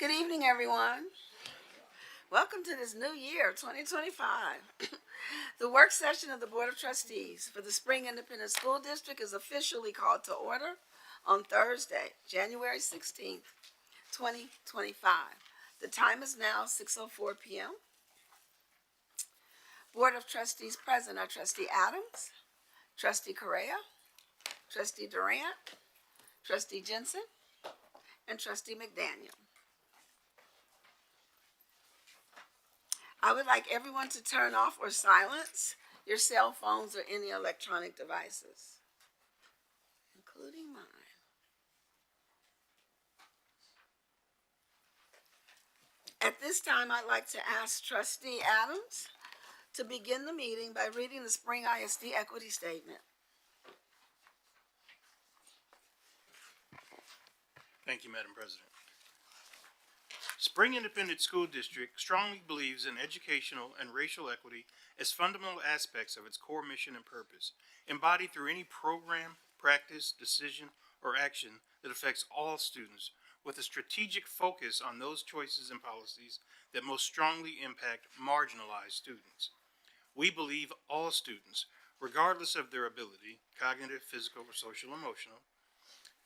Good evening, everyone. Welcome to this new year, 2025. The work session of the Board of Trustees for the Spring Independent School District is officially called to order on Thursday, January 16th, 2025. The time is now 6:04 p.m. Board of Trustees present are Trustee Adams, Trustee Correa, Trustee Durant, Trustee Jensen, and Trustee McDaniel. I would like everyone to turn off or silence your cell phones or any electronic devices, including mine. At this time, I'd like to ask Trustee Adams to begin the meeting by reading the Spring ISD Equity Statement. Thank you, Madam President. Spring Independent School District strongly believes in educational and racial equity as fundamental aspects of its core mission and purpose, embodied through any program, practice, decision, or action that affects all students, with a strategic focus on those choices and policies that most strongly impact marginalized students. We believe all students, regardless of their ability, cognitive, physical, or social emotional,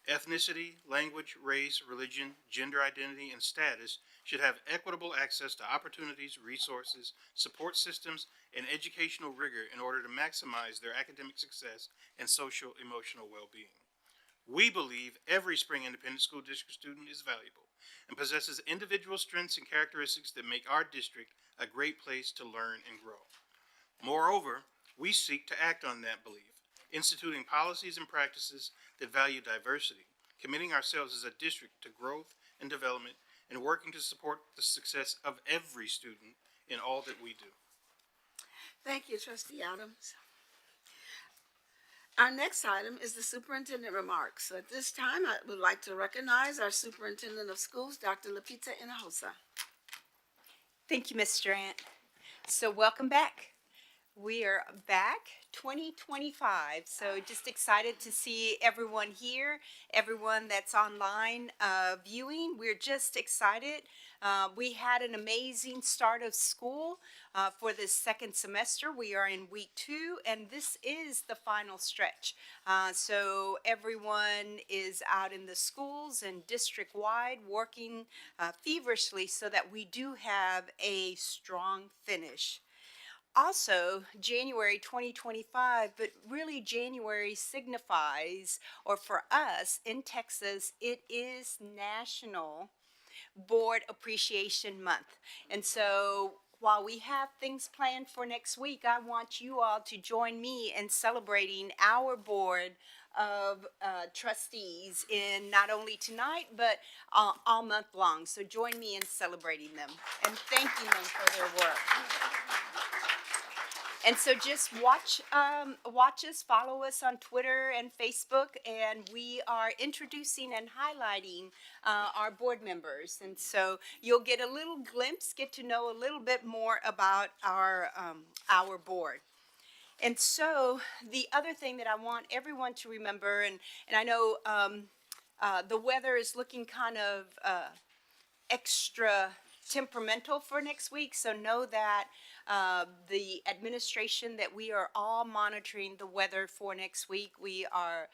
ethnicity, language, race, religion, gender identity, and status should have equitable access to opportunities, resources, support systems, and educational rigor in order to maximize their academic success and social emotional well-being. We believe every Spring Independent School District student is valuable and possesses individual strengths and characteristics that make our district a great place to learn and grow. Moreover, we seek to act on that belief, instituting policies and practices that value diversity, committing ourselves as a district to growth and development, and working to support the success of every student in all that we do. Thank you, Trustee Adams. Our next item is the superintendent remarks. So at this time, I would like to recognize our superintendent of schools, Dr. Lapita Hinojosa. Thank you, Ms. Durant. So welcome back. We are back 2025. So just excited to see everyone here, everyone that's online viewing. We're just excited. We had an amazing start of school for this second semester. We are in week 2, and this is the final stretch. So everyone is out in the schools and district-wide working feverishly so that we do have a strong finish. Also, January 2025, but really January signifies, or for us in Texas, it is National Board Appreciation Month. And so while we have things planned for next week, I want you all to join me in celebrating our board of trustees in not only tonight, but all month long. So join me in celebrating them and thanking them for their work. And so just watch us, follow us on Twitter and Facebook, and we are introducing and highlighting our board members. And so you'll get a little glimpse, get to know a little bit more about our board. And so the other thing that I want everyone to remember, and I know the weather is looking kind of extra temperamental for next week, so know that the administration that we are all monitoring the weather for next week. We are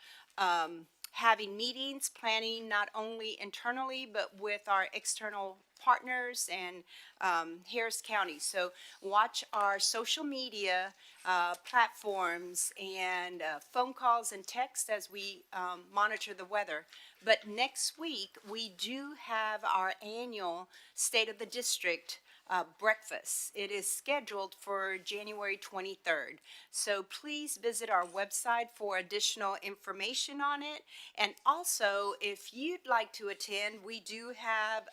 having meetings, planning not only internally but with our external partners and Harris County. So watch our social media platforms and phone calls and texts as we monitor the weather. But next week, we do have our annual State of the District breakfast. It is scheduled for January 23rd. So please visit our website for additional information on it. And also, if you'd like to attend, we do have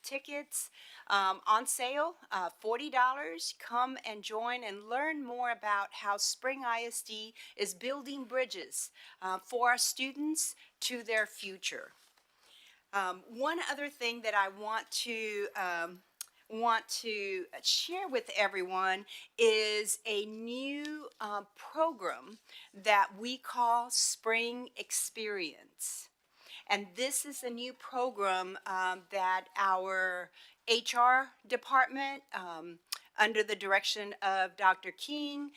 tickets on sale, $40. Come and join and learn more about how Spring ISD is building bridges for our students to their future. One other thing that I want to share with everyone is a new program that we call Spring Experience. And this is a new program that our HR department, under the direction of Dr. King,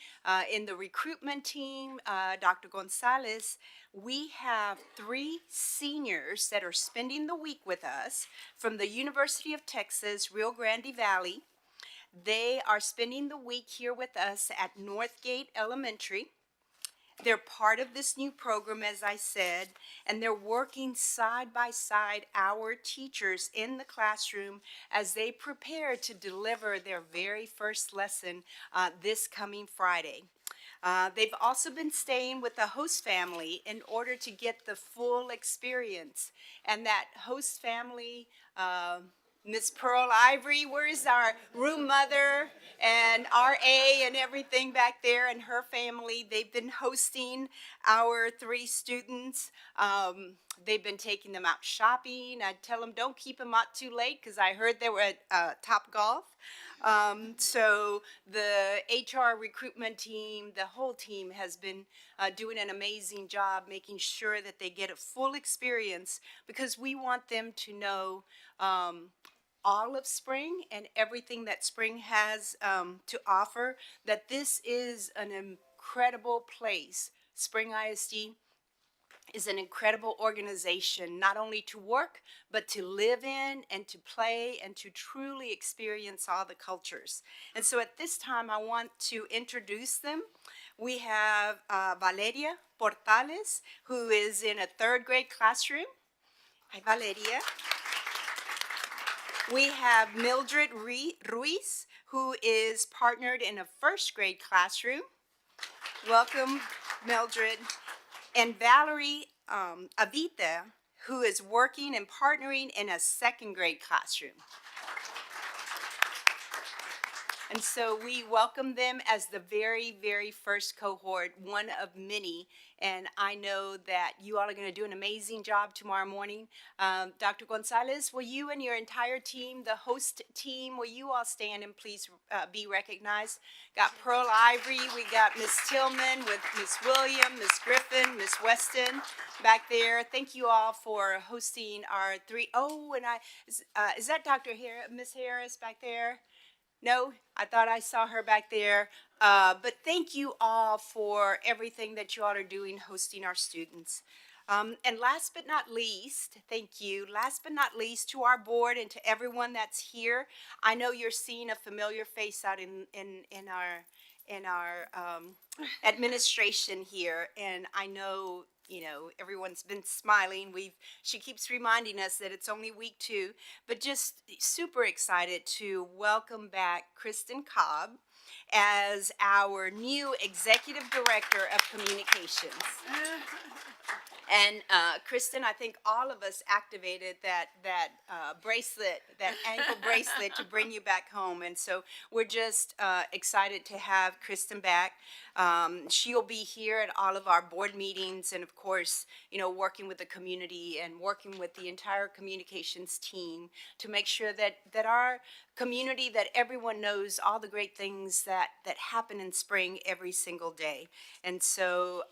in the recruitment team, Dr. Gonzalez, we have 3 seniors that are spending the week with us from the University of Texas, Rio Grande Valley. They are spending the week here with us at Northgate Elementary. They're part of this new program, as I said, and they're working side by side our teachers in the classroom as they prepare to deliver their very first lesson this coming Friday. They've also been staying with the host family in order to get the full experience. And that host family, Miss Pearl Ivory, where's our room mother and RA and everything back there, and her family? They've been hosting our 3 students. They've been taking them out shopping. I tell them don't keep them out too late because I heard they were at Top Golf. So the HR recruitment team, the whole team has been doing an amazing job making sure that they get a full experience, because we want them to know all of spring and everything that spring has to offer, that this is an incredible place. Spring ISD is an incredible organization, not only to work, but to live in and to play and to truly experience all the cultures. And so at this time, I want to introduce them. We have Valeria Portales, who is in a 3rd grade classroom. Hi, Valeria. We have Mildred Ruiz, who is partnered in a 1st grade classroom. Welcome, Mildred. And Valerie Avita, who is working and partnering in a 2nd grade classroom. And so we welcome them as the very, very first cohort, one of many. And I know that you all are going to do an amazing job tomorrow morning. Dr. Gonzalez, will you and your entire team, the host team, will you all stand and please be recognized? Got Pearl Ivory, we got Miss Tillman with Miss William, Miss Griffin, Miss Weston back there. Thank you all for hosting our 3. Oh, and is that Dr. Miss Harris back there? No, I thought I saw her back there. But thank you all for everything that you all are doing, hosting our students. And last but not least, thank you. Last but not least, to our board and to everyone that's here. I know you're seeing a familiar face out in our administration here, and I know, you know, everyone's been smiling. She keeps reminding us that it's only week 2, but just super excited to welcome back Kristen Cobb as our new Executive Director of Communications. And Kristen, I think all of us activated that bracelet, that ankle bracelet, to bring you back home. And so we're just excited to have Kristen back. She'll be here at all of our board meetings, and of course, you know, working with the community and working with the entire communications team to make sure that our community, that everyone knows all the great things that happen in spring every single day. And so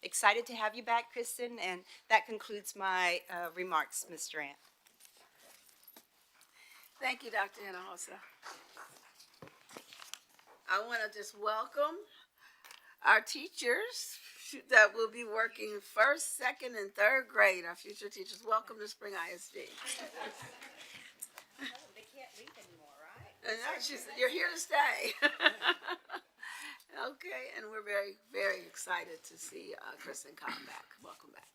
excited to have you back, Kristen, and that concludes my remarks, Ms. Durant. Thank you, Dr. Hinojosa. I want to just welcome our teachers that will be working 1st, 2nd, and 3rd grade, our future teachers. Welcome to Spring ISD. They can't leave anymore, right? And she said, you're here to stay. Okay, and we're very, very excited to see Kristen come back. Welcome back.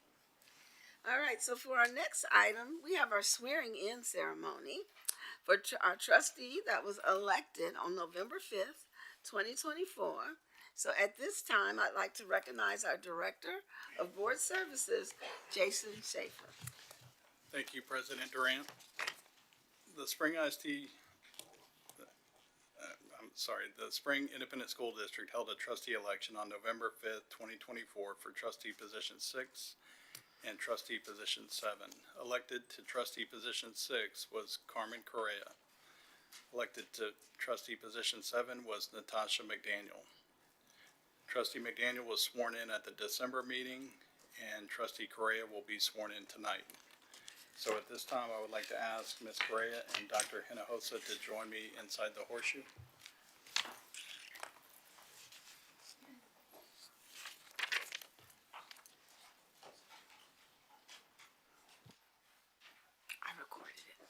All right, so for our next item, we have our swearing-in ceremony for our trustee that was elected on November 5th, 2024. So at this time, I'd like to recognize our Director of Board Services, Jason Schaefer. Thank you, President Durant. The Spring Independent School District held a trustee election on November 5th, 2024 for trustee position 6 and trustee position 7. Elected to trustee position 6 was Carmen Correa. Elected to trustee position 7 was Natasha McDaniel. Trustee McDaniel was sworn in at the December meeting, and trustee Correa will be sworn in tonight. So at this time, I would like to ask Ms. Correa and Dr. Hinojosa to join me inside the horseshoe. I recorded it.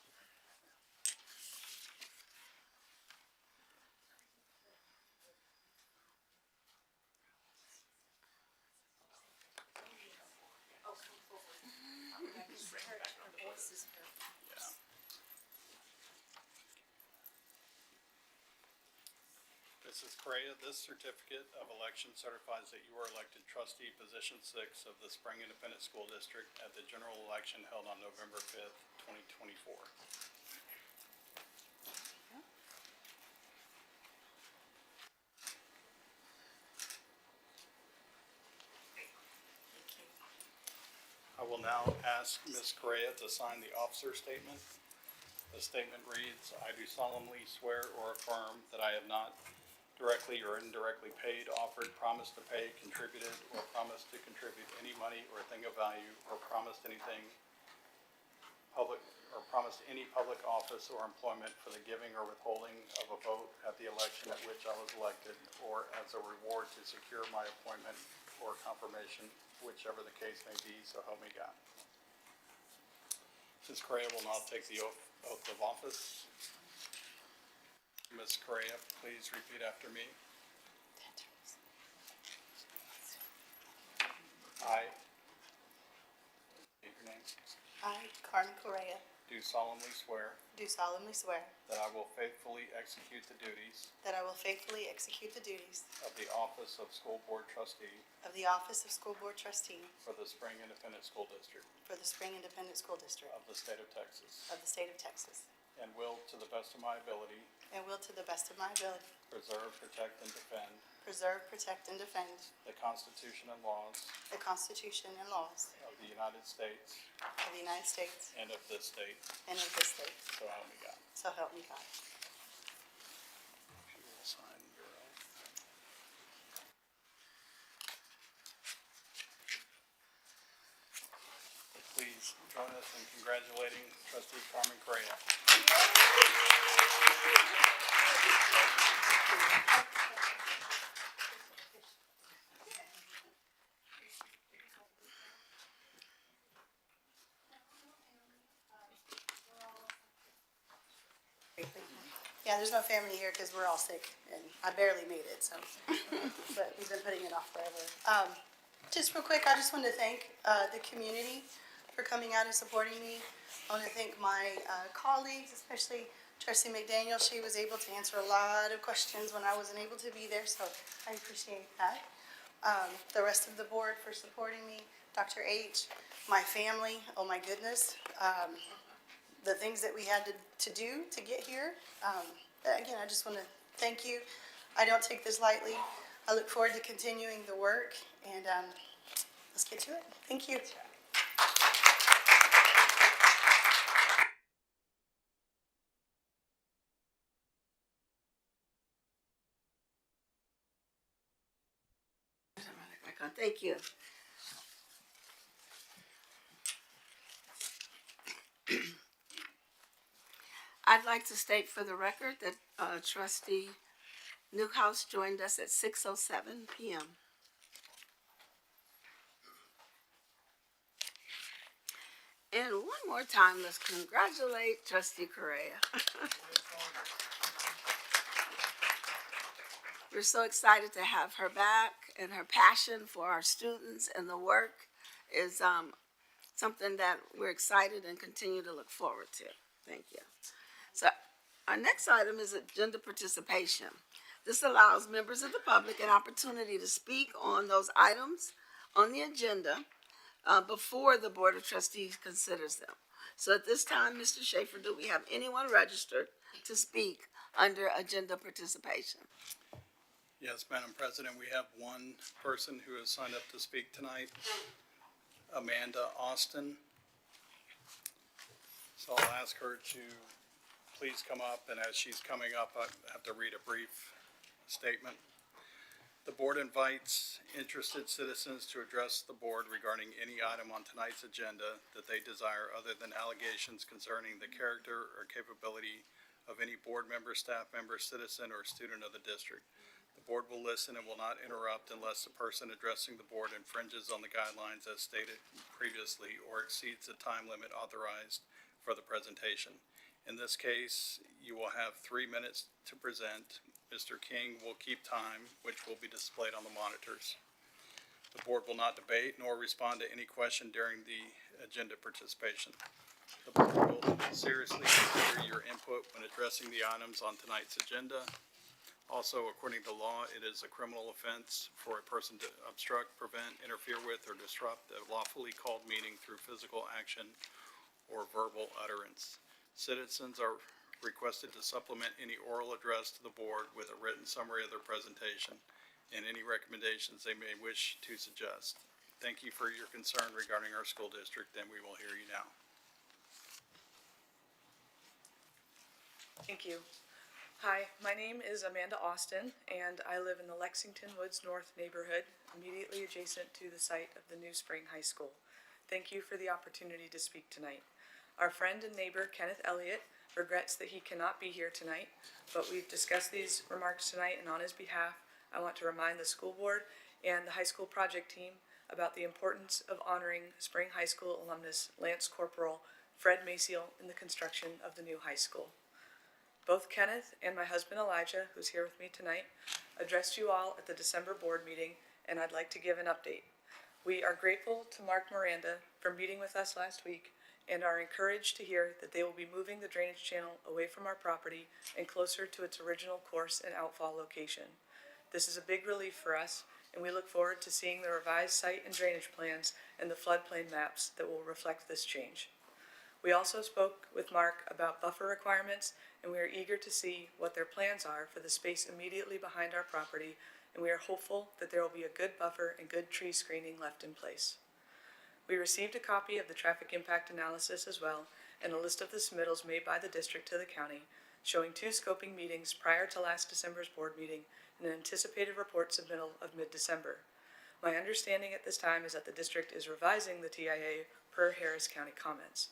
Mrs. Correa, this certificate of election certifies that you are elected trustee position 6 of the Spring Independent School District at the general election held on November 5th, 2024. I will now ask Ms. Correa to sign the officer statement. The statement reads, "I do solemnly swear or affirm that I have not directly or indirectly paid, offered, promised to pay, contributed, or promised to contribute any money or thing of value, or promised anything public, or promised any public office or employment for the giving or withholding of a vote at the election at which I was elected, or as a reward to secure my appointment or confirmation, whichever the case may be, so help me God." Ms. Correa will now take the oath of office. Ms. Correa, please repeat after me. I, state your name, I, Carmen Correa, do solemnly swear do solemnly swear that I will faithfully execute the duties that I will faithfully execute the duties of the office of School Board Trustee of the Office of School Board Trustee for the Spring Independent School District for the Spring Independent School District of the State of Texas, of the State of Texas, and will, to the best of my ability, and will to the best of my ability preserve, protect, and defend preserve, protect, and defend the Constitution and laws the Constitution and laws of the United States of the United States and of this state, and of this state. so help me God. So help me God. She will sign your oath. Please join us in congratulating Trustee Carmen Correa. Yeah, there's no family here because we're all sick and I barely made it, so, but we've been putting it off forever. Just real quick, I just want to thank the community for coming out and supporting me. I want to thank my colleagues, especially Trustee McDaniel. She was able to answer a lot of questions when I wasn't able to be there, so I appreciate that. The rest of the board for supporting me, Dr. H, my family, oh my goodness. The things that we had to do to get here. Again, I just want to thank you. I don't take this lightly. I look forward to continuing the work, and let's get to it. Thank you. Back on. Thank you. I'd like to state for the record that Trustee Newhouse joined us at 6:07 p.m. And one more time, let's congratulate Trustee Correa. We're so excited to have her back, and her passion for our students and the work is something that we're excited and continue to look forward to. Thank you. So our next item is agenda participation. This allows members of the public an opportunity to speak on those items on the agenda before the Board of Trustees considers them. So at this time, Mr. Schaefer, do we have anyone registered to speak under agenda participation? Yes, Madam President, we have one person who has signed up to speak tonight, Amanda Austin. So I'll ask her to please come up, and as she's coming up, I have to read a brief statement. The board invites interested citizens to address the board regarding any item on tonight's agenda that they desire other than allegations concerning the character or capability of any board member, staff member, citizen, or student of the district. The board will listen and will not interrupt unless the person addressing the board infringes on the guidelines as stated previously or exceeds the time limit authorized for the presentation. In this case, you will have 3 minutes to present. Mr. King will keep time, which will be displayed on the monitors. The board will not debate nor respond to any question during the agenda participation. The board will seriously consider your input when addressing the items on tonight's agenda. Also, according to law, it is a criminal offense for a person to obstruct, prevent, interfere with, or disrupt a lawfully called meeting through physical action or verbal utterance. Citizens are requested to supplement any oral address to the board with a written summary of their presentation and any recommendations they may wish to suggest. Thank you for your concern regarding our school district, and we will hear you now. Thank you. Hi, my name is Amanda Austin, and I live in the Lexington Woods North neighborhood, immediately adjacent to the site of the New Spring High School. Thank you for the opportunity to speak tonight. Our friend and neighbor, Kenneth Elliott, regrets that he cannot be here tonight, but we've discussed these remarks tonight, and on his behalf, I want to remind the school board and the high school project team about the importance of honoring Spring High School alumnus Lance Corporal Fred Maciel in the construction of the new high school. Both Kenneth and my husband Elijah, who's here with me tonight, addressed you all at the December board meeting, and I'd like to give an update. We are grateful to Mark Miranda for meeting with us last week and are encouraged to hear that they will be moving the drainage channel away from our property and closer to its original course and outfall location. This is a big relief for us, and we look forward to seeing the revised site and drainage plans and the floodplain maps that will reflect this change. We also spoke with Mark about buffer requirements, and we are eager to see what their plans are for the space immediately behind our property, and we are hopeful that there will be a good buffer and good tree screening left in place. We received a copy of the traffic impact analysis as well, and a list of the submittals made by the district to the county, showing 2 scoping meetings prior to last December's board meeting and an anticipated report submittal of mid-December. My understanding at this time is that the district is revising the TIA per Harris County comments.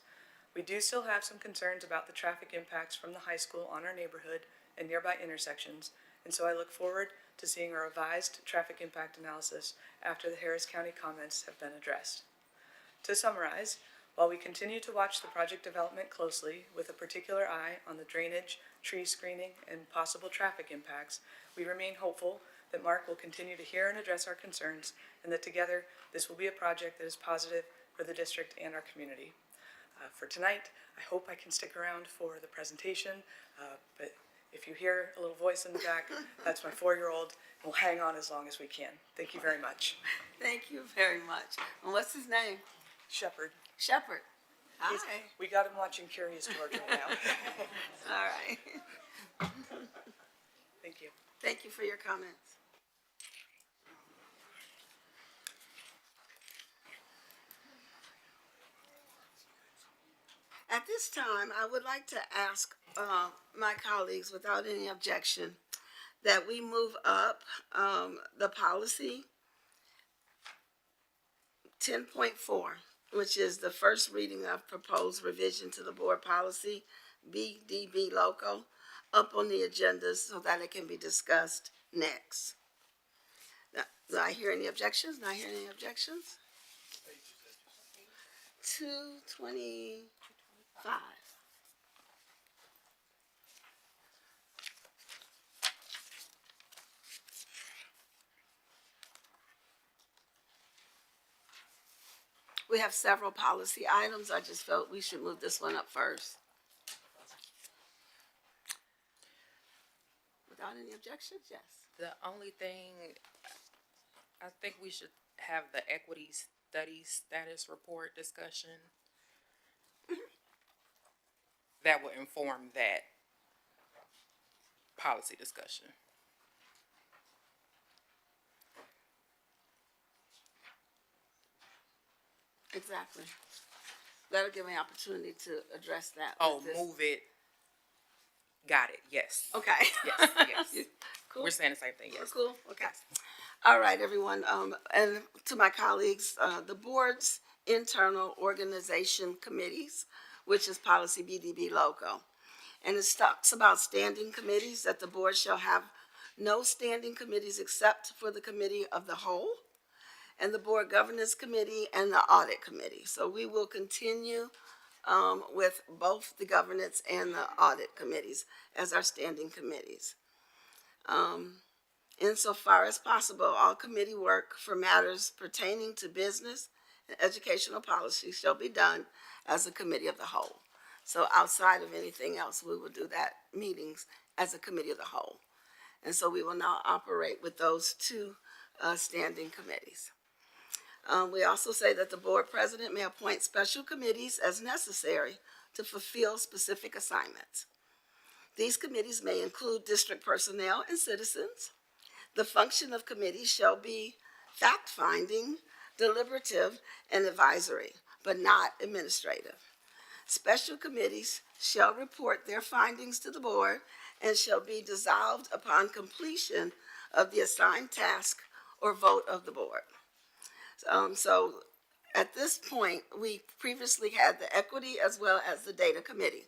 We do still have some concerns about the traffic impacts from the high school on our neighborhood and nearby intersections, and so I look forward to seeing a revised traffic impact analysis after the Harris County comments have been addressed. To summarize, while we continue to watch the project development closely with a particular eye on the drainage, tree screening, and possible traffic impacts, we remain hopeful that Mark will continue to hear and address our concerns, and that together this will be a project that is positive for the district and our community. For tonight, I hope I can stick around for the presentation, but if you hear a little voice in the back, that's my 4-year-old. We'll hang on as long as we can. Thank you very much. Thank you very much. And what's his name? Shepherd. Shepherd. Hi. We got him watching Curious George right now. All right. Thank you. Thank you for your comments. At this time, I would like to ask my colleagues, without any objection, that we move up the policy 10.4, which is the first reading of proposed revision to the board policy, BDB local, up on the agenda so that it can be discussed next. Now, do I hear any objections? Not hear any objections? 225. We have several policy items. I just felt we should move this one up first. Without any objections, yes. The only thing, I think we should have the equity study status report discussion. That will inform that policy discussion. Exactly. That'll give me an opportunity to address that. Oh, with this. move it Got it, yes. Okay. Yes, yes. Cool. We're saying the same thing, yes. Cool, okay. All right, everyone, and to my colleagues, the board's internal organization committees, which is policy BDB logo. And it talks about standing committees, that the board shall have no standing committees except for the committee of the whole, and the board governance committee and the audit committee. So we will continue with both the governance and the audit committees as our standing committees. Insofar as possible, all committee work for matters pertaining to business and educational policy shall be done as a committee of the whole. So outside of anything else, we will do that meetings as a committee of the whole. And so we will now operate with those two standing committees. We also say that the board president may appoint special committees as necessary to fulfill specific assignments. These committees may include district personnel and citizens. The function of committees shall be fact-finding, deliberative, and advisory, but not administrative. Special committees shall report their findings to the board and shall be dissolved upon completion of the assigned task or vote of the board. So at this point, we previously had the equity as well as the data committee.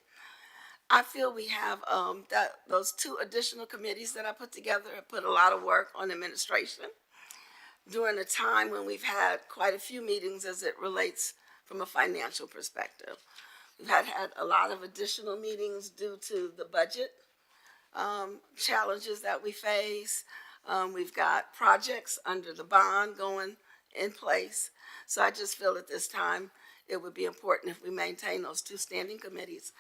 I feel we have those two additional committees that I put together and put a lot of work on administration during a time when we've had quite a few meetings as it relates from a financial perspective. We've had a lot of additional meetings due to the budget challenges that we face. We've got projects under the bond going in place. So I just feel at this time it would be important if we maintain those two standing committees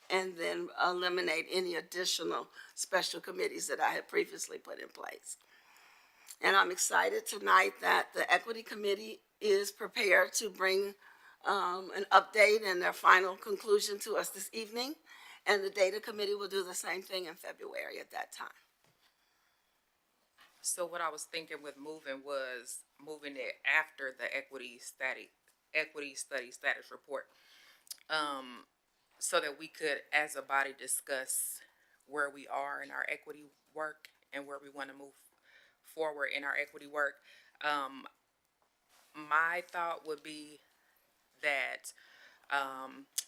and then eliminate any additional special committees that I had previously put in place. And I'm excited tonight that the Equity Committee is prepared to bring an update and their final conclusion to us this evening. And the Data Committee will do the same thing in February at that time. So what I was thinking with moving was moving it after the equity study status report. So that we could, as a body, discuss where we are in our equity work and where we want to move forward in our equity work. My thought would be that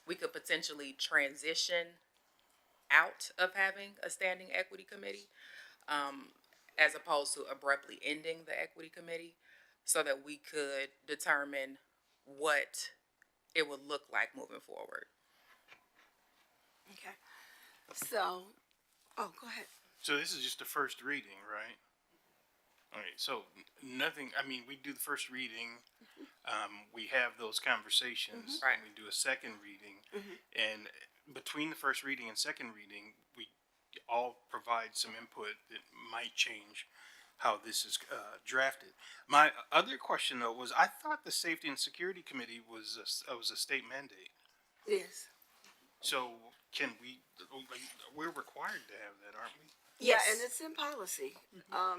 we could potentially transition out of having a standing equity committee, as opposed to abruptly ending the equity committee, so that we could determine what it would look like moving forward. Okay. So, oh, go ahead. So this is just the first reading, right? All right, so nothing, I mean, we do the first reading, we have those conversations, Right. and we do a second reading, and between the first reading and second reading, we all provide some input that might change how this is drafted. My other question, though, was I thought the Safety and Security Committee was a state mandate. Yes. So can we're required to have that, aren't we? Yeah, Yes. and it's in policy.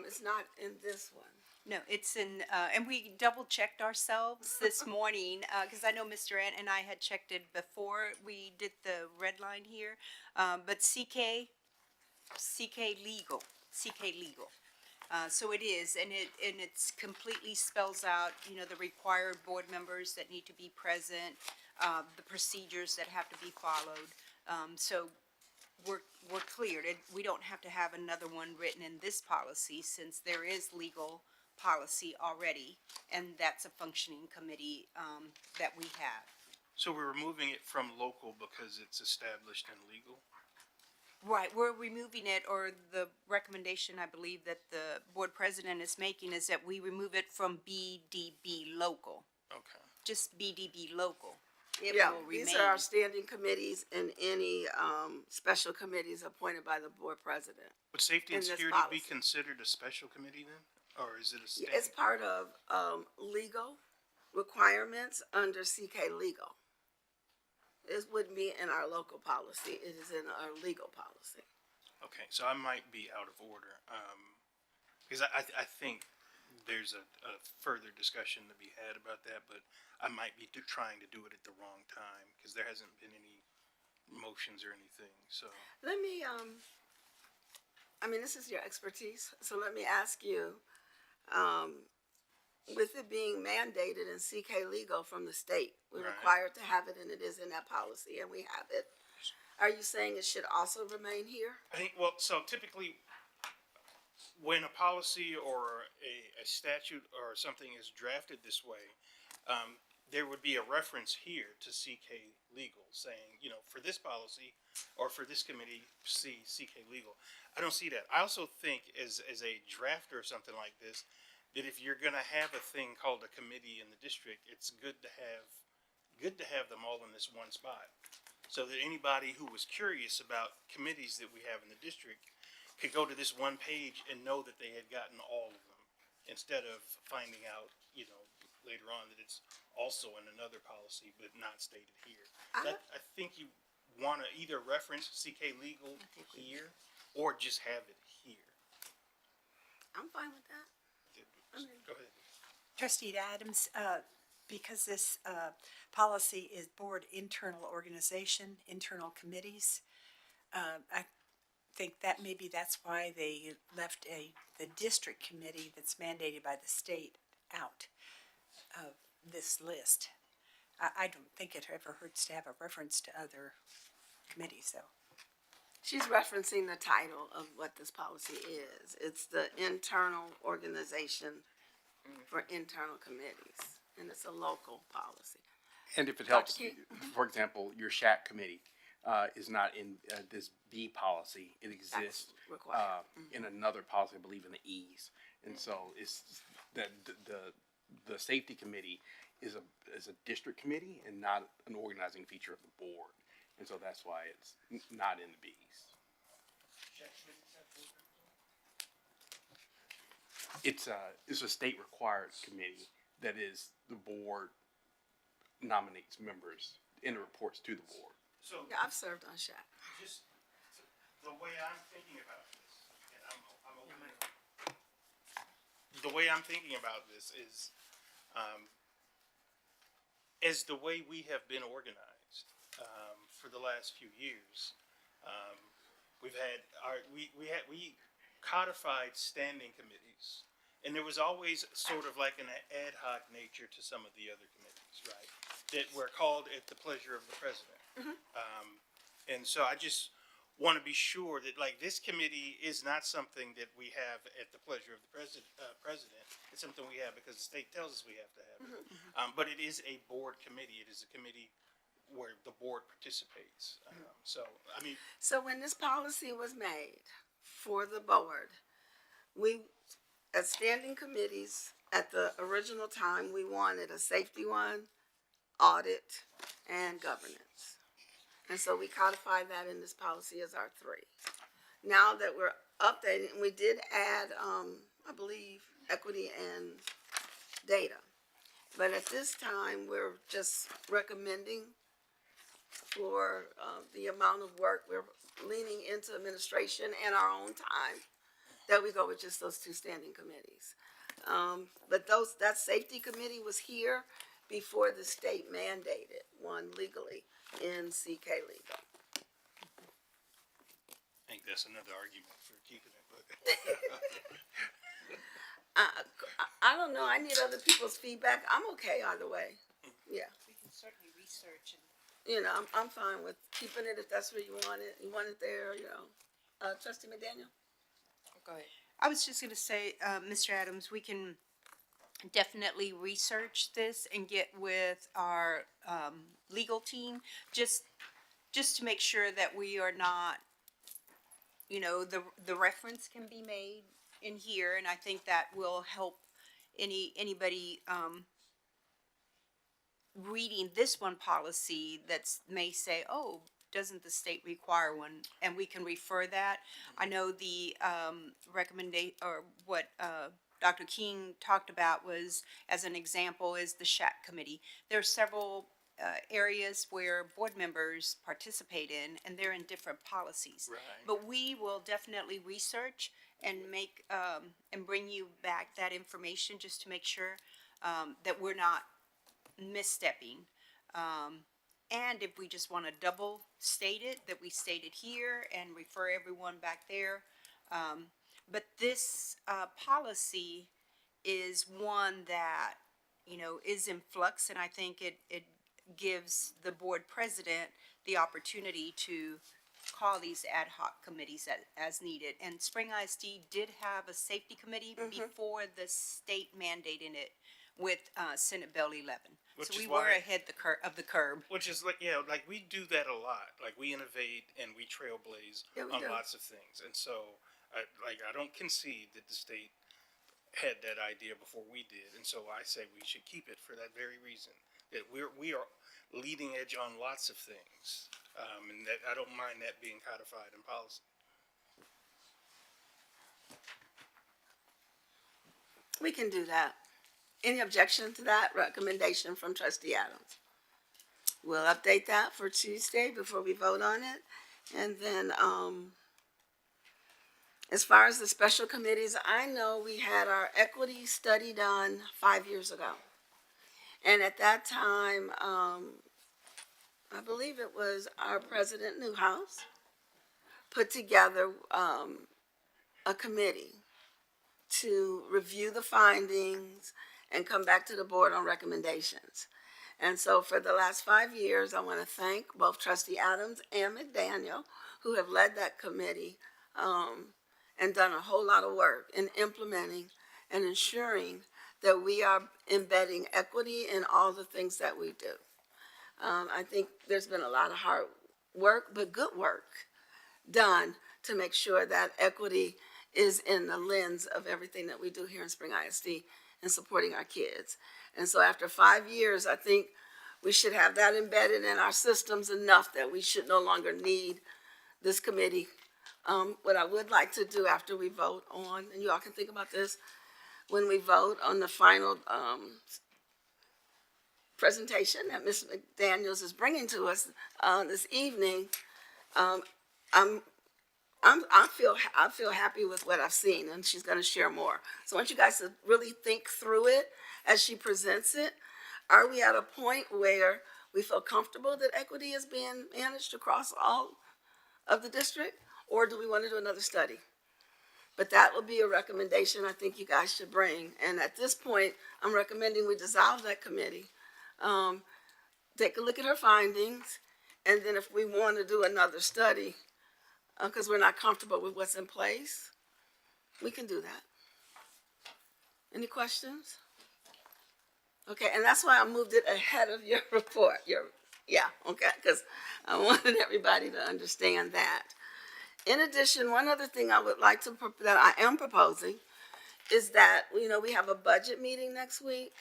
It's not in this one. No, it's in, and we double checked ourselves this morning, because I know Mr. Ant and I had checked it before we did the red line here. But CK Legal. So it is, and it's completely spells out, the required board members that need to be present, the procedures that have to be followed. So we're cleared. We don't have to have another one written in this policy since there is legal policy already, and that's a functioning committee that we have. So we're removing it from local because it's established and legal? Right, we're removing it, or the recommendation I believe that the board president is making is that we remove it from BDB local, Okay. just BDB local. It Yeah, will these remain. are our standing committees and any special committees appointed by the board president. Would safety and In this security be policy. considered a special committee then? Or is it a Yeah, it's standing? part of legal requirements under CK Legal. It wouldn't be in our local policy. It is in our legal policy. Okay, so I might be out of order. Because I think there's a further discussion to be had about that, but I might be trying to do it at the wrong time because there hasn't been any motions or anything, so. Let me, I mean, this is your expertise, so let me ask you, with it being mandated in CK Legal from the state, we're Right. required to have it and it is in that policy and we have it. Are you saying it should also remain here? I think, well, so typically, when a policy or a statute or something is drafted this way, there would be a reference here to CK Legal saying, you know, for this policy or for this committee, see CK Legal. I don't see that. I also think as a drafter or something like this, that if you're gonna have a thing called a committee in the district, it's good to have them all in this one spot. So that anybody who was curious about committees that we have in the district could go to this one page and know that they had gotten all of them, instead of finding out, you know, later on that it's also in another policy but not stated here. I think you wanna either reference CK Legal here or just have it here. I'm fine with that. Go ahead. Trustee Adams, because this policy is board internal organization, internal committees, I think that maybe that's why they left the district committee that's mandated by the state out of this list. I don't think it ever hurts to have a reference to other committees, though. She's referencing the title of what this policy is. It's the internal organization for internal committees, and it's a local policy. And if it Dr. helps, King? for example, your SHAC committee is not in this B policy. It exists required. in another policy, I believe in the E's. And so it's that the safety committee is a district committee and not an organizing feature of the board. And so that's why it's not in the B's. It's a state required committee that is the board nominates members and reports to the board. So, Yeah, I've served on SHAC. just the way I'm thinking about this, and I'm open. The way I'm thinking about this is, as the way we have been organized for the last few years, we've had we codified standing committees, and there was always sort of like an ad hoc nature to some of the other committees, right? That were called at the pleasure of the president. And so I just want to be sure that, like, this committee is not something that we have at the pleasure of the president. It's something we have because the state tells us we have to have it. But it is a board committee. It is a committee where the board participates. So, I mean, So when this policy was made for the board, we, as standing committees, at the original time, we wanted a safety one, audit, and governance. And so we codified that in this policy as our three. Now that we're updating, we did add, I believe, equity and data. But at this time, we're just recommending for the amount of work we're leaning into administration and our own time, that we go with just those two standing committees. But that safety committee was here before the state mandated one legally in CK Legal. I think that's another argument for keeping it, but. I don't know, I need other people's feedback. I'm okay either way. Yeah, We can certainly research and you know, I'm fine with keeping it if that's where you want it. You want it there, you know. Trustee McDaniel? Go ahead. I was just gonna say, Mr. Adams, we can definitely research this and get with our, legal team, just to make sure that we are not, you know, the reference can be made in here, and I think that will help anybody, reading this one policy that's may say, oh, doesn't the state require one? And we can refer that. I know the recommendation, or what Dr. King talked about was, as an example, is the SHAC committee. There are several areas where board members participate in, and they're in different policies. Right. But we will definitely research and make, and bring you back that information just to make sure that we're not misstepping. And if we just want to double state it, that we state it here and refer everyone back there. But this policy is one that, you know, is in flux, and I think it gives the board president the opportunity to call these ad hoc committees as needed. And Spring ISD did have a safety committee before the state mandated it with Senate Bill 11. Which So is we why- were ahead of the curve. Which is like, yeah, like we do that a lot. Like we innovate and we trailblaze Yeah, we on do. lots of things. And so, I don't concede that the state had that idea before we did. And so I say we should keep it for that very reason. That we are leading edge on lots of things. And that I don't mind that being codified in policy. We can do that. Any objection to that recommendation from trustee Adams? We'll update that for Tuesday before we vote on it. And then, as far as the special committees, I know we had our equity study done 5 years ago. And at that time, I believe it was our president Newhouse put together, a committee to review the findings and come back to the board on recommendations. And so for the last 5 years, I want to thank both trustee Adams and McDaniel, who have led that committee, and done a whole lot of work in implementing and ensuring that we are embedding equity in all the things that we do. I think there's been a lot of hard work, but good work done to make sure that equity is in the lens of everything that we do here in Spring ISD and supporting our kids. And so after 5 years, I think we should have that embedded in our systems enough that we should no longer need this committee. What I would like to do after we vote on, and you all can think about this, when we vote on the final presentation that Ms. McDaniels is bringing to us this evening, I feel happy with what I've seen, and she's going to share more. So I want you guys to really think through it as she presents it. Are we at a point where we feel comfortable that equity is being managed across all of the district, or do we want to do another study? But that will be a recommendation I think you guys should bring. And at this point, I'm recommending we dissolve that committee, take a look at her findings, and then if we want to do another study, because we're not comfortable with what's in place, we can do that. Any questions? Okay, and that's why I moved it ahead of your report. Okay, because I wanted everybody to understand that. In addition, one other thing I would like to, that I am proposing, is that, we have a budget meeting next week.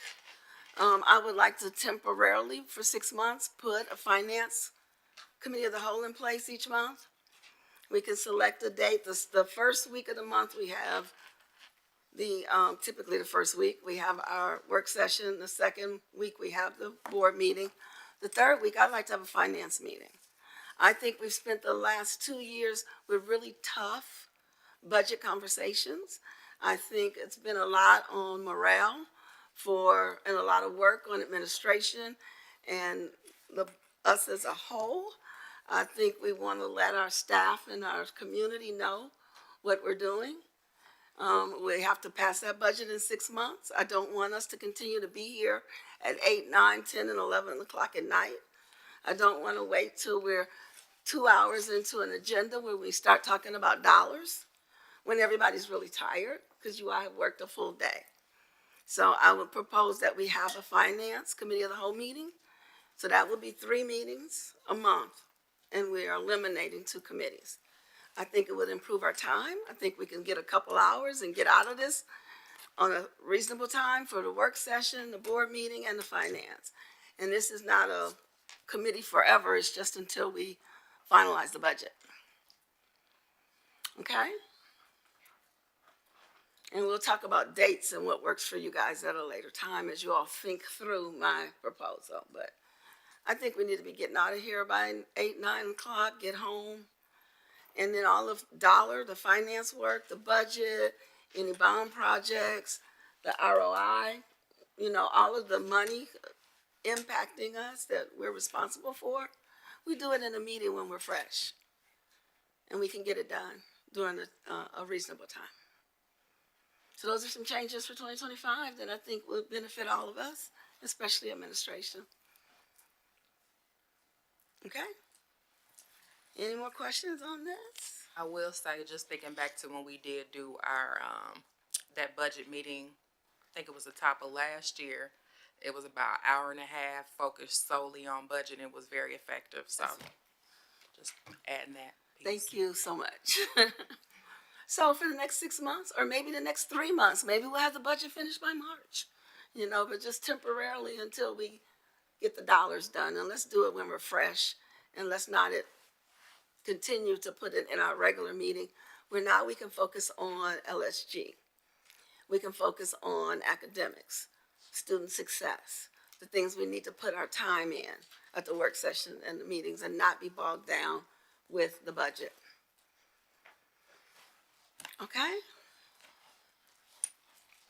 I would like to temporarily, for 6 months, put a finance committee of the whole in place each month. We can select a date. The first week of the month, we have typically the first week, we have our work session. The second week, we have the board meeting. The third week, I'd like to have a finance meeting. I think we've spent the last 2 years with really tough budget conversations. I think it's been a lot on morale and a lot of work on administration and us as a whole. I think we want to let our staff and our community know what we're doing. We have to pass that budget in 6 months. I don't want us to continue to be here at 8, 9, 10, and 11 o'clock at night. I don't want to wait till we're 2 hours into an agenda where we start talking about dollars when everybody's really tired because you all have worked a full day. So I would propose that we have a finance committee of the whole meeting. So that would be 3 meetings a month, and we are eliminating 2 committees. I think it would improve our time. I think we can get a couple hours and get out of this on a reasonable time for the work session, the board meeting, and the finance. And this is not a committee forever. It's just until we finalize the budget. Okay? And we'll talk about dates and what works for you guys at a later time as you all think through my proposal. But I think we need to be getting out of here by 8, 9 o'clock, get home. And then all of the finance work, the budget, any bond projects, the ROI, all of the money impacting us that we're responsible for, we do it in a meeting when we're fresh. And we can get it done during a reasonable time. So those are some changes for 2025 that I think will benefit all of us, especially administration. Okay? Any more questions on this? I will say, just thinking back to when we did do our, that budget meeting, I think it was the top of last year. It was about an hour and a half focused solely on budget and it was very effective, so just adding that piece. Thank you so much. So for the next 6 months, or maybe the next 3 months, maybe we'll have the budget finished by March, but just temporarily until we get the dollars done. And let's do it when we're fresh, and let's not continue to put it in our regular meeting, where now we can focus on LSG. We can focus on academics, student success, the things we need to put our time in at the work session and the meetings, and not be bogged down with the budget. Okay?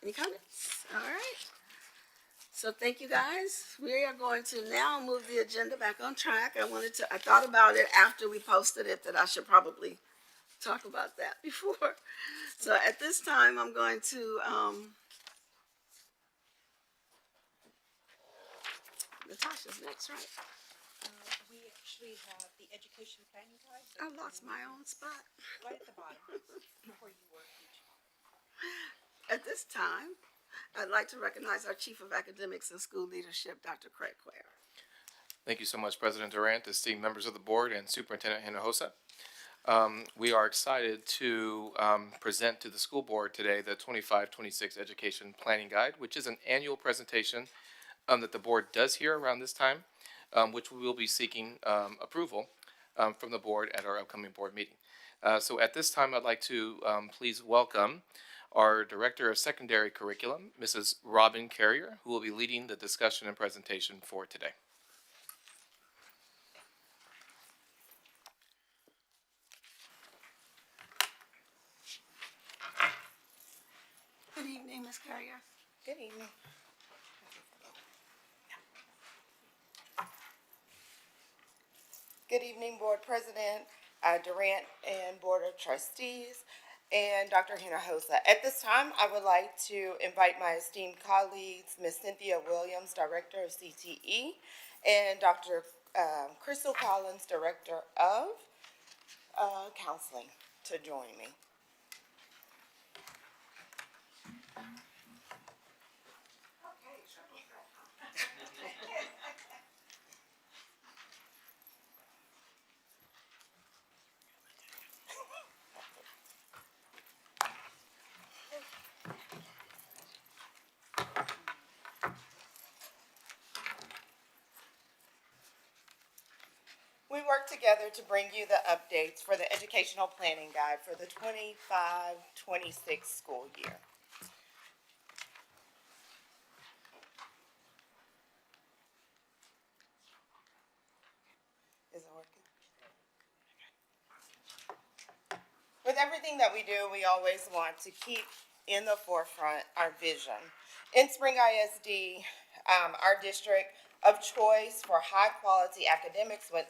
Any comments? All right. So thank you, guys. We are going to now move the agenda back on track. I thought about it after we posted it, that I should probably talk about that before. So at this time, I'm going to, Natasha's next, right? We actually have the education planning guide. I lost my own spot. Right at the bottom, before you were. At this time, I'd like to recognize our Chief of Academics and School Leadership, Dr. Craig Quare. Thank you so much, President Durant, esteemed members of the board, and Superintendent Hinojosa. We are excited to present to the school board today the 25-26 Education Planning Guide, which is an annual presentation that the board does here around this time, which we will be seeking approval from the board at our upcoming board meeting. So at this time, I'd like to please welcome our Director of Secondary Curriculum, Mrs. Robin Carrier, who will be leading the discussion and presentation for today. Good evening, Ms. Carrier. Good evening. Good evening, Board President Durant and Board of Trustees, and Dr. Hinojosa. At this time, I would like to invite my esteemed colleagues, Ms. Cynthia Williams, Director of CTE, and Dr. Crystal Collins, Director of Counseling, to join me. We work together to bring you the updates for the Educational Planning Guide for the 25-26 school year. Is it working? With everything that we do, we always want to keep in the forefront our vision. In Spring ISD, our district of choice for high-quality academics with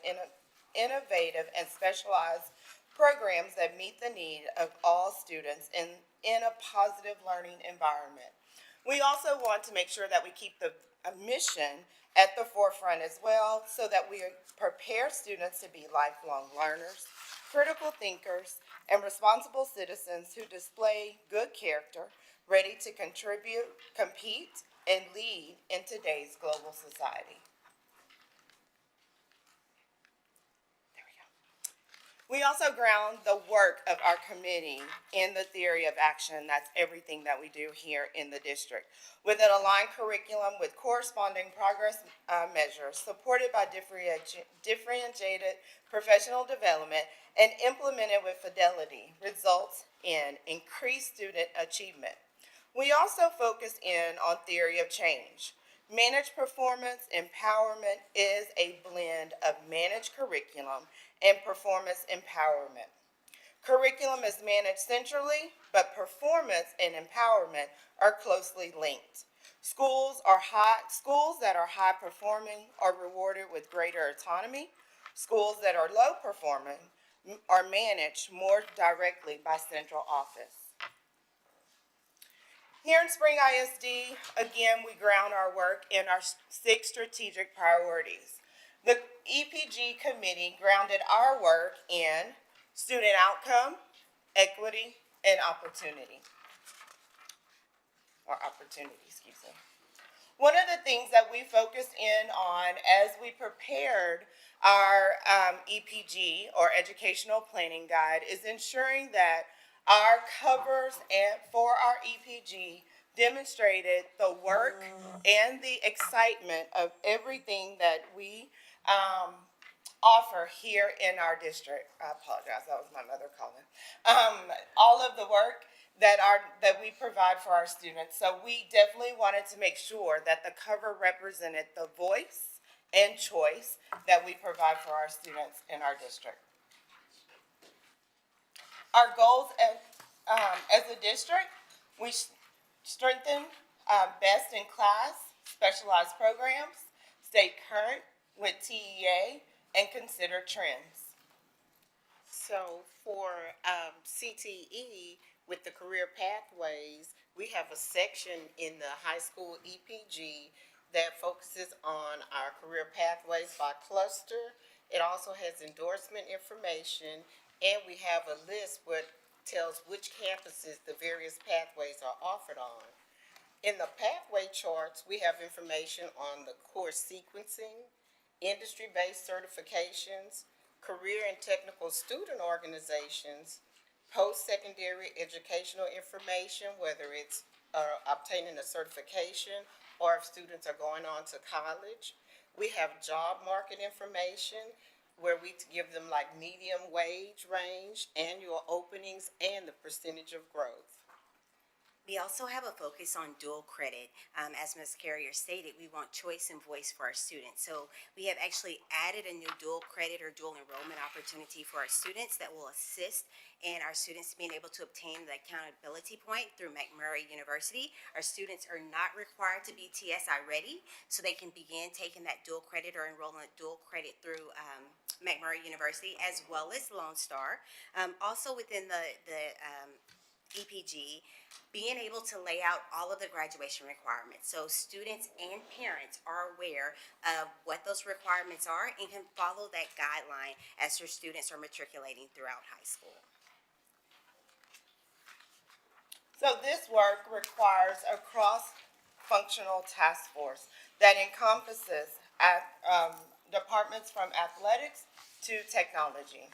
innovative and specialized programs that meet the need of all students in a positive learning environment. We also want to make sure that we keep the mission at the forefront as well, so that we prepare students to be lifelong learners, critical thinkers, and responsible citizens who display good character, ready to contribute, compete, and lead in today's global society. There we go. We also ground the work of our committee in the theory of action. That's everything that we do here in the district, with an aligned curriculum with corresponding progress measures supported by differentiated professional development and implemented with fidelity, results in increased student achievement. We also focus in on theory of change. Managed performance empowerment is a blend of managed curriculum and performance empowerment. Curriculum is managed centrally, but performance and empowerment are closely linked. Schools that are high performing are rewarded with greater autonomy. Schools that are low performing are managed more directly by central office. Here in Spring ISD, again, we ground our work in our 6 strategic priorities. The EPG committee grounded our work in student outcome, equity, and opportunity. Excuse me. One of the things that we focused in on as we prepared our EPG, or Educational Planning Guide, is ensuring that our covers and for our EPG demonstrated the work and the excitement of everything that we offer here in our district. I apologize, that was my mother calling. All of the work that we provide for our students. So we definitely wanted to make sure that the cover represented the voice and choice that we provide for our students in our district. Our goals as a district, we strengthen best-in-class specialized programs, stay current with TEA, and consider trends. So for CTE, with the career pathways, we have a section in the high school EPG that focuses on our career pathways by cluster. It also has endorsement information, and we have a list that tells which campuses the various pathways are offered on. In the pathway charts, we have information on the course sequencing, industry-based certifications, career and technical student organizations, post-secondary educational information, whether it's obtaining a certification or if students are going on to college. We have job market information where we give them like medium wage range, annual openings, and the percentage of growth. We also have a focus on dual credit. As Ms. Carrier stated, we want choice and voice for our students. So we have actually added a new dual credit or dual enrollment opportunity for our students that will assist in our students being able to obtain the accountability point through McMurray University. Our students are not required to be TSI ready, so they can begin taking that dual credit or enrollment dual credit through McMurray University as well as Lone Star. Also within the EPG, being able to lay out all of the graduation requirements. So students and parents are aware of what those requirements are and can follow that guideline as their students are matriculating throughout high school. So this work requires a cross-functional task force that encompasses departments from athletics to technology.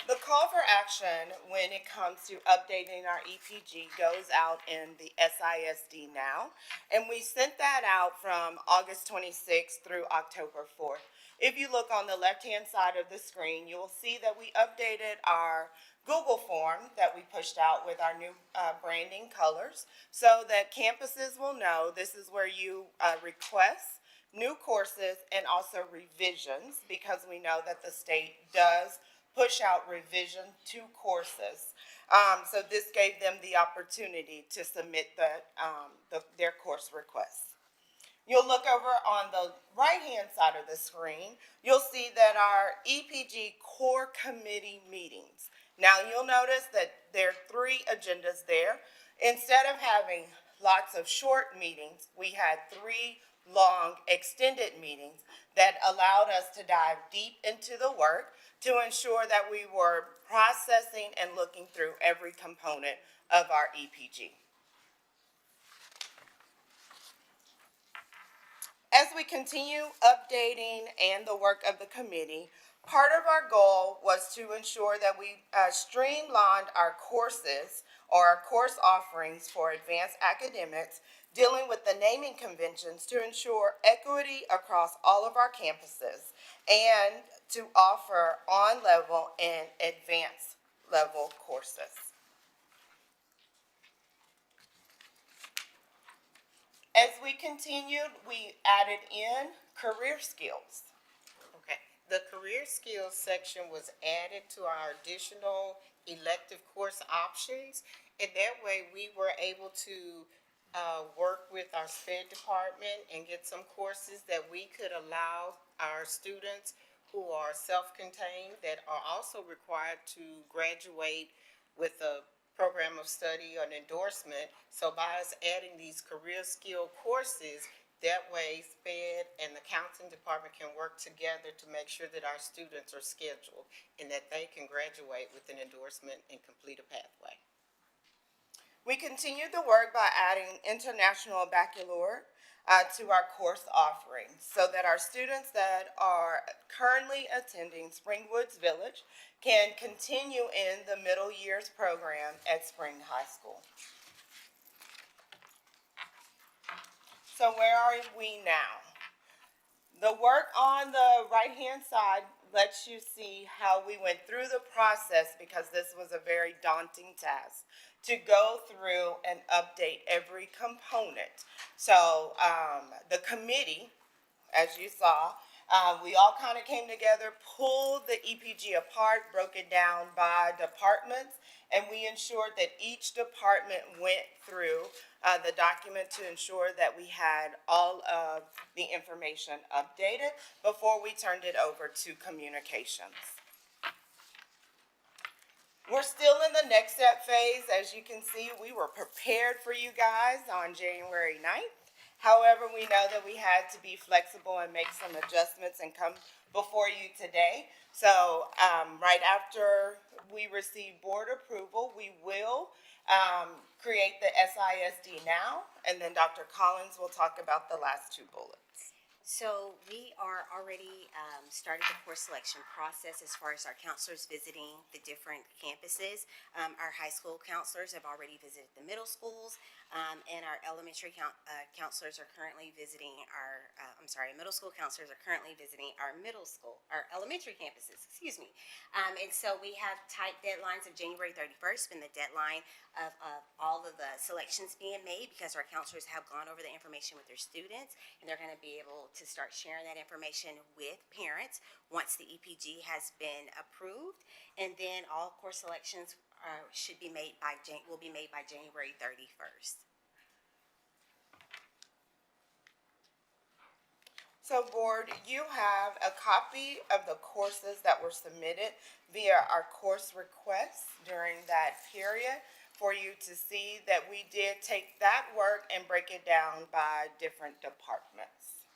The call for action when it comes to updating our EPG goes out in the SISD now, and we sent that out from August 26th through October 4th. If you look on the left-hand side of the screen, you will see that we updated our Google form that we pushed out with our new branding colors so that campuses will know this is where you request new courses and also revisions, because we know that the state does push out revision to courses. So this gave them the opportunity to submit their course requests. You'll look over on the right-hand side of the screen, you'll see that our EPG core committee meetings. Now you'll notice that there are 3 agendas there. Instead of having lots of short meetings, we had 3 long extended meetings that allowed us to dive deep into the work to ensure that we were processing and looking through every component of our EPG. As we continue updating and the work of the committee, part of our goal was to ensure that we streamlined our courses or our course offerings for advanced academics, dealing with the naming conventions to ensure equity across all of our campuses and to offer on-level and advanced level courses. As we continued, we added in career skills. Okay, the career skills section was added to our additional elective course options, And that way, we were able to work with our SPED department and get some courses that we could allow our students who are self-contained, that are also required to graduate with a program of study or an endorsement. So by us adding these career skill courses, that way SPED and the counseling department can work together to make sure that our students are scheduled and that they can graduate with an endorsement and complete a pathway. We continued the work by adding International Baccalaureate to our course offerings so that our students that are currently attending Springwoods Village can continue in the middle years program at Spring High School. So where are we now? The work on the right-hand side lets you see how we went through the process, because this was a very daunting task, to go through and update every component. So the committee, as you saw, we all kind of came together, pulled the EPG apart, broke it down by departments, and we ensured that each department went through the document to ensure that we had all of the information updated before we turned it over to communications. We're still in the next step phase. As you can see, we were prepared for you guys on January 9th. However, we know that we had to be flexible and make some adjustments and come before you today. So right after we receive board approval, we will create the SISD now, and then Dr. Collins will talk about the last two bullets. So we are already started the course selection process as far as our counselors visiting the different campuses. Our high school counselors have already visited the middle schools, and our elementary counselors are currently visiting our, middle school counselors are currently visiting our elementary campuses, excuse me. And so we have tight deadlines of January 31st, been the deadline of all of the selections being made, because our counselors have gone over the information with their students, and they're going to be able to start sharing that information with parents once the EPG has been approved. And then all course selections will be made by January 31st. So board, you have a copy of the courses that were submitted via our course requests during that period, for you to see that we did take that work and break it down by different departments.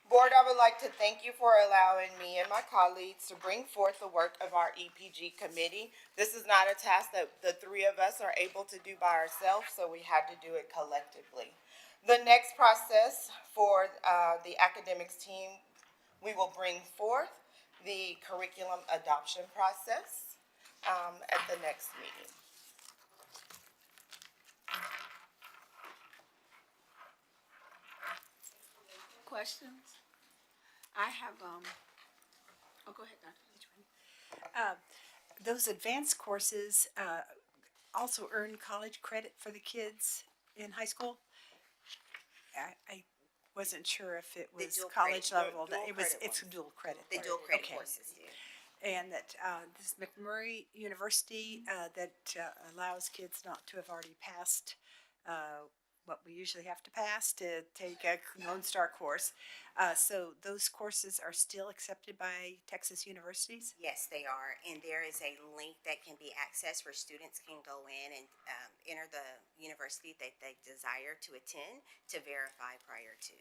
Board, I would like to thank you for allowing me and my colleagues to bring forth the work of our EPG committee. This is not a task that the three of us are able to do by ourselves, so we had to do it collectively. The next process for the academics team, we will bring forth the curriculum adoption process at the next meeting. Questions? I have, oh, go ahead, Dr. Those advanced courses also earn college credit for the kids in high school. I wasn't sure if it The was dual college credit- level. dual It's credit dual credit. The right? dual credit Okay. courses do. And that this McMurray University that allows kids not to have already passed what we usually have to pass to take a Lone Star course. So those courses are still accepted by Texas universities? Yes, they are, and there is a link that can be accessed where students can go in and enter the university that they desire to attend to verify prior to.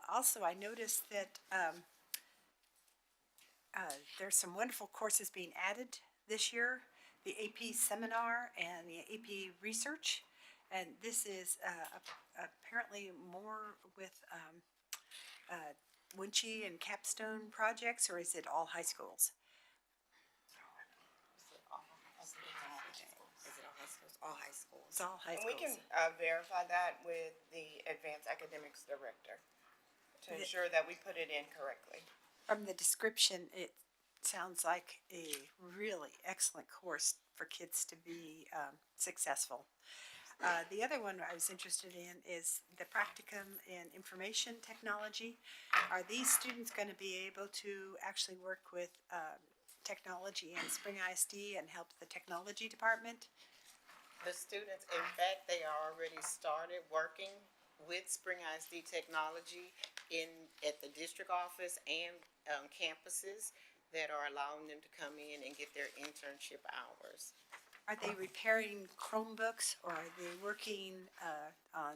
Also, I noticed that there's some wonderful courses being added this year, the AP Seminar and the AP Research. And this is apparently more with Winchie and Capstone projects, or is it all high schools? Is it all high schools? All high schools. It's all high And schools. we can verify that with the advanced academics director to ensure that we put it in correctly. From the description, it sounds like a really excellent course for kids to be successful. The other one I was interested in is the practicum in information technology. Are these students going to be able to actually work with technology in Spring ISD and help the technology department? The students, in fact, they are already started working with Spring ISD technology at the district office and, campuses that are allowing them to come in and get their internship hours. Are they repairing Chromebooks, or are they working on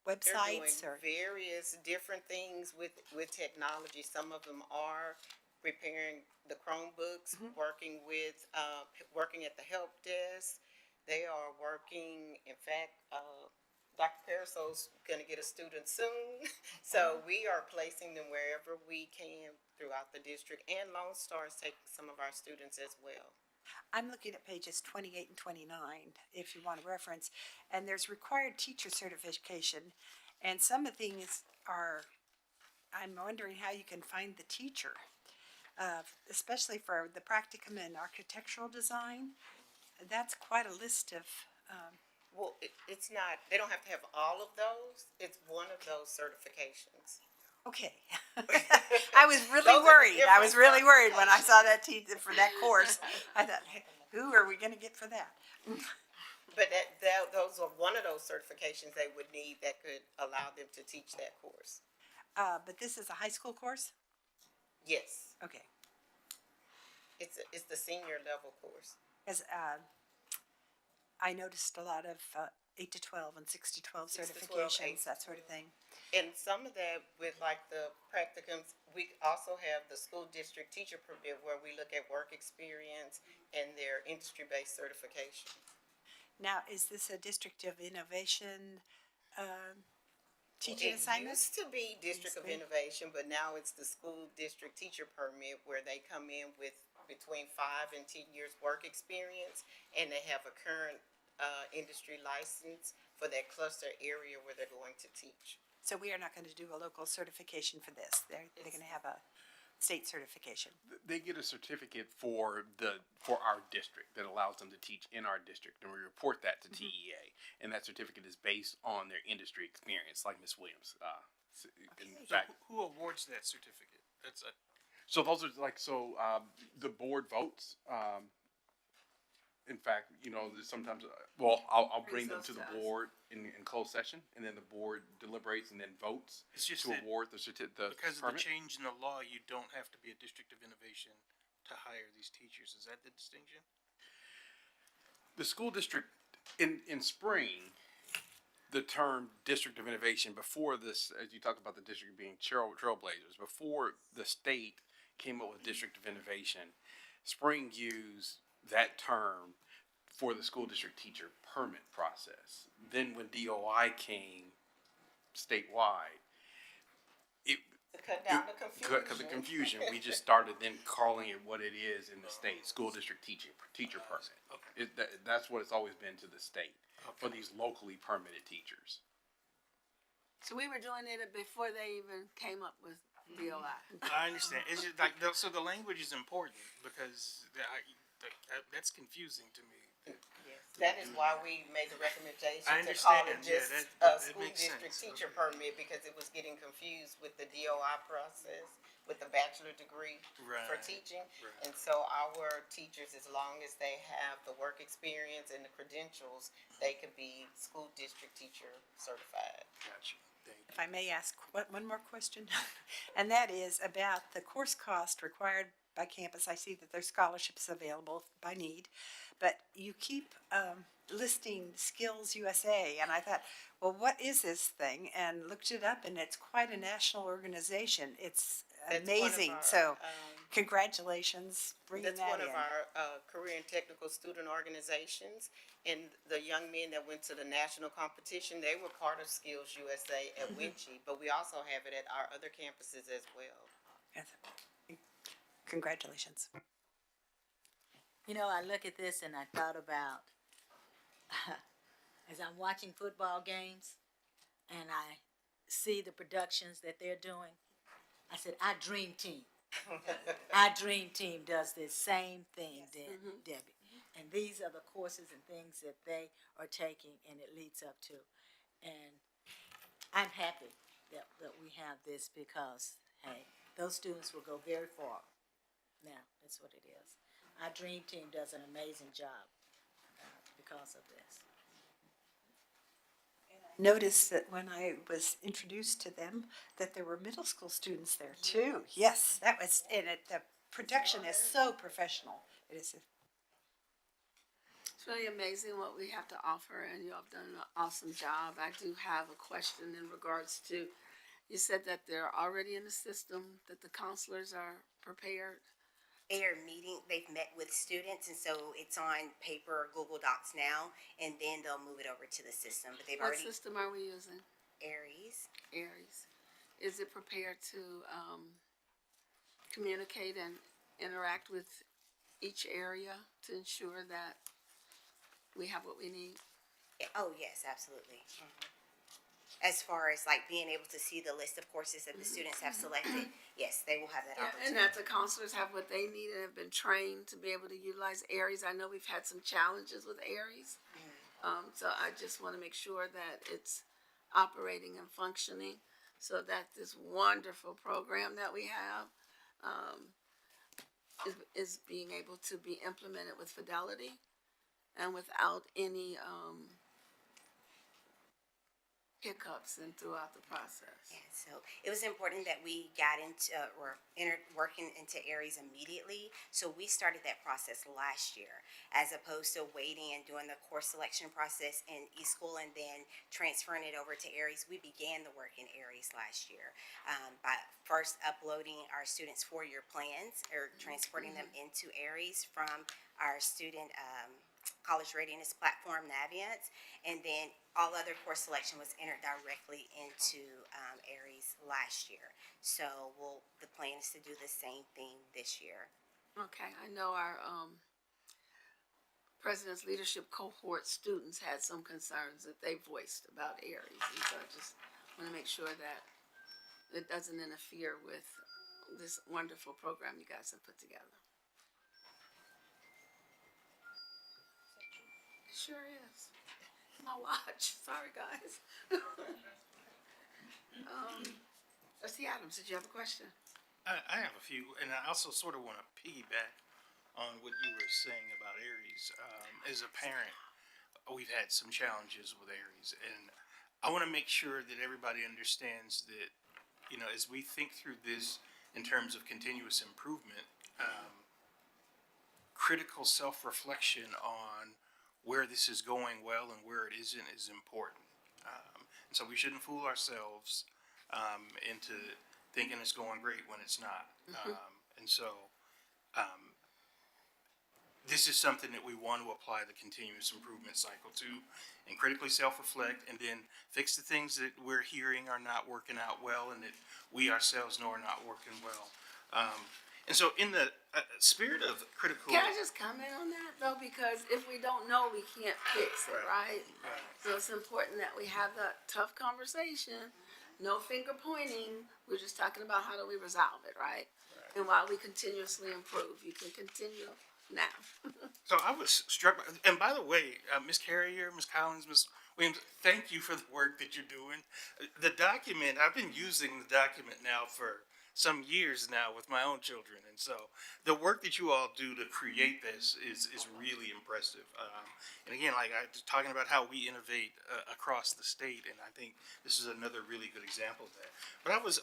They're doing websites, or? various different things with technology. Some of them are repairing the Chromebooks, working working at the help desk. They are working, in fact, Dr. Parasol's gonna get a student soon. So we are placing them wherever we can throughout the district, and Lone Star is taking some of our students as well. I'm looking at pages 28 and 29, if you want a reference, and there's required teacher certification, and some of the things are, I'm wondering how you can find the teacher, especially for the practicum in architectural design. That's quite a list of, Well, it's not, they don't have to have all of those. It's one of those certifications. okay. I was really Those are the worried. I was different really worried when I saw that for that course. I thought, hey, who are we gonna get for that? But those are one of those certifications they would need that could allow them to teach that course. But this is a high school course? Yes, Okay. it's the senior level course. Because I noticed a lot of 8 to 12 and 6 to 12 6 to 12, certifications, 8. that sort of thing. And some of that with like the practicums, we also have the school district teacher permit where we look at work experience and their industry-based certification. Now, is this a District of Innovation teaching assignment? It used to be District of Used to. Innovation, but now it's the school district teacher permit where they come in with between 5 and 10 years work experience, and they have a current industry license for that cluster area where they're going to teach. So we are not going to do a local certification for this. They're going to have a state certification. They get a certificate for our district that allows them to teach in our district, and we report that to TEA. And that certificate is based on their industry experience, like Ms. Williams. In So fact, who awards that certificate? That's a, so those are the board votes. In fact, there's sometimes, I'll bring them to the board in closed session, and then the board deliberates and then votes It's just to that award the certificate. because of the change in the law, you don't have to be a District of Innovation to hire these teachers. Is that the distinction? The school district in spring, the term District of Innovation, before this, as you talked about the district being trailblazers, before the state came up with District of Innovation, Spring used that term for the school district teacher permit process. Then when DOI came statewide, it To cut down the confusion. cut the confusion. We just started then calling it what it is in the state, school district teacher permit. That's what it's always been to the state for these locally permitted teachers. So we were doing it before they even came up with DOI. I understand. It's just like, so the language is important because that's confusing to me. Yes, that is why we made the recommendation I to call it understand. Yeah, just that school makes district sense. teacher permit, because it was getting confused with the DOI process, with the bachelor degree for Right, teaching. right. And so our teachers, as long as they have the work experience and the credentials, they could be school district teacher certified. Gotcha. Thank you. If I may ask one more question, and that is about the course cost required by campus. I see that there's scholarships available by need, but you keep listing Skills USA, and I thought, well, what is this thing? And looked it up, and it's quite a national organization. It's That's one of amazing. our, So, congratulations bringing That's that one in. of our career and technical student organizations. And the young men that went to the national competition, they were part of Skills USA at Winchie, but we also have it at our other campuses as well. Yes. Congratulations. You know, I look at this and I thought about, as I'm watching football games and I see the productions that they're doing, I said, our dream team. Our dream team does this same thing, Debbie. And these are the courses and things that they are taking and it leads up to. And I'm happy that we have this because, hey, those students will go very far. Now, that's what it is. Our dream team does an amazing job because of this. Noticed that when I was introduced to them, that there were middle school students there too. Yes, that was, and the production is so professional. It is. It's really amazing what we have to offer, and you all have done an awesome job. I do have a question in regards to, you said that they're already in the system, that the counselors are prepared. They are meeting, they've met with students, and so it's on paper or Google Docs now, and then they'll move it over to the system, but they've What already, system are we using? Aries. Aries. Is it prepared to communicate and interact with each area to ensure that we have what we need? Oh, yes, absolutely. As far as like being able to see the list of courses that the students have selected, yes, they will have that And opportunity. that the counselors have what they need and have been trained to be able to utilize Aries. I know we've had some challenges with Aries. So I just want to make sure that it's operating and functioning so that this wonderful program that we have is being able to be implemented with fidelity and without any hiccups and throughout the process. Yeah, so it was important that we got into or entered working into Aries immediately. So we started that process last year, as opposed to waiting and doing the course selection process in eSchool and then transferring it over to Aries. We began the work in Aries last year by first uploading our students' 4-year plans or transporting them into Aries from our student college readiness platform, Navient, and then all other course selection was entered directly into Aries last year. So the plan is to do the same thing this year. Okay, I know our President's Leadership Cohort students had some concerns that they voiced about Aries, and so I just want to make sure that it doesn't interfere with this wonderful program you guys have put together. It sure is. My watch. Sorry, guys. Trustee Adams, did you have a question? I have a few, and I also sort of want to piggyback on what you were saying about Aries. As a parent, we've had some challenges with Aries, and I want to make sure that everybody understands that, you know, as we think through this in terms of continuous improvement, critical self-reflection on where this is going well and where it isn't is important. And so we shouldn't fool ourselves into thinking it's going great when it's not. And so this is something that we want to apply the continuous improvement cycle to and critically self-reflect and then fix the things that we're hearing are not working out well and that we ourselves know are not working well. And so in the spirit of critical... Can I just comment on that though? Because if we don't know, we can't fix it, right? So it's important that we have that tough conversation, no finger pointing. We're just talking about how do we resolve it, right? And while we continuously improve, you can continue now. So I was struck, and by the way, Ms. Carrier, Ms. Collins, Ms. Williams, thank you for the work that you're doing. The document, I've been using the document now for some years now with my own children, and so the work that you all do to create this is really impressive. And again, like I was talking about how we innovate across the state, and I think this is another really good example of that. But I was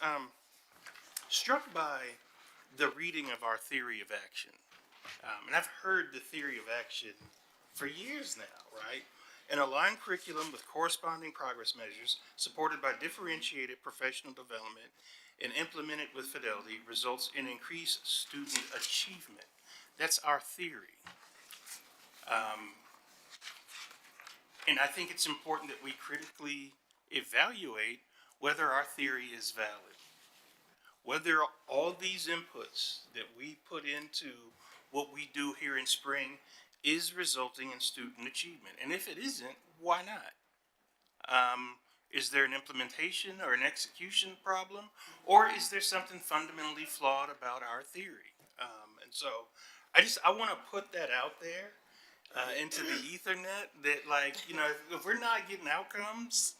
struck by the reading of our theory of action. And I've heard the theory of action for years now, right? An aligned curriculum with corresponding progress measures supported by differentiated professional development and implemented with fidelity results in increased student achievement. That's our theory. And I think it's important that we critically evaluate whether our theory is valid. Whether all these inputs that we put into what we do here in spring is resulting in student achievement. And if it isn't, why not? Is there an implementation or an execution problem? Or is there something fundamentally flawed about our theory? And so I want to put that out there into the Ethernet that, like, you know, if we're not getting outcomes,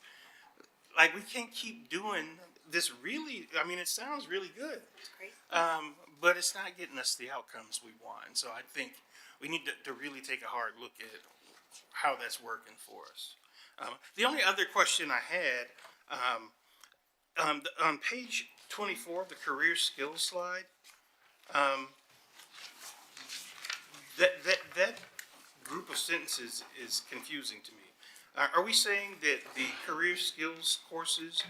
like, we can't keep doing this really, I mean, it sounds really good. Great. But it's not getting us the outcomes we want. And so I think we need to really take a hard look at how that's working for us. The only other question I had, on page 24, the career skills slide, that group of sentences is confusing to me. Are we saying that the career skills courses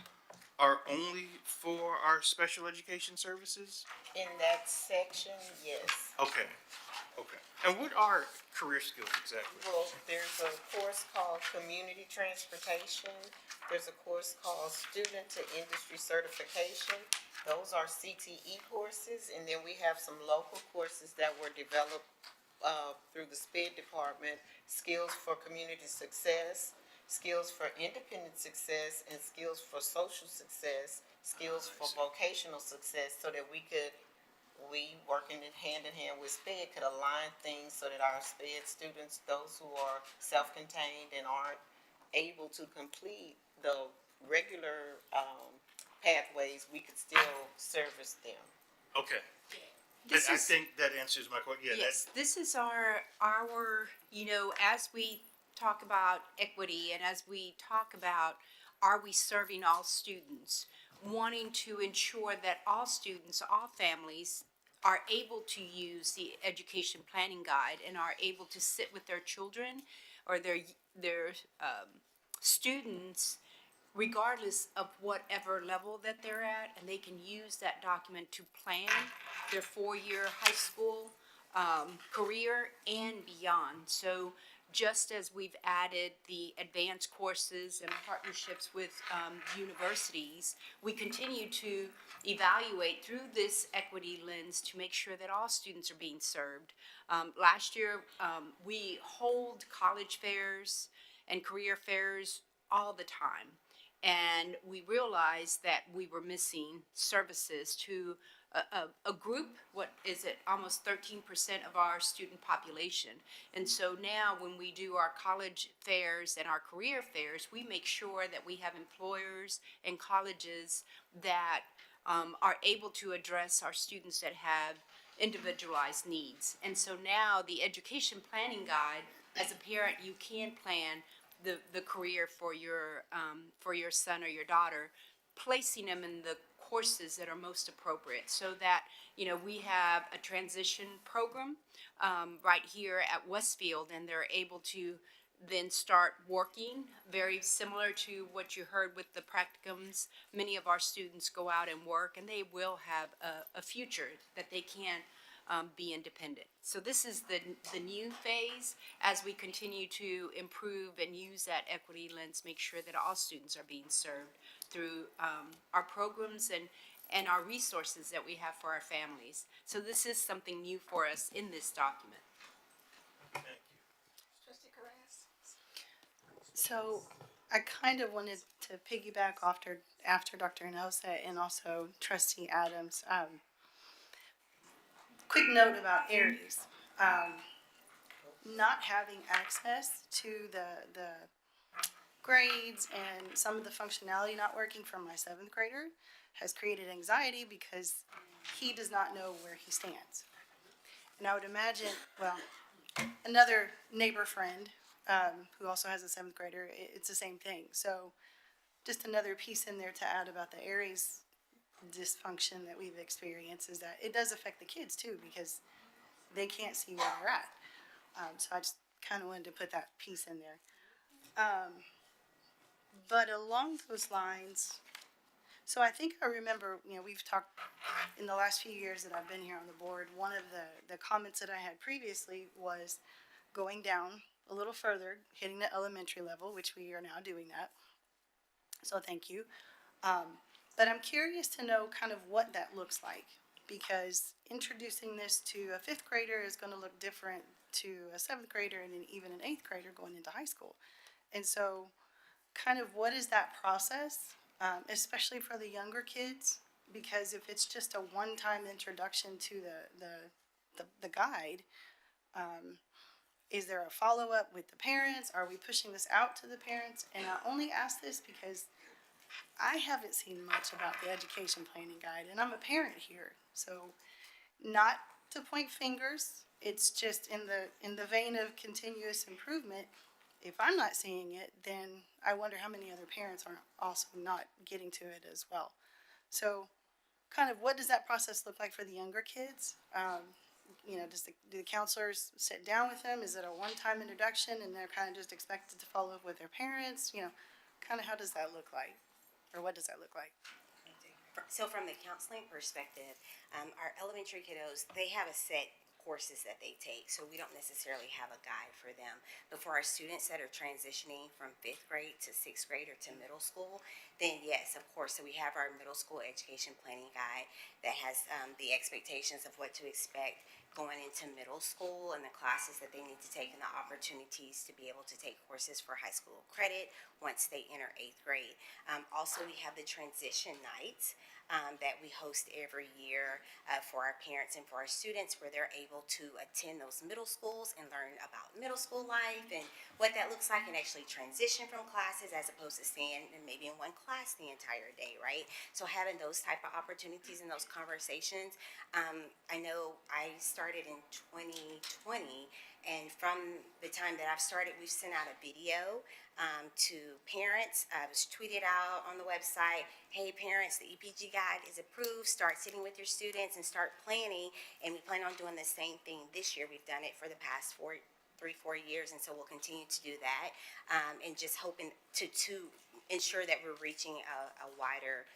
are only for our special education services? In that section, yes. Okay, okay. And what are career skills exactly? Well, there's a course called Community Transportation. There's a course called Student to Industry Certification. Those are CTE courses. And then we have some local courses that were developed through the SPED department: skills for community success, skills for independent success, and skills for social success, skills for vocational success, so that we working hand in hand with SPED could align things so that our SPED students, those who are self-contained and aren't able to complete the regular pathways, we could still service them. Okay. This I is- think that answers my question. Yeah, Yes, this is our, as we talk about equity and as we talk about, are we serving all students? Wanting to ensure that all students, all families are able to use the education planning guide and are able to sit with their children or their students regardless of whatever level that they're at, and they can use that document to plan their four-year high school career and beyond. So just as we've added the advanced courses and partnerships with universities, we continue to evaluate through this equity lens to make sure that all students are being served. Last year, we hold college fairs and career fairs all the time. And we realized that we were missing services to a group, what is it, almost 13% of our student population. And so now when we do our college fairs and our career fairs, we make sure that we have employers and colleges that are able to address our students that have individualized needs. And so now the education planning guide, as a parent, you can plan the career for your son or your daughter, placing them in the courses that are most appropriate, so that we have a transition program right here at Westfield, and they're able to then start working, very similar to what you heard with the practicums. Many of our students go out and work, and they will have a future that they can be independent. So this is the new phase as we continue to improve and use that equity lens, make sure that all students are being served through our programs and our resources that we have for our families. So this is something new for us in this document. Thank you. Trustee Carras? So I kind of wanted to piggyback after Dr. Enosa and also Trustee Adams. Quick note about Aries. Not having access to the grades and some of the functionality not working for my seventh grader has created anxiety because he does not know where he stands. And I would imagine, well, another neighbor friend who also has a seventh grader, it's the same thing. So just another piece in there to add about the Aries dysfunction that we've experienced is that it does affect the kids too, because they can't see where they're at. So I just kind of wanted to put that piece in there. But along those lines, so I think I remember, we've talked in the last few years that I've been here on the board, one of the comments that I had previously was going down a little further, hitting the elementary level, which we are now doing that. So thank you. But I'm curious to know kind of what that looks like, because introducing this to a fifth grader is going to look different to a seventh grader and then even an eighth grader going into high school. And so kind of what is that process, especially for the younger kids? Because if it's just a one-time introduction to the guide, is there a follow-up with the parents? Are we pushing this out to the parents? And I only ask this because I haven't seen much about the education planning guide, and I'm a parent here, so not to point fingers, it's just in the vein of continuous improvement. If I'm not seeing it, then I wonder how many other parents are also not getting to it as well. So, kind of, what does that process look like for the younger kids? You know, do the counselors sit down with them? Is it a one-time introduction and they're kind of just expected to follow up with their parents? You know, kind of how does that look like? Or what does that look like? So from the counseling perspective, our elementary kiddos, they have a set courses that they take, so we don't necessarily have a guide for them. But for our students that are transitioning from 5th grade to 6th grade or to middle school, then yes, of course. So we have our middle school education planning guide that has the expectations of what to expect going into middle school and the classes that they need to take and the opportunities to be able to take courses for high school credit once they enter 8th grade. Also, we have the transition nights that we host every year for our parents and for our students, where they're able to attend those middle schools and learn about middle school life and what that looks like, and actually transition from classes as opposed to staying maybe in one class the entire day, right? So having those type of opportunities and those conversations. I know I started in 2020, and from the time that I've started, we've sent out a video to parents. It was tweeted out on the website, hey parents, the EPG guide is approved, start sitting with your students and start planning, and we plan on doing the same thing this year. We've done it for the past 4 years, and so we'll continue to do that, and just hoping to ensure that we're reaching a wider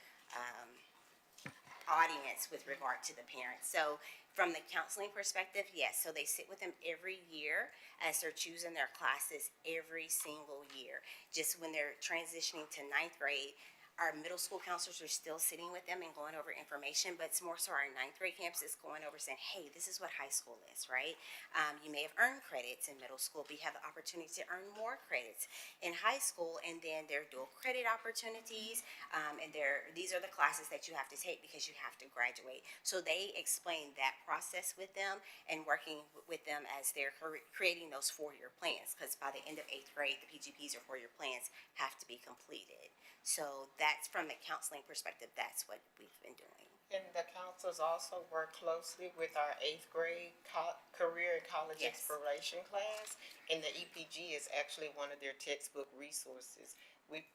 audience with regard to the parents. So from the counseling perspective, yes, so they sit with them every year as they're choosing their classes every single year. Just when they're transitioning to 9th grade, our middle school counselors are still sitting with them and going over information, but it's more so our 9th grade camps is going over saying, hey, this is what high school is, right? You may have earned credits in middle school, but you have the opportunity to earn more credits in high school, and then there are dual credit opportunities, and these are the classes that you have to take because you have to graduate. So they explain that process with them and working with them as they're creating those 4-year plans, because by the end of 8th grade, the PGPs or 4-year plans have to be completed. So that's from the counseling perspective, that's what we've been doing. And the counselors also work closely with our 8th grade career and college Yes. exploration class. And the EPG is actually one of their textbook resources. We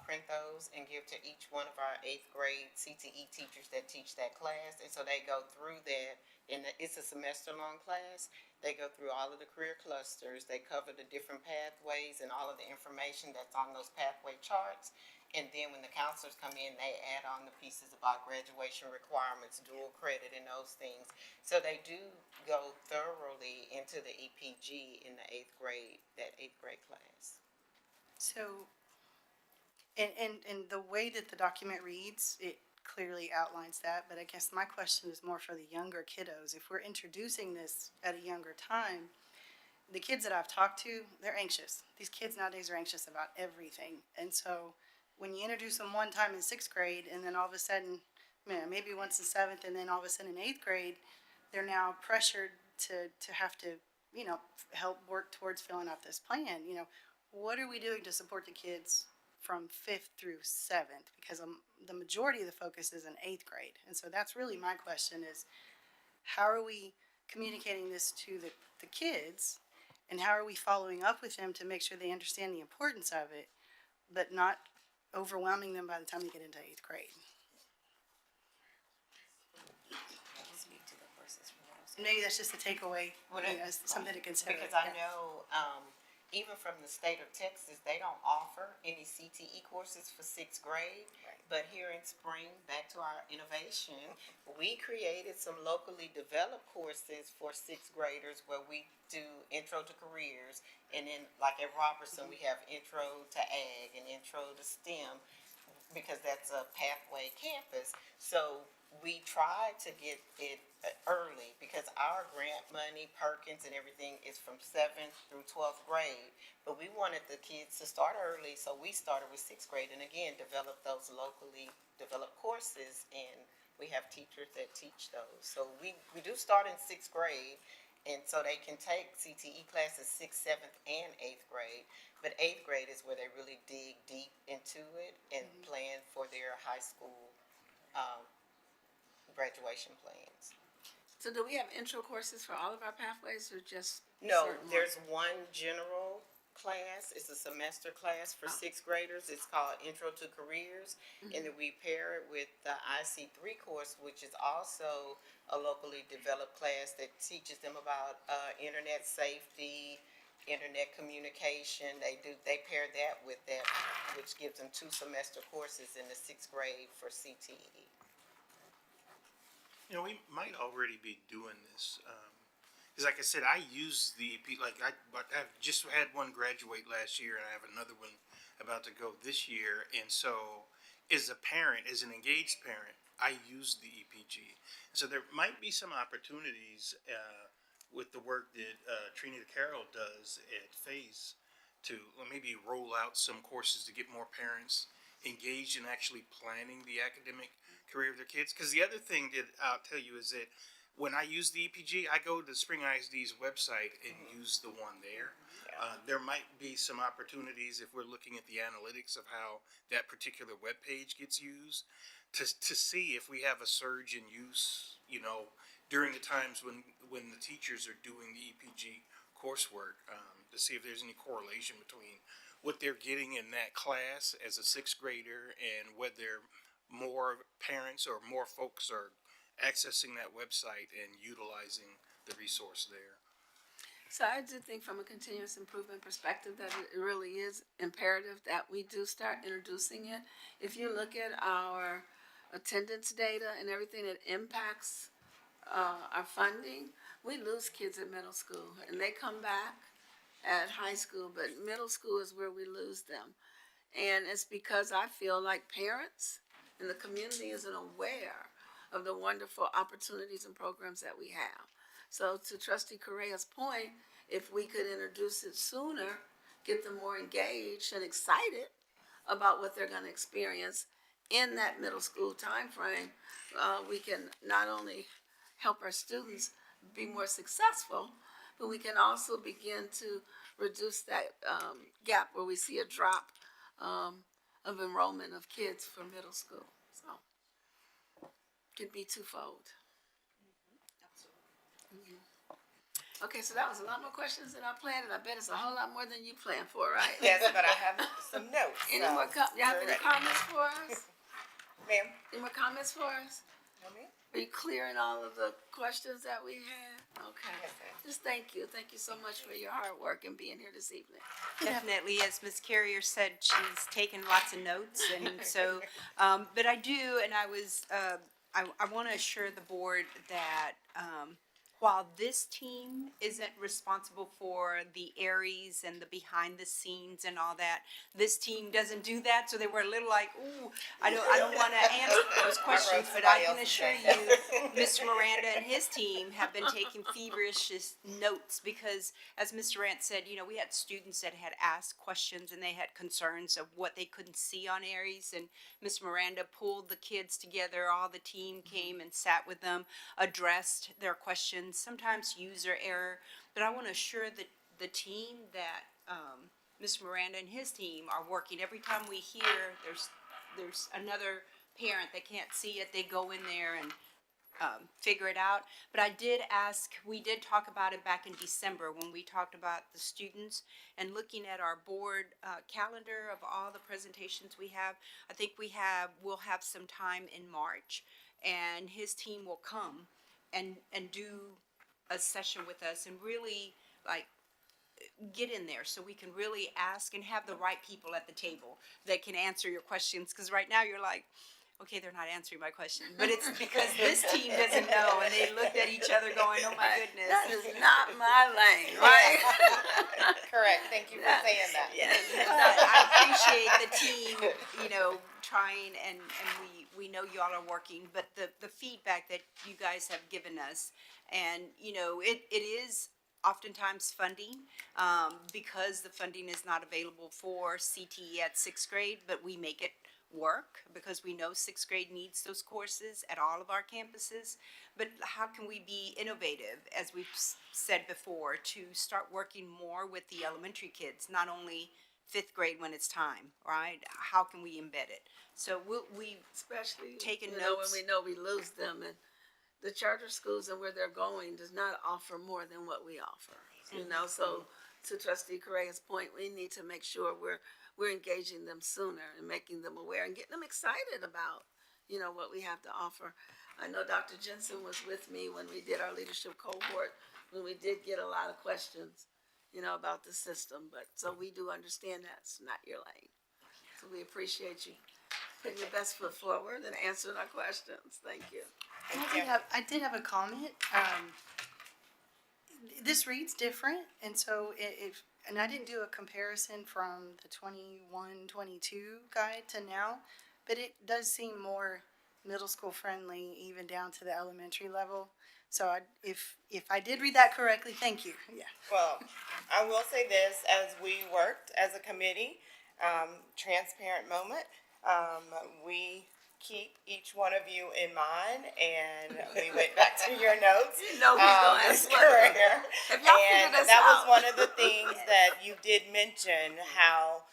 print those and give to each one of our 8th grade CTE teachers that teach that class. And so they go through that, and it's a semester-long class. They go through all of the career clusters. They cover the different pathways and all of the information that's on those pathway charts. And then when the counselors come in, they add on the pieces about graduation requirements, dual credit, and those things. So they do go thoroughly into the EPG in the 8th grade, that 8th grade class. So, and the way that the document reads, it clearly outlines that, but I guess my question is more for the younger kiddos. If we're introducing this at a younger time, the kids that I've talked to, they're anxious. These kids nowadays are anxious about everything. And so when you introduce them one time in 6th grade, and then all of a sudden, maybe once in 7th, and then all of a sudden in 8th grade, they're now pressured to have to, you know, help work towards filling out this plan. You know, what are we doing to support the kids from 5th through 7th? Because the majority of the focus is in 8th grade. And so that's really my question is, how are we communicating this to the kids, and how are we following up with them to make sure they understand the importance of it, but not overwhelming them by the time they get into 8th grade? Speak to the courses for middle school. Maybe that's just a takeaway, you know, something to consider. Because I know, even from the state of Texas, they don't offer any CTE courses for 6th grade. Right. But here in spring, back to our innovation, we created some locally developed courses for 6th graders where we do intro to careers. And then, like at Robertson, we have intro to ag and intro to STEM, because that's a pathway campus. So we try to get it early, because our grant money, Perkins and everything is from 7th through 12th grade. But we wanted the kids to start early, so we started with 6th grade, and again, develop those locally developed courses, and we have teachers that teach those. So we do start in 6th grade, And so they can take CTE classes 6th, 7th, and 8th grade. But 8th grade is where they really dig deep into it and plan for their high school graduation plans. So do we have intro courses for all of our pathways or just No, certain ones? there's one general class. It's a semester class for 6th graders. It's called Intro to Careers. And then we pair it with the IC3 course, which is also a locally developed class that teaches them about internet safety, internet communication. They pair that with that, which gives them 2 semester courses in the 6th grade for CTE. You know, we might already be doing this. Because like I said, I use the EP, I've just had one graduate last year and I have another one about to go this year. And so as a parent, as an engaged parent, I use the EPG. So there might be some opportunities with the work that Trinity Carroll does at FACE to maybe roll out some courses to get more parents engaged in actually planning the academic career of their kids. Because the other thing that I'll tell you is that when I use the EPG, I go to Spring ISD's website and use the one there. There might be some opportunities if we're looking at the analytics of how that particular web page gets used to see if we have a surge in use, you know, during the times when the teachers are doing the EPG coursework, to see if there's any correlation between what they're getting in that class as a 6th grader and whether more parents or more folks are accessing that website and utilizing the resource there. So I do think from a continuous improvement perspective that it really is imperative that we do start introducing it. If you look at our attendance data and everything that impacts our funding, we lose kids at middle school and they come back at high school, but middle school is where we lose them. And it's because I feel like parents and the community isn't aware of the wonderful opportunities and programs that we have. So to Trustee Correa's point, if we could introduce it sooner, get them more engaged and excited about what they're going to experience in that middle school time frame, we can not only help our students be more successful, but we can also begin to reduce that gap where we see a drop of enrollment of kids for middle school. So could be twofold. Okay, so that was a lot more questions than I planned, and I bet it's a whole lot more than you planned for, right? Yes, but I have some notes. Any more, you have any comments for us? Ma'am? Any more comments for us? No, ma'am? Are you clearing all of the questions that we had? Okay. Yes, ma'am. Just thank you. Thank you so much for your hard work and being here this evening. Definitely, as Ms. Carrier said, she's taken lots of notes, and so, but I do, and I was, I want to assure the board that, while this team isn't responsible for the Aries and the behind the scenes and all that, this team doesn't do that, so they were a little like, ooh, I don't want to answer those questions, but I can assure you, Mr. Miranda and his team have been taking feverish notes, because as Mr. Durant said, you know, we had students that had asked questions and they had concerns of what they couldn't see on Aries, and Ms. Miranda pulled the kids together, all the team came and sat with them, addressed their questions, sometimes user error, but I want to assure the team that Mr. Miranda and his team are working. Every time we hear there's another parent that can't see it, they go in there and figure it out. But I did ask, we did talk about it back in December when we talked about the students and looking at our board calendar of all the presentations we have. I think we'll have some time in March, and his team will come and do a session with us and really like get in there so we can really ask and have the right people at the table that can answer your questions, because right now you're like, okay, they're not answering my question, but it's because this team doesn't know, and they looked at each other going, oh my goodness. That is not my lane, right? Correct, thank you for saying that. Yes. I appreciate the team, you know, trying, and we know y'all are working, but the feedback that you guys have given us, and, you know, it is oftentimes funding, because the funding is not available for CTE at 6th grade, but we make it work, because we know sixth grade needs those courses at all of our campuses. But how can we be innovative, as we've said before, to start working more with the elementary kids, not only fifth grade when it's time, right? How can we embed it? So we Especially, taken you know, when notes. we know we lose them, and the charter schools and where they're going does not offer more than what we offer. You know, so to Trustee Correa's point, we need to make sure we're engaging them sooner and making them aware and getting them excited about, you know, what we have to offer. I know Dr. Jensen was with me when we did our leadership cohort, when we did get a lot of questions, you know, about the system, but so we do understand that's not your lane. So we appreciate you putting your best foot forward and answering our questions. Thank you. I did have a comment. This reads different, and so and I didn't do a comparison from the 21-22 guide to now, but it does seem more middle school friendly, even down to the elementary level. So if I did read that correctly, thank you. Yeah. Well, I will say this, as we worked as a committee, transparent moment, we keep each one of you in mind, and we went back to your notes. You know who's gonna Ms. ask what. Carrera. Have y'all And figured this that out? was one of the things that you did mention, how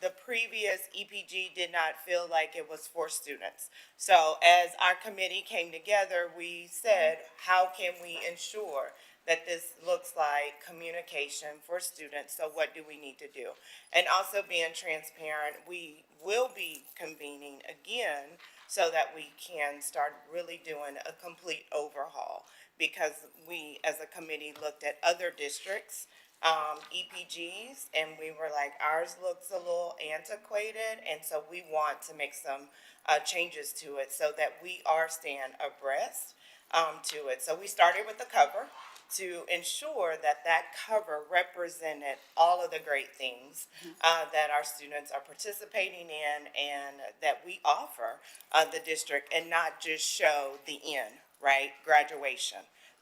the previous EPG did not feel like it was for students. So as our committee came together, we said, how can we ensure that this looks like communication for students? So what do we need to do? And also being transparent, we will be convening again so that we can start really doing a complete overhaul. Because we, as a committee, looked at other districts, EPGs, and we were like, ours looks a little antiquated, and so we want to make some changes to it so that we are staying abreast to it. So we started with the cover to ensure that that cover represented all of the great things that our students are participating in and that we offer the district, and not just show the end, right, graduation,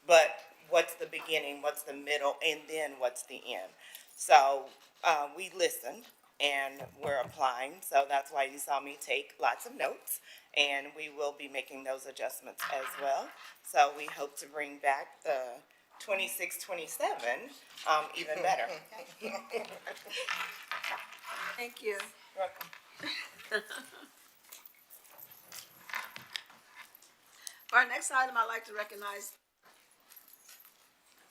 but what's the beginning, what's the middle, and then what's the end. So we listened and we're applying, so that's why you saw me take lots of notes, and we will be making those adjustments as well. So we hope to bring back the 26-27 even better. Thank you. Welcome. For our next item, I'd like to recognize,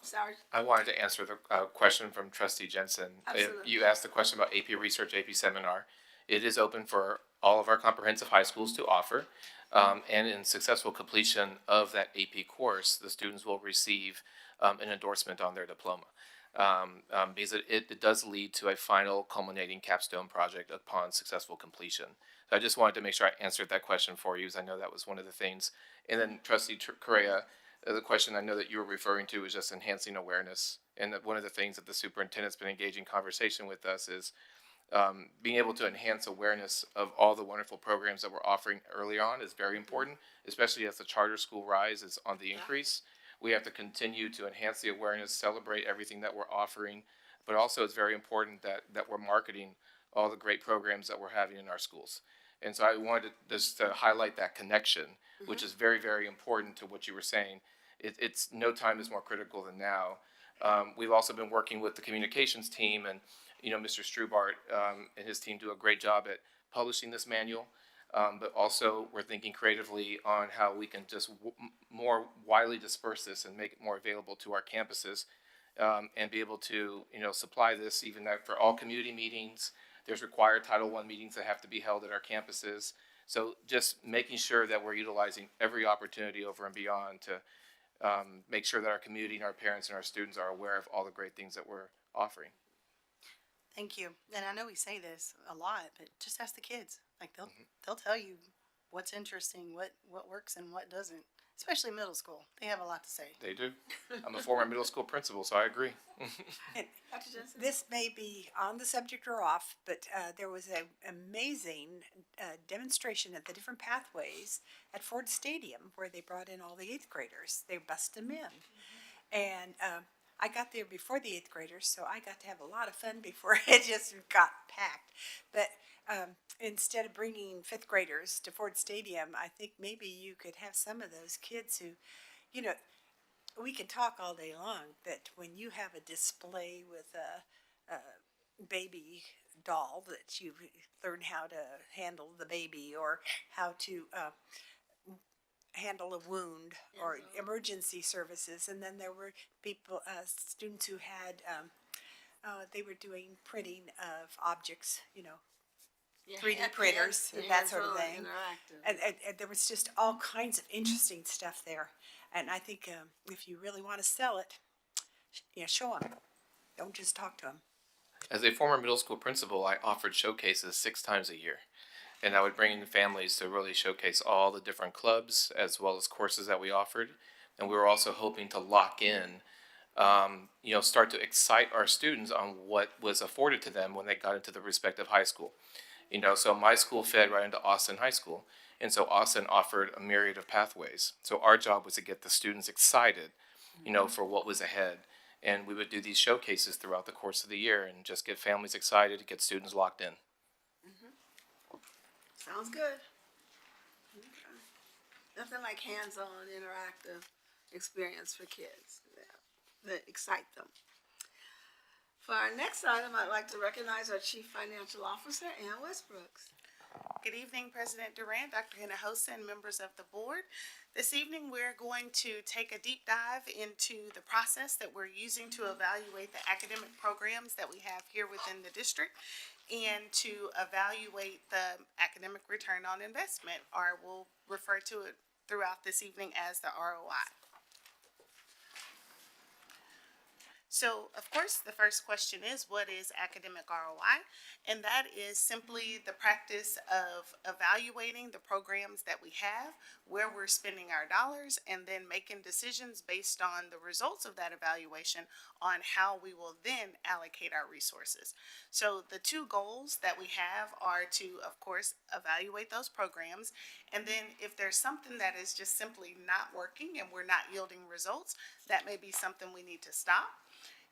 sorry, I wanted to answer the question from Trustee Jensen. Absolutely. You asked the question about AP Research, AP Seminar. It is open for all of our comprehensive high schools to offer. And in successful completion of that AP course, the students will receive an endorsement on their diploma. Because it does lead to a final culminating capstone project upon successful completion. So I just wanted to make sure I answered that question for you, because I know that was one of the things. And then Trustee Correa, the question I know that you were referring to is just enhancing awareness. And that one of the things that the superintendent's been engaging conversation with us is being able to enhance awareness of all the wonderful programs that we're offering early on is very important, especially as the charter school rise is on the increase. We have to continue to enhance the awareness, celebrate everything that we're offering, but also it's very important that we're marketing all the great programs that we're having in our schools. And so I wanted just to highlight that connection, which is very, very important to what you were saying. It's no time is more critical than now. We've also been working with the communications team, and Mr. Strubart and his team do a great job at publishing this manual. But also we're thinking creatively on how we can just more widely disperse this and make it more available to our campuses, and be able to supply this even that for all community meetings. There's required Title I meetings that have to be held at our campuses. So just making sure that we're utilizing every opportunity over and beyond to make sure that our community and our parents and our students are aware of all the great things that we're offering. Thank you. And I know we say this a lot, but just ask the kids. Like they'll tell you what's interesting, what works and what doesn't. Especially middle school. They have a lot to say. They do. I'm a former middle school principal, so I agree. Dr. Jensen? This may be on the subject or off, but there was an amazing demonstration of the different pathways at Ford Stadium where they brought in all the eighth graders. They bussed them in. And I got there before the eighth graders, so I got to have a lot of fun before it just got packed. But instead of bringing fifth graders to Ford Stadium, I think maybe you could have some of those kids who, you know, we can talk all day long, but when you have a display with a baby doll that you learn how to handle the baby or how to handle a wound or emergency services, and then there were people, students who had, they were doing printing of objects, you know, 3D printers and that sort of thing. And there was just all kinds of interesting stuff there. And I think if you really want to sell it, show them. Don't just talk to them. As a former middle school principal, I offered showcases 6 times a year. And I would bring in families to really showcase all the different clubs as well as courses that we offered. And we were also hoping to lock in, start to excite our students on what was afforded to them when they got into the respective high school. So my school fed right into Austin High School. And so Austin offered a myriad of pathways. So our job was to get the students excited, for what was ahead. And we would do these showcases throughout the course of the year and just get families excited, to get students locked in. Sounds good. Okay. Nothing like hands-on interactive experience for kids that excite them. For our next item, I'd like to recognize our Chief Financial Officer, Ann Westbrooks. Good evening, President Durant, Dr. Hinojosa, and members of the board. This evening, we're going to take a deep dive into the process that we're using to evaluate the academic programs that we have here within the district and to evaluate the academic return on investment, or we'll refer to it throughout this evening as the ROI. So, of course, the first question is, what is academic ROI? And that is simply the practice of evaluating the programs that we have, where we're spending our dollars, and then making decisions based on the results of that evaluation on how we will then allocate our resources. So the two goals that we have are to, of course, evaluate those programs, and then if there's something that is just simply not working and we're not yielding results, that may be something we need to stop.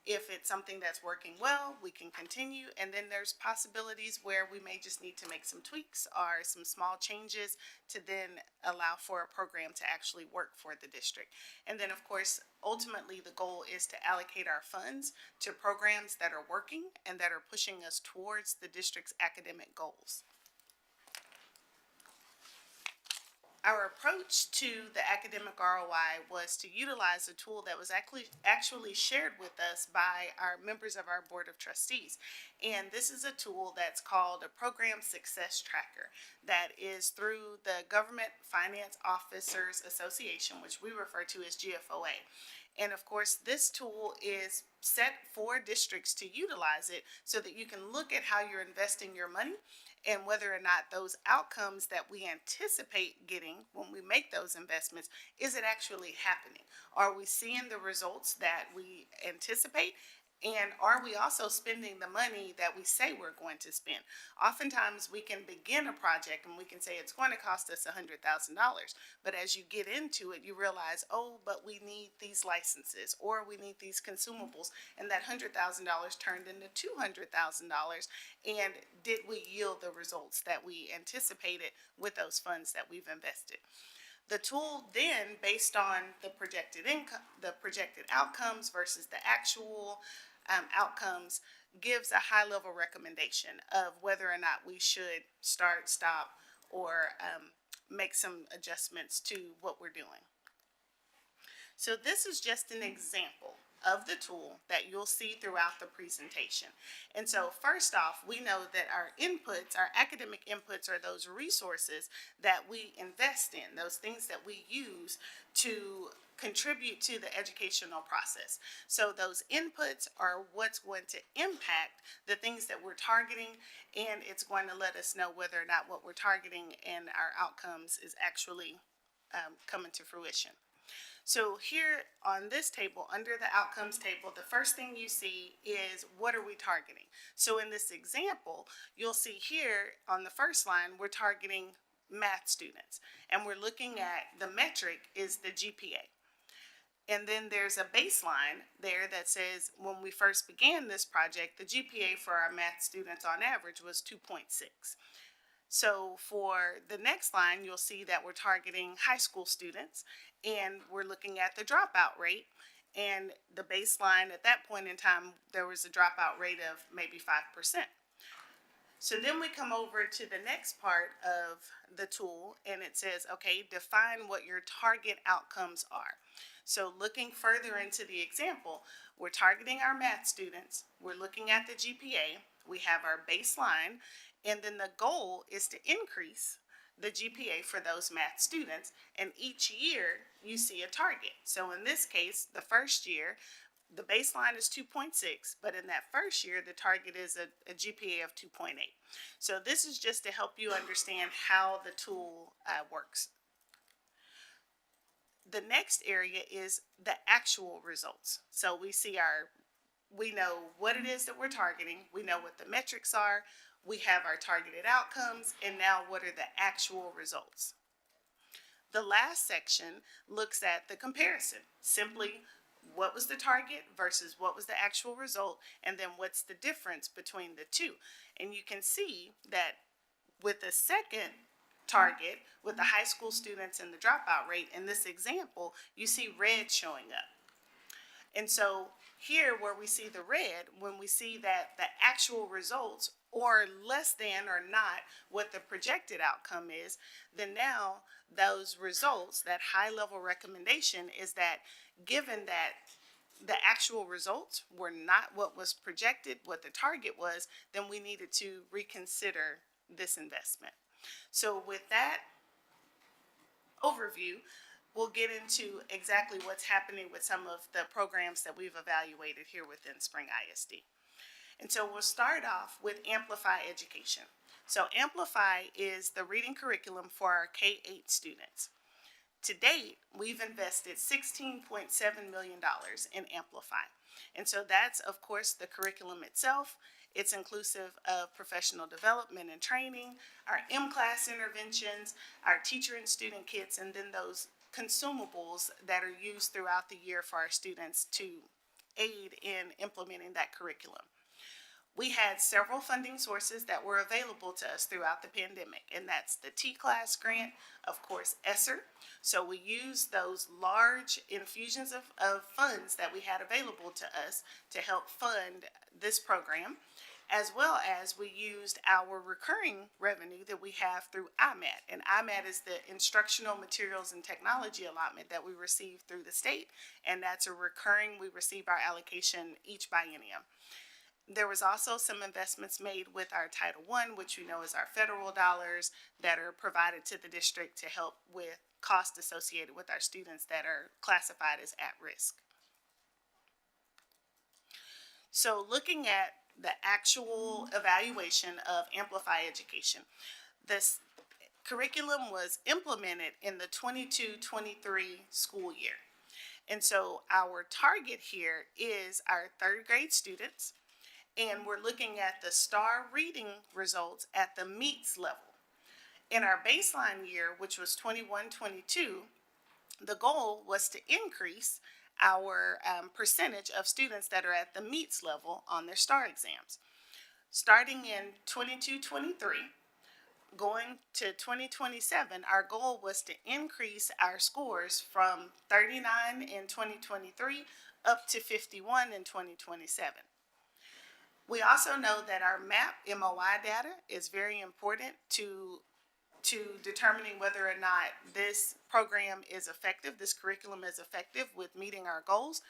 If it's something that's working well, we can continue, and then there's possibilities where we may just need to make some tweaks or some small changes to then allow for a program to actually work for the district. And then, of course, ultimately the goal is to allocate our funds to programs that are working and that are pushing us towards the district's academic goals. Our approach to the academic ROI was to utilize a tool that was actually shared with us by our members of our Board of Trustees. And this is a tool that's called a Program Success Tracker that is through the Government Finance Officers Association, which we refer to as GFOA. And of course, this tool is set for districts to utilize it so that you can look at how you're investing your money and whether or not those outcomes that we anticipate getting when we make those investments, is it actually happening? Are we seeing the results that we anticipate? And are we also spending the money that we say we're going to spend? Oftentimes we can begin a project and we can say it's going to cost us $100,000. But as you get into it, you realize, oh, but we need these licenses or we need these consumables. And that $100,000 turned into $200,000. And did we yield the results that we anticipated with those funds that we've invested? The tool then, based on the projected income, the projected outcomes versus the actual outcomes, gives a high-level recommendation of whether or not we should start, stop, or make some adjustments to what we're doing. So this is just an example of the tool that you'll see throughout the presentation. And so first off, we know that our inputs, our academic inputs, are those resources that we invest in, those things that we use to contribute to the educational process. So those inputs are what's going to impact the things that we're targeting, and it's going to let us know whether or not what we're targeting and our outcomes is actually coming to fruition. So here on this table, under the outcomes table, the first thing you see is what are we targeting? So in this example, you'll see here on the first line, we're targeting math students, and we're looking at the metric is the GPA. And then there's a baseline there that says when we first began this project, the GPA for our math students on average was 2.6. So for the next line, you'll see that we're targeting high school students and we're looking at the dropout rate. And the baseline at that point in time, there was a dropout rate of maybe 5%. So then we come over to the next part of the tool and it says, okay, define what your target outcomes are. So looking further into the example, we're targeting our math students, we're looking at the GPA, we have our baseline, and then the goal is to increase the GPA for those math students, and each year you see a target. So in this case, the first year, the baseline is 2.6, but in that first year, the target is a GPA of 2.8. So this is just to help you understand how the tool works. The next area is the actual results. So we know what it is that we're targeting, we know what the metrics are, we have our targeted outcomes, and now what are the actual results. The last section looks at the comparison, simply what was the target versus what was the actual result, and then what's the difference between the two. And you can see that with the second target, with the high school students and the dropout rate, in this example, you see red showing up. And so here where we see the red, when we see that the actual results or less than or not what the projected outcome is, then now those results, that high level recommendation is that given that the actual results were not what was projected, what the target was, then we needed to reconsider this investment. So with that overview, we'll get into exactly what's happening with some of the programs that we've evaluated here within Spring ISD. And so we'll start off with Amplify Education. So Amplify is the reading curriculum for our K-8 students. To date, we've invested $16.7 million in Amplify. And so that's, of course, the curriculum itself. It's inclusive of professional development and training, our M-class interventions, our teacher and student kits, and then those consumables that are used throughout the year for our students to aid in implementing that curriculum. We had several funding sources that were available to us throughout the pandemic, and that's the T-Class grant, of course, ESSER. So we used those large infusions of funds that we had available to us to help fund this program, as well as we used our recurring revenue that we have through IMAT. And IMAT is the Instructional Materials and Technology allotment that we receive through the state, and that's a recurring, we receive our allocation each biennium. There was also some investments made with our Title I, which we know is our federal dollars that are provided to the district to help with costs associated with our students that are classified as at risk. So looking at the actual evaluation of Amplify Education, this curriculum was implemented in the 22-23 school year. And so our target here is our third grade students, and we're looking at the STAR reading results at the MEETS level. In our baseline year, which was 21-22, the goal was to increase our percentage of students that are at the MEETS level on their STAR exams. Starting in 22-23, going to 2027, our goal was to increase our scores from 39 in 2023 up to 51 in 2027. We also know that our MAP MOI data is very important to determining whether or not this program is effective, this curriculum is effective with meeting our goals.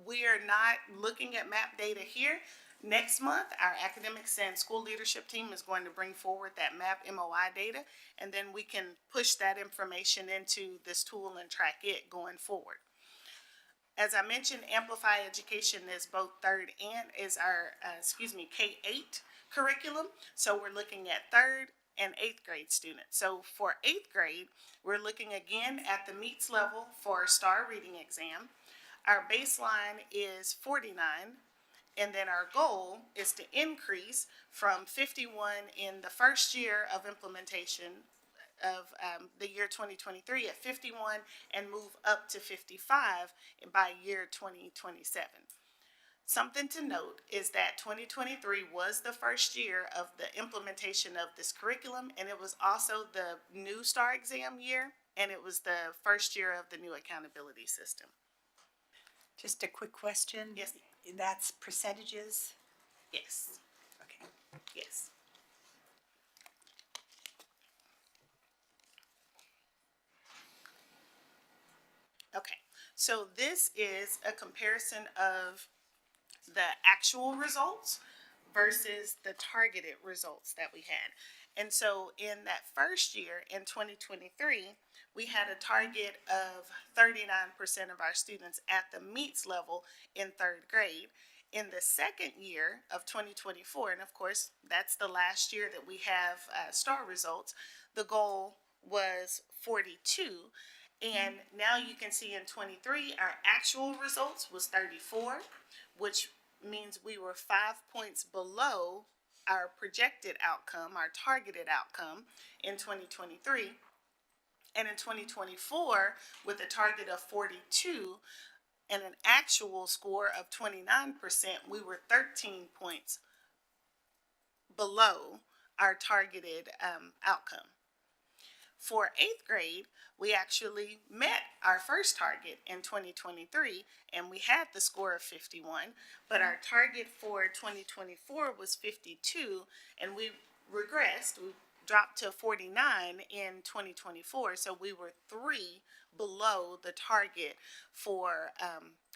We are not looking at MAP data here. Next month, our academics and school leadership team is going to bring forward that MAP MOI data, and then we can push that information into this tool and track it going forward. As I mentioned, Amplify Education is both third and is our, K-8 curriculum. So we're looking at third and eighth grade students. So for eighth grade, we're looking again at the MEETS level for our STAR reading exam. Our baseline is 49, and then our goal is to increase from 51 in the first year of implementation of the year 2023 at 51 and move up to 55 by year 2027. Something to note is that 2023 was the first year of the implementation of this curriculum, and it was also the new STAR exam year, and it was the first year of the new accountability system. Just a quick question. Yes. That's percentages? Yes, Okay. yes. Okay, so this is a comparison of the actual results versus the targeted results that we had. And so in that first year, in 2023, we had a target of 39% of our students at the MEETS level in third grade. In the second year of 2024, and of course, that's the last year that we have STAR results, the goal was 42. And now you can see in 23, our actual results was 34, which means we were 5 points below our projected outcome, our targeted outcome in 2023. And in 2024, with a target of 42 and an actual score of 29%, we were 13 points below our targeted outcome. For eighth grade, we actually met our first target in 2023, and we had the score of 51, but our target for 2024 was 52, and we regressed. We dropped to 49 in 2024, so we were 3 below the target for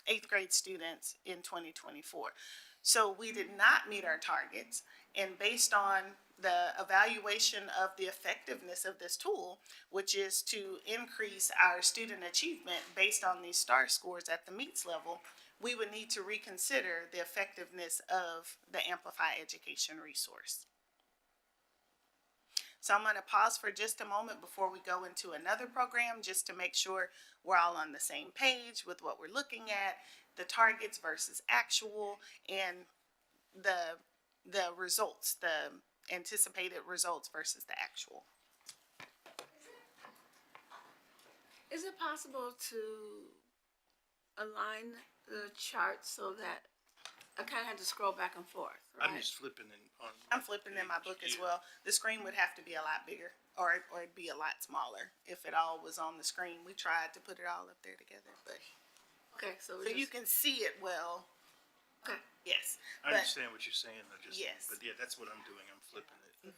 eighth grade students in 2024. So we did not meet our targets, and based on the evaluation of the effectiveness of this tool, which is to increase our student achievement based on these STAR scores at the MEETS level, we would need to reconsider the effectiveness of the Amplify Education resource. So I'm going to pause for just a moment before we go into another program, just to make sure we're all on the same page with what we're looking at, the targets versus actual, and the results, the anticipated results versus the actual. Is it possible to align the chart so that I kind of had to scroll back and forth, right? I'm just flipping on. I'm flipping in my book as well. The screen would have to be a lot bigger, or it'd be a lot smaller if it all was on the screen. We tried to put it all up there together, but Okay, so so you can see it well. Okay. Yes. I But understand what you're saying, though, just, Yes. but yeah, that's what I'm doing, I'm flipping it.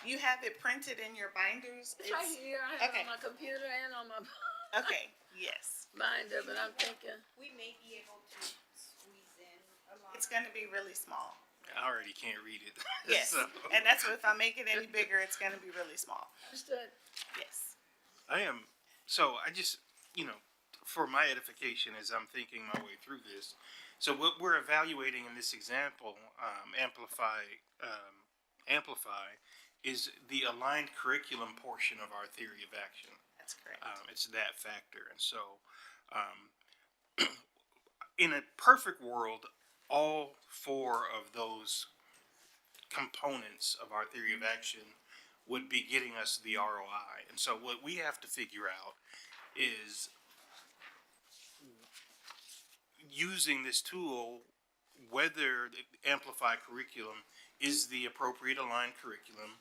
you have it printed in your binders. It's right here. I have okay. it on my computer and on my Okay. Yes. binder, but I'm thinking. We may be able to squeeze in a lot. It's going to be really small. I already can't read it. Yes. So, And that's what, if I make it any bigger, it's going to be really small. Understood. Yes. I am, so I just, for my edification as I'm thinking my way through this, so what we're evaluating in this example, Amplify, is the aligned curriculum portion of our theory of action. That's correct. It's that factor. And so, in a perfect world, all 4 of those components of our theory of action would be getting us the ROI. And so what we have to figure out is using this tool, whether the Amplify curriculum is the appropriate aligned curriculum,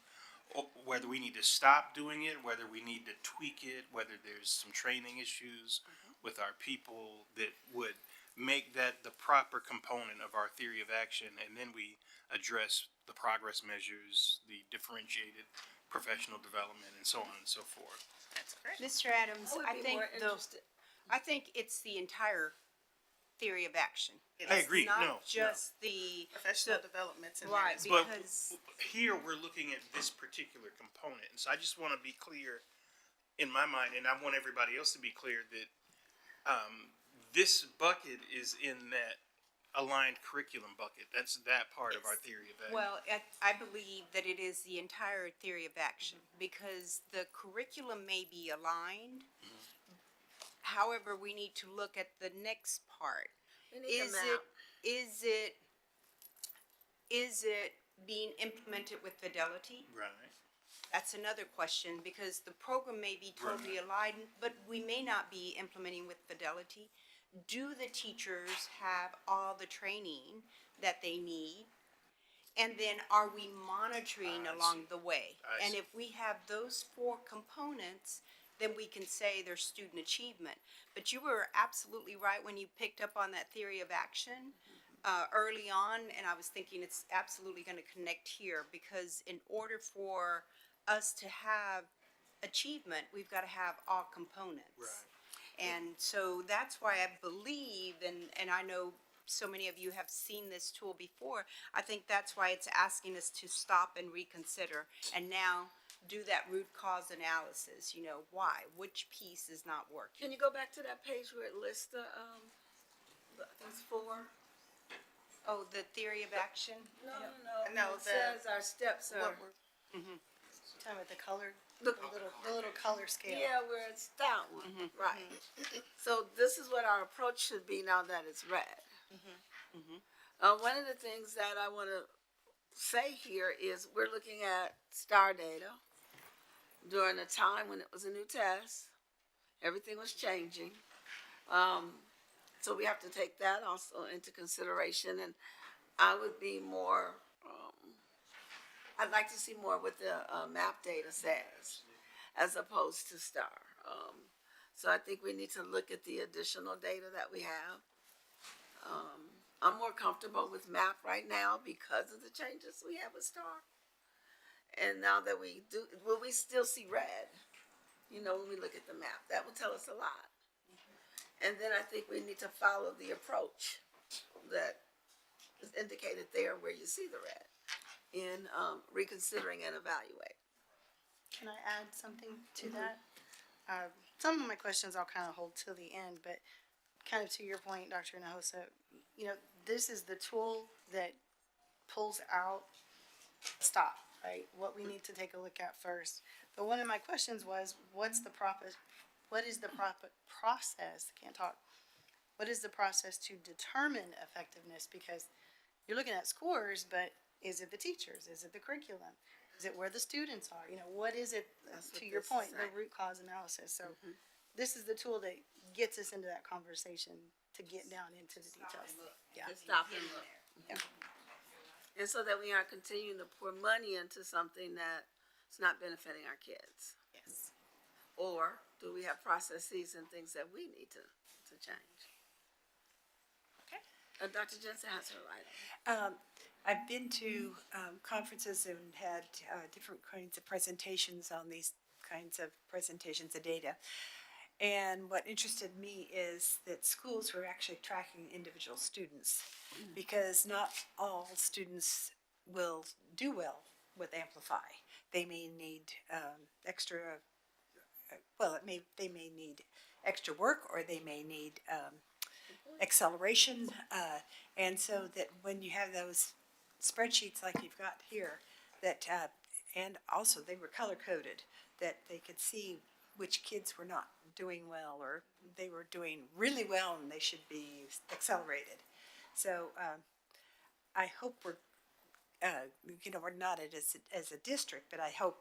or whether we need to stop doing it, whether we need to tweak it, whether there's some training issues with our people that would make that the proper component of our theory of action, and then we address the progress measures, the differentiated professional development, and so on and so forth. That's correct. Mr. Adams, I would I be think more interested. I think it's the entire theory of action. I agree. Not No, just the Professional development's in there. right as well. But because here we're looking at this particular component, and so I just want to be clear in my mind, and I want everybody else to be clear that this bucket is in that aligned curriculum bucket. That's that part of our theory of action. well, I believe that it is the entire theory of action because the curriculum may be aligned. However, we need to look at the next part. We need Is the it map. is it being implemented with fidelity? Right. That's another question, because the program may be totally aligned, but we may not be implementing with fidelity. Do the teachers have all the training that they need? And then are we monitoring along the way? I And see. if we have those four components, then we can say there's student achievement. But you were absolutely right when you picked up on that theory of action early on, and I was thinking it's absolutely going to connect here, because in order for us to have achievement, we've got to have all components. Right. And so that's why I believe, and I know so many of you have seen this tool before, I think that's why it's asking us to stop and reconsider and now do that root cause analysis. You know, why? Which piece is not working? Can you go back to that page where it lists the, I think it's 4? Oh, the theory of action? No. No, It says our steps are, What we're, talking about the color, the little color scale. yeah, where it's that one, right. So this is what our approach should be now that it's red. One of the things that I want to say here is we're looking at STAR data during a time when it was a new test. Everything was changing. So we have to take that also into consideration, and I would be more, I'd like to see more what the map data says as opposed to STAR. So I think we need to look at the additional data that we have. I'm more comfortable with map right now because of the changes we have with STAR. And now that we do, will we still see red? You know, when we look at the map, that will tell us a lot. And then I think we need to follow the approach that is indicated there where you see the red in reconsidering and evaluate. Can I add something to that? Some of my questions I'll kind of hold till the end, but kind of to your point, Dr. Nahosa, you know, this is the tool that pulls out stop, right? What we need to take a look at first. But one of my questions was, what is the proper process? Can't talk. What is the process to determine effectiveness? Because you're looking at scores, but is it the teachers? Is it the curriculum? Is it where the students are? You know, what is it, to your point, the root cause analysis? So this is the tool that gets us into that conversation to get down into the details. Yeah. And stop and look. And so that we aren't continuing to pour money into something that's not benefiting our kids. Yes. Or do we have processes and things that we need to change? Okay. Dr. Jensen has her light on. I've been to conferences and had different kinds of presentations on these kinds of presentations of data. And what interested me is that schools were actually tracking individual students, because not all students will do well with Amplify. They may need extra, they may need extra work, or they may need acceleration. And so that when you have those spreadsheets like you've got here, that and also they were color coded, that they could see which kids were not doing well, or they were doing really well and they should be accelerated. So I hope we're we're not as a district, but I hope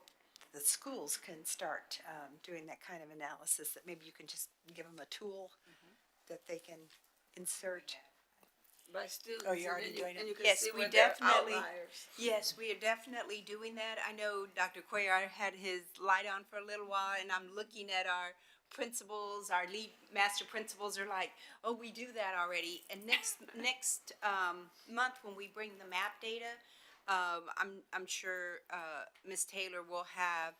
the schools can start doing that kind of analysis, that maybe you can just give them a tool that they can insert. By students. Oh, you're and already then doing it? And you can Yes, see we where there are definitely, outliers. yes, we are definitely doing that. I know Dr. Cuellar had his light on for a little while, and I'm looking at our principals, our lead master principals are like, oh, we do that already. And next month, when we bring the map data, I'm sure Ms. Taylor will have,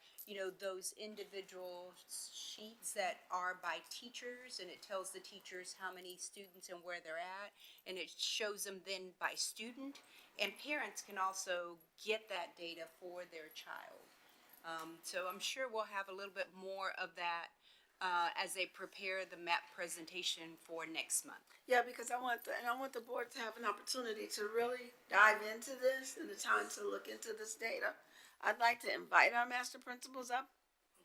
those individual sheets that are by teachers, and it tells the teachers how many students and where they're at, and it shows them then by student, and parents can also get that data for their child. So I'm sure we'll have a little bit more of that as they prepare the map presentation for next month. Yeah, because I want the board to have an opportunity to really dive into this and the time to look into this data. I'd like to invite our master principals up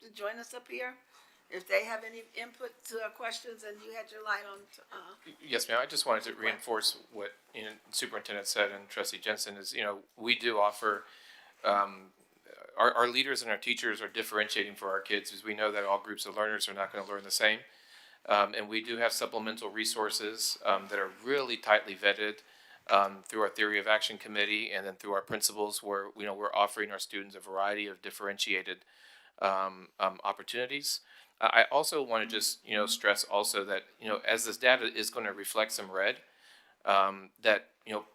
to join us up here. If they have any input to our questions, and you had your light on. Yes, ma'am. I just wanted to reinforce what Superintendent said and Trustee Jensen is, we do offer our leaders and our teachers are differentiating for our kids, because we know that all groups of learners are not going to learn the same. And we do have supplemental resources that are really tightly vetted through our Theory of Action Committee, and then through our principals, where we're offering our students a variety of differentiated opportunities. I also want to just stress also that as this data is going to reflect some red, that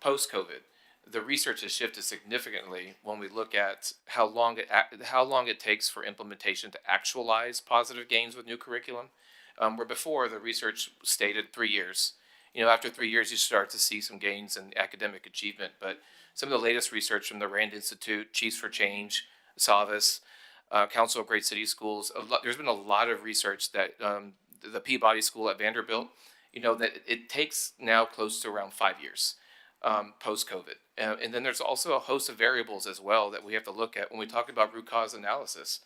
post COVID, the research has shifted significantly when we look at how long it takes for implementation to actualize positive gains with new curriculum. Where before the research stated 3 years. After 3 years, you start to see some gains in academic achievement. But some of the latest research from the Rand Institute, Chiefs for Change, Savas, Council of Great City Schools, there's been a lot of research that the Peabody School at Vanderbilt, that it takes now close to around 5 years post-COVID. And then there's also a host of variables as well that we have to look at when we talk about root cause analysis.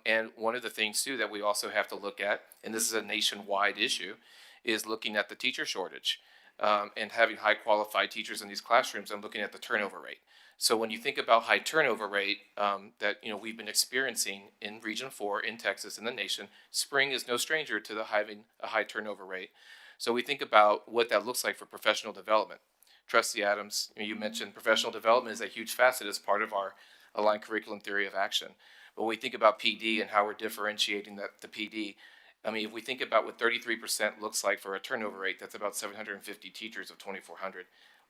And one of the things too that we also have to look at, and this is a nationwide issue, is looking at the teacher shortage and having high qualified teachers in these classrooms, and looking at the turnover rate. So when you think about high turnover rate that we've been experiencing in Region 4 in Texas, in the nation, spring is no stranger to having a high turnover rate. So we think about what that looks like for professional development. Trustee Adams, you mentioned professional development is a huge facet as part of our aligned curriculum theory of action. But when we think about PD and how we're differentiating the PD, if we think about what 33% looks like for a turnover rate, that's about 750 teachers of 2,400.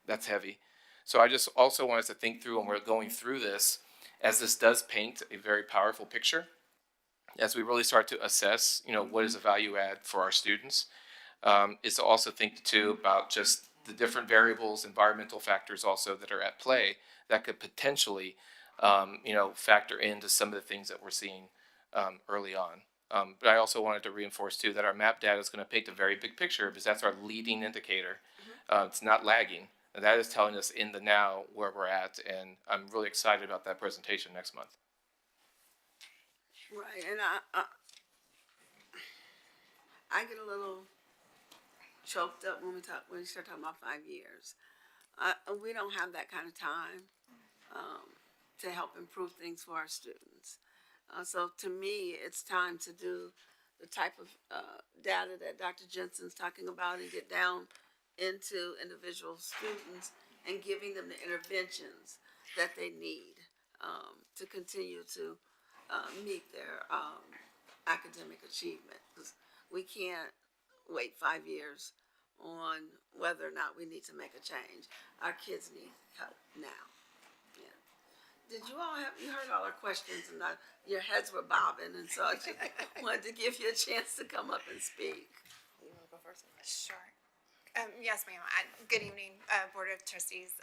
That's heavy. So I just also want us to think through when we're going through this, as this does paint a very powerful picture, as we really start to assess, what is a value add for our students, is to also think too about just the different variables, environmental factors also that are at play that could potentially factor into some of the things that we're seeing early on. But I also wanted to reinforce too that our MAP data is going to paint a very big picture, because that's our leading indicator. It's not lagging. And that is telling us in the now where we're at, and I'm really excited about that presentation next month. Right, and I get a little choked up when we start talking about 5 years. We don't have that kind of time to help improve things for our students. So to me, it's time to do the type of data that Dr. Jensen's talking about, and get down into individual students and giving them the interventions that they need to continue to meet their academic achievement. 'Cause we can't wait 5 years on whether or not we need to make a change. Our kids need help now. Yeah. Did you all you heard all our questions, and your heads were bobbing, and so I just wanted to give you a chance to come up and speak. You want to go first? Sure. Yes, ma'am. Good evening, Board of Trustees.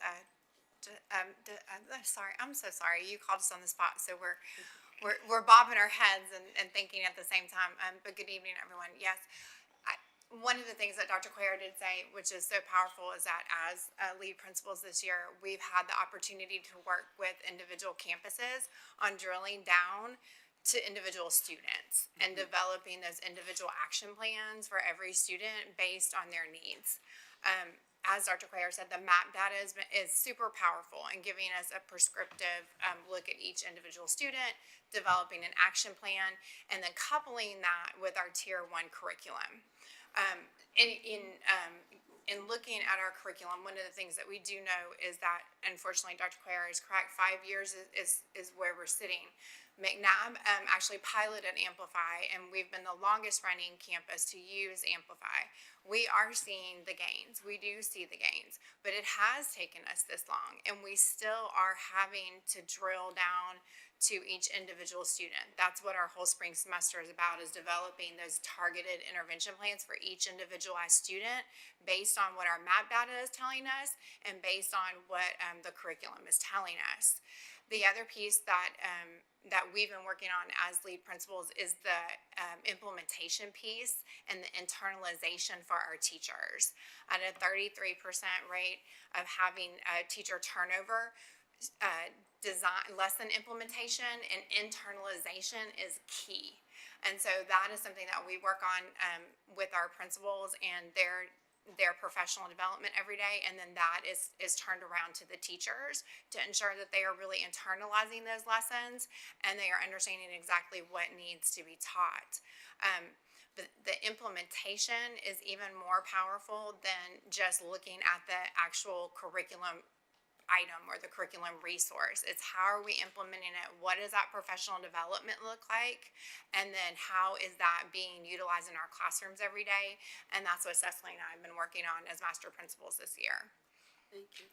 Sorry, I'm so sorry. You called us on the spot, so we're bobbing our heads and thinking at the same time. But good evening, everyone. Yes. One of the things that Dr. Cuellar did say, which is so powerful, is that as lead principals this year, we've had the opportunity to work with individual campuses on drilling down to individual students and developing those individual action plans for every student based on their needs. As Dr. Cuellar said, the MAP data is super powerful in giving us a prescriptive look at each individual student, developing an action plan, and then coupling that with our Tier 1 curriculum. In looking at our curriculum, one of the things that we do know is that, unfortunately, Dr. Cuellar is correct, 5 years is where we're sitting. McNabb actually piloted Amplify, and we've been the longest running campus to use Amplify. We are seeing the gains. We do see the gains, but it has taken us this long, and we still are having to drill down to each individual student. That's what our whole spring semester is about, is developing those targeted intervention plans for each individualized student based on what our MAP data is telling us and based on what the curriculum is telling us. The other piece that we've been working on as lead principals is the implementation piece and the internalization for our teachers. At a 33% rate of having teacher turnover, design, lesson implementation and internalization is key. And so that is something that we work on with our principals, and they're their professional development every day, and then that is turned around to the teachers to ensure that they are really internalizing those lessons and they are understanding exactly what needs to be taught. But the implementation is even more powerful than just looking at the actual curriculum item or the curriculum resource. It's how are we implementing it? What does that professional development look like? And then how is that being utilized in our classrooms every day? And that's what Cecily and I have been working on as master principals this year. Thank you.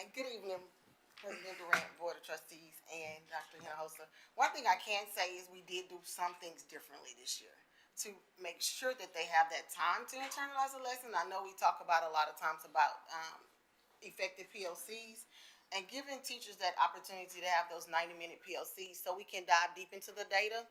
And good evening, President Durant, Board of Trustees, and Dr. Hinojosa. One thing I can say is we did do some things differently this year to make sure that they have that time to internalize a lesson. I know we talk about a lot of times about effective PLCs and giving teachers that opportunity to have those 90-minute PLCs so we can dive deep into the data.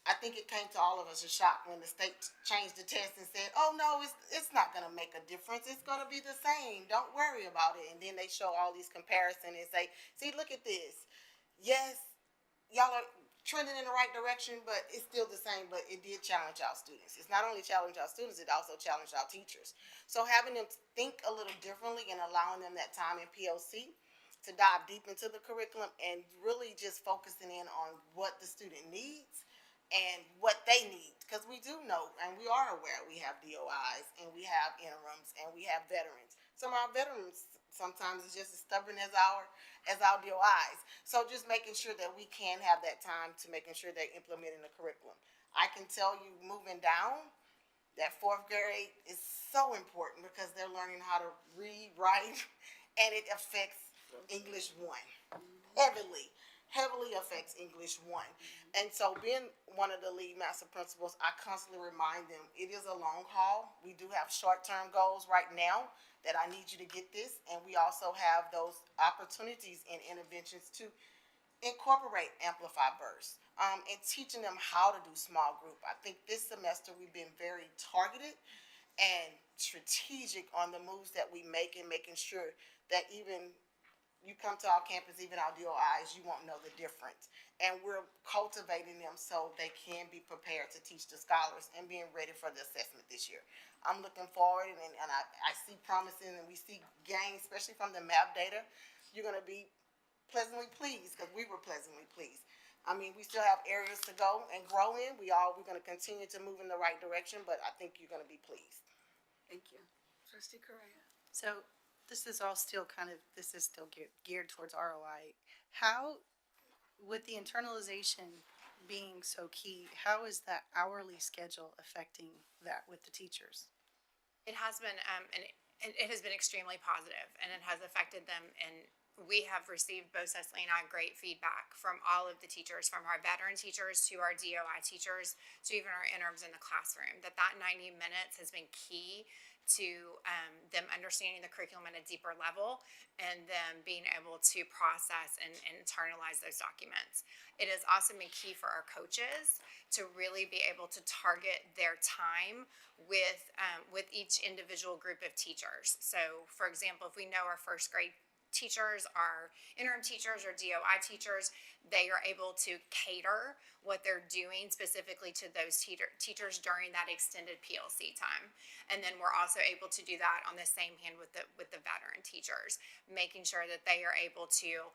I think it came to all of us a shock when the state changed the test and said, oh no, it's not going to make a difference. It's going to be the same. Don't worry about it. And then they show all these comparisons and say, see, look at this. Yes, y'all are trending in the right direction, but it's still the same, but it did challenge our students. It's not only challenge our students, it also challenged our teachers. So having them think a little differently and allowing them that time in POC to dive deep into the curriculum and really just focusing in on what the student needs and what they need. Because we do know, and we are aware, we have DOIs and we have interims and we have veterans. Some of our veterans sometimes is just as stubborn as our DOIs. So just making sure that we can have that time to making sure they're implementing the curriculum. I can tell you moving down, that fourth grade is so important because they're learning how to read, write, and it affects English 1 heavily affects English 1. And so being one of the lead master principals, I constantly remind them it is a long haul. We do have short-term goals right now that I need you to get this, and we also have those opportunities and interventions to incorporate Amplify Burst, and teaching them how to do small group. I think this semester we've been very targeted and strategic on the moves that we make and making sure that even you come to our campus, even our DOIs, you won't know the difference. And we're cultivating them so they can be prepared to teach the scholars and being ready for the assessment this year. I'm looking forward, and I see promising, and we see gains, especially from the MAP data. You're going to be pleasantly pleased, because we were pleasantly pleased. I mean, we still have areas to go and grow in. We're going to continue to move in the right direction, but I think you're going to be pleased. Thank you. Trustee Correa. So this is all still this is still geared towards ROI. How, with the internalization being so key, how is that hourly schedule affecting that with the teachers? It has been, and it has been extremely positive, and it has affected them. And we have received, both Cecily and I, great feedback from all of the teachers, from our veteran teachers to our DOI teachers to even our interims in the classroom, that 90 minutes has been key to them understanding the curriculum at a deeper level and them being able to process and internalize those documents. It has also been key for our coaches to really be able to target their time with each individual group of teachers. So, for example, if we know our first grade teachers, our interim teachers, or DOI teachers, they are able to cater what they're doing specifically to those teachers during that extended PLC time. And then we're also able to do that on the same hand with the veteran teachers, making sure that they are able to,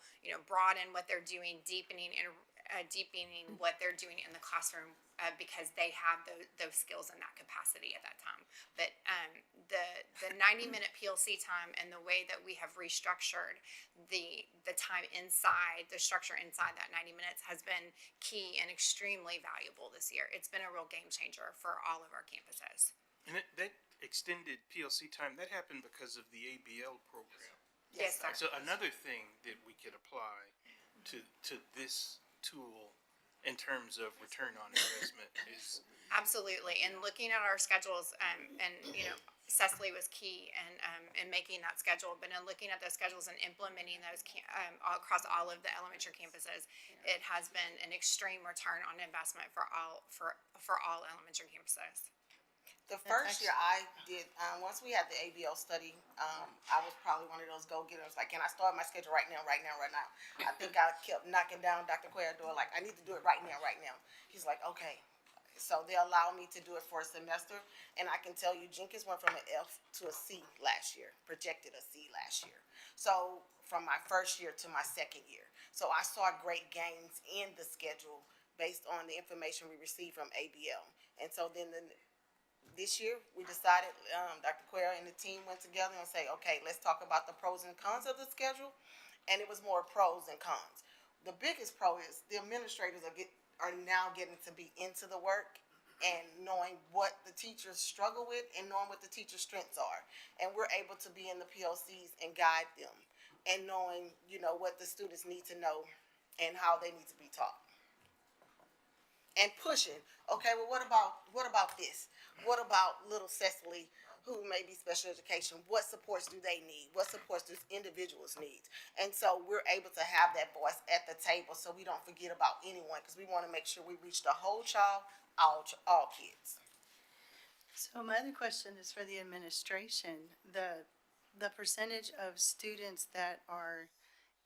broaden what they're doing, deepening what they're doing in the classroom, because they have those skills in that capacity at that time. But the 90-minute PLC time and the way that we have restructured the time inside, the structure inside that 90 minutes has been key and extremely valuable this year. It's been a real game changer for all of our campuses. And that extended PLC time, that happened because of the ABL program. Yes, sir. So another thing that we could apply to this tool in terms of return on investment is absolutely. And looking at our schedules, and Cecily was key in making that schedule, but in looking at those schedules and implementing those across all of the elementary campuses, it has been an extreme return on investment for all elementary campuses. The first year I did, once we had the ABL study, I was probably one of those go-getters, like, can I start my schedule right now? I think I kept knocking down Dr. Cuellar's door, like, I need to do it right now. He's like, okay. So they allow me to do it for a semester, and I can tell you Jenkins went from an F to a C last year, projected a C last year. So from my first year to my second year. So I saw great gains in the schedule based on the information we received from ABL. And so then this year, we decided, Dr. Quare and the team went together and say, okay, let's talk about the pros and cons of the schedule. And it was more pros than cons. The biggest pro is the administrators are now getting to be into the work and knowing what the teachers struggle with and knowing what the teachers' strengths are. And we're able to be in the POCs and guide them and knowing, what the students need to know and how they need to be taught. And pushing, okay, well, what about this? What about little Cecily, who may be special education? What supports do they need? What supports do individuals need? And so we're able to have that voice at the table so we don't forget about anyone, because we want to make sure we reach the whole child, all kids. So my other question is for the administration. The percentage of students that are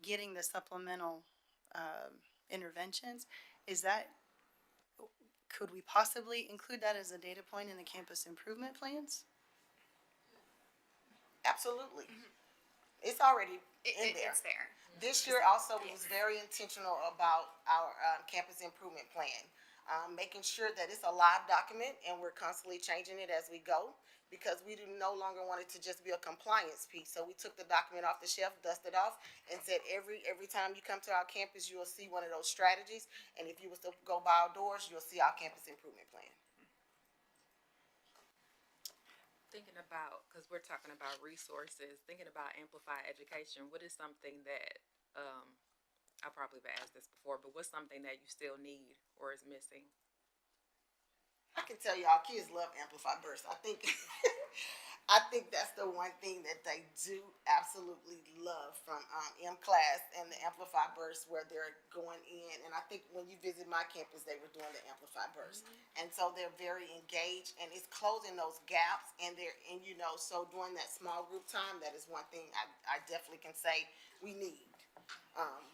getting the supplemental interventions, could we possibly include that as a data point in the campus improvement plans? Absolutely. It's already in there. It's there. This year also was very intentional about our campus improvement plan, making sure that it's a live document and we're constantly changing it as we go, because we do no longer want it to just be a compliance piece. So we took the document off the shelf, dusted off, and said every time you come to our campus, you will see one of those strategies. And if you was to go by our doors, you'll see our campus improvement plan. Thinking about, because we're talking about resources, thinking about Amplify Education, what is something that, I probably have asked this before, but what's something that you still need or is missing? I can tell you, our kids love Amplify Burst. I think that's the one thing that they do absolutely love from M Class and the Amplify Burst, where they're going in. And I think when you visit my campus, they were doing the Amplify Burst, and so they're very engaged, and it's closing those gaps. And so during that small group time, that is one thing I definitely can say we need.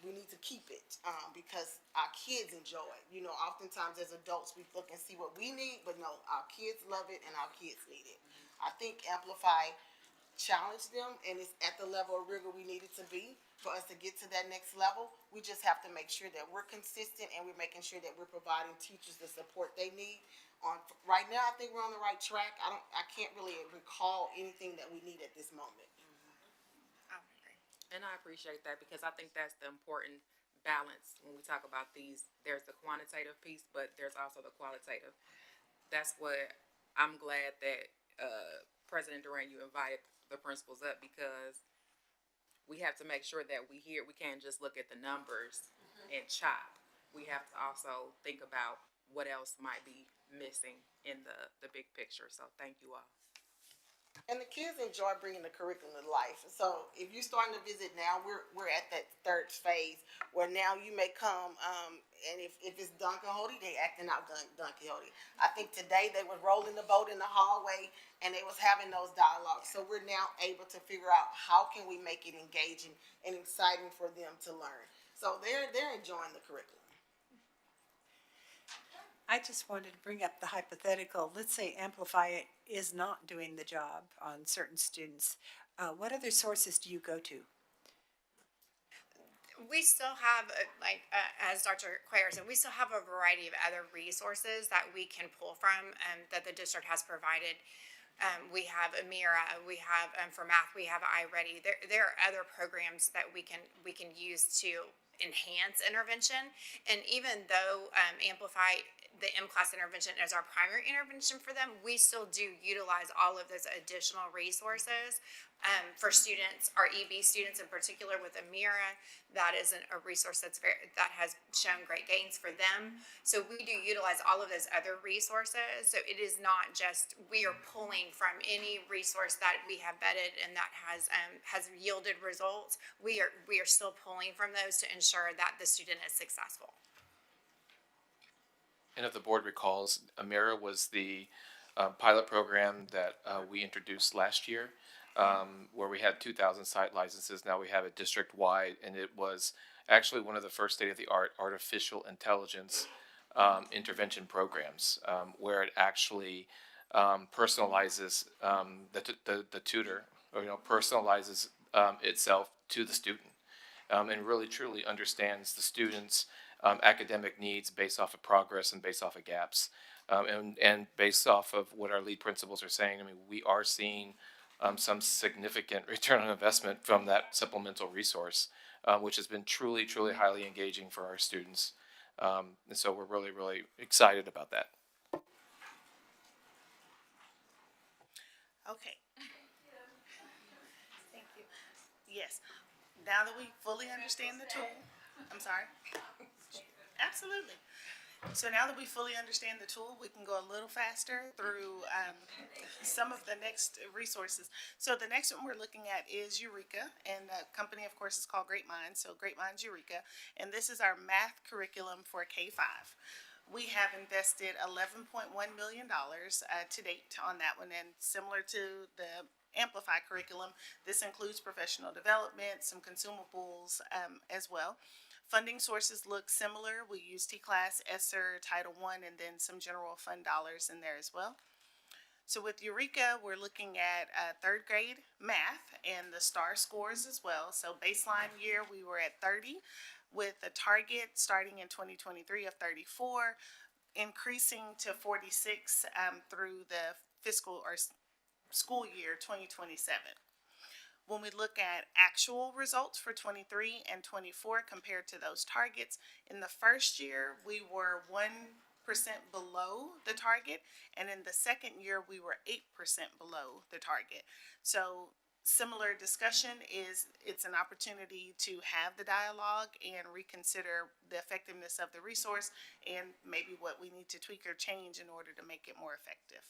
We need to keep it because our kids enjoy it. Oftentimes as adults we look and see what we need, but no, our kids love it and our kids need it. I think Amplify challenged them, and it's at the level of rigor we need it to be for us to get to that next level. We just have to make sure that we're consistent and we're making sure that we're providing teachers the support they need. Right now, I think we're on the right track. I can't really recall anything that we need at this moment. And I appreciate that, because I think that's the important balance when we talk about these. There's the quantitative piece, but there's also the qualitative. That's what I'm glad that President Durant, you invited the principals up, because we have to make sure that we can't just look at the numbers and chop. We have to also think about what else might be missing in the big picture. So thank you all. And the kids enjoy bringing the curriculum to life. So if you're starting to visit now, we're at that third phase where now you may come, and if it's Don Quixote, they acting out Don Quixote. I think today they were rolling the boat in the hallway and they was having those dialogues. So we're now able to figure out how can we make it engaging and exciting for them to learn. So they're enjoying the curriculum. I just wanted to bring up the hypothetical. Let's say Amplify is not doing the job on certain students. What other sources do you go to? We still have, as Dr. Quare said, we still have a variety of other resources that we can pull from that the district has provided. We have Amira, we have for math, we have iReady. There are other programs that we can use to enhance intervention. And even though Amplify, the M-Class intervention is our primary intervention for them, we still do utilize all of those additional resources for students, our EB students in particular with Amira. That is a resource that has shown great gains for them. So we do utilize all of those other resources. So it is not just we are pulling from any resource that we have vetted and that has yielded results. We are still pulling from those to ensure that the student is successful. And if the board recalls, Amira was the pilot program that we introduced last year, where we had 2,000 site licenses. Now we have it district-wide, and it was actually one of the first state-of-the-art artificial intelligence intervention programs, where it actually personalizes the tutor, or personalizes itself to the student, and really truly understands the student's academic needs based off of progress and based off of gaps, and based off of what our lead principals are saying. I mean, we are seeing some significant return on investment from that supplemental resource, which has been truly, truly highly engaging for our students. And so we're really, really excited about that. Okay. Thank you. Yes. Now that we fully understand the tool, I'm sorry. Absolutely. So now that we fully understand the tool, we can go a little faster through some of the next resources. So the next one we're looking at is Eureka, and the company, of course, is called Great Minds. So Great Minds Eureka, and this is our math curriculum for K-5. We have invested $11.1 million to date on that one, and similar to the Amplify curriculum, this includes professional development, some consumables as well. Funding sources look similar. We use T-Class, ESSER, Title I, and then some general fund dollars in there as well. So with Eureka, we're looking at third grade math and the STAR scores as well. So baseline year, we were at 30, with a target starting in 2023 of 34, increasing to 46 through the fiscal or school year 2027. When we look at actual results for 23 and 24 compared to those targets, in the first year, we were 1% below the target, and in the second year, we were 8% below the target. So similar discussion is it's an opportunity to have the dialogue and reconsider the effectiveness of the resource and maybe what we need to tweak or change in order to make it more effective.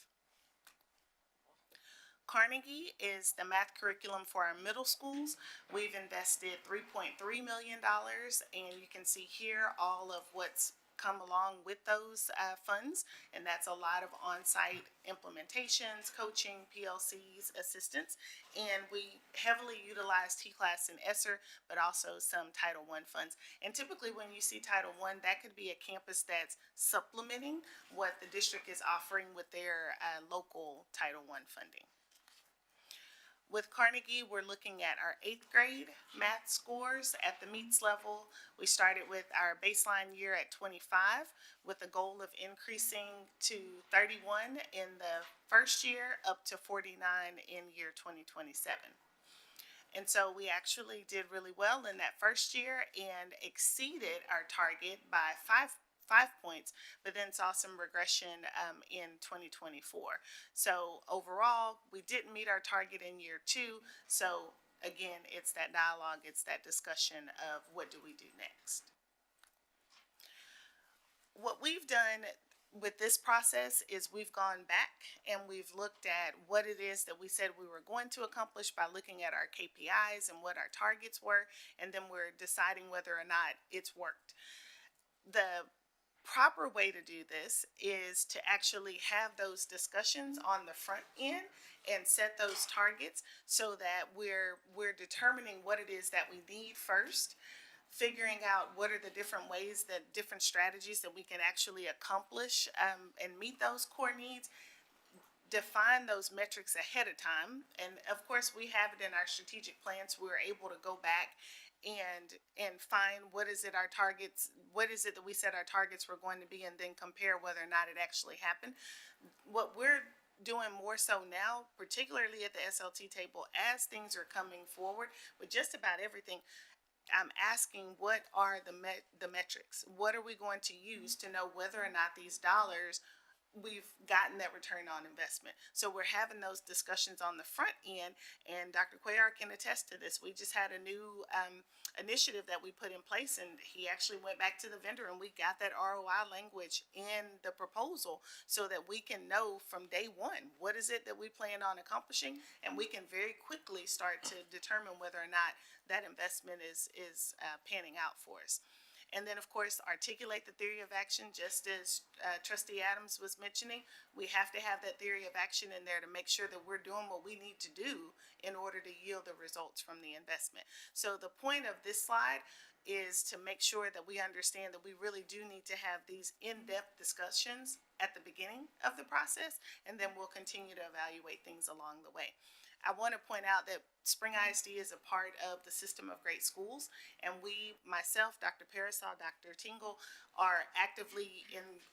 Carnegie is the math curriculum for our middle schools. We've invested $3.3 million, and you can see here all of what's come along with those funds, and that's a lot of on-site implementations, coaching, PLCs, assistance, and we heavily utilize T-Class and ESSER, but also some Title I funds. And typically when you see Title I, that could be a campus that's supplementing what the district is offering with their local Title I funding. With Carnegie, we're looking at our 8th grade math scores at the MEETS level. We started with our baseline year at 25 with a goal of increasing to 31 in the first year up to 49 in year 2027. And so we actually did really well in that first year and exceeded our target by 5 points, but then saw some regression in 2024. So overall, we didn't meet our target in year 2. So again, it's that dialogue, it's that discussion of what do we do next. What we've done with this process is we've gone back and we've looked at what it is that we said we were going to accomplish by looking at our KPIs and what our targets were, and then we're deciding whether or not it's worked. The proper way to do this is to actually have those discussions on the front end and set those targets so that we're determining what it is that we need first, figuring out what are the different ways, that different strategies that we can actually accomplish and meet those core needs, define those metrics ahead of time. And of course, we have it in our strategic plans. We're able to go back and find what is it that we said our targets were going to be, and then compare whether or not it actually happened. What we're doing more so now, particularly at the SLT table, as things are coming forward with just about everything, I'm asking what are the metrics? What are we going to use to know whether or not these dollars we've gotten that return on investment? So we're having those discussions on the front end, and Dr. Cuellar can attest to this. We just had a new initiative that we put in place, and he actually went back to the vendor and we got that ROI language in the proposal so that we can know from day one what is it that we plan on accomplishing, and we can very quickly start to determine whether or not that investment is panning out for us. And then, of course, articulate the theory of action, just as Trustee Adams was mentioning. We have to have that theory of action in there to make sure that we're doing what we need to do in order to yield the results from the investment. So the point of this slide is to make sure that we understand that we really do need to have these in-depth discussions at the beginning of the process, and then we'll continue to evaluate things along the way. I want to point out that Spring ISD is a part of the system of great schools, and we, myself, Dr. Parasol, Dr. Tingle, are actively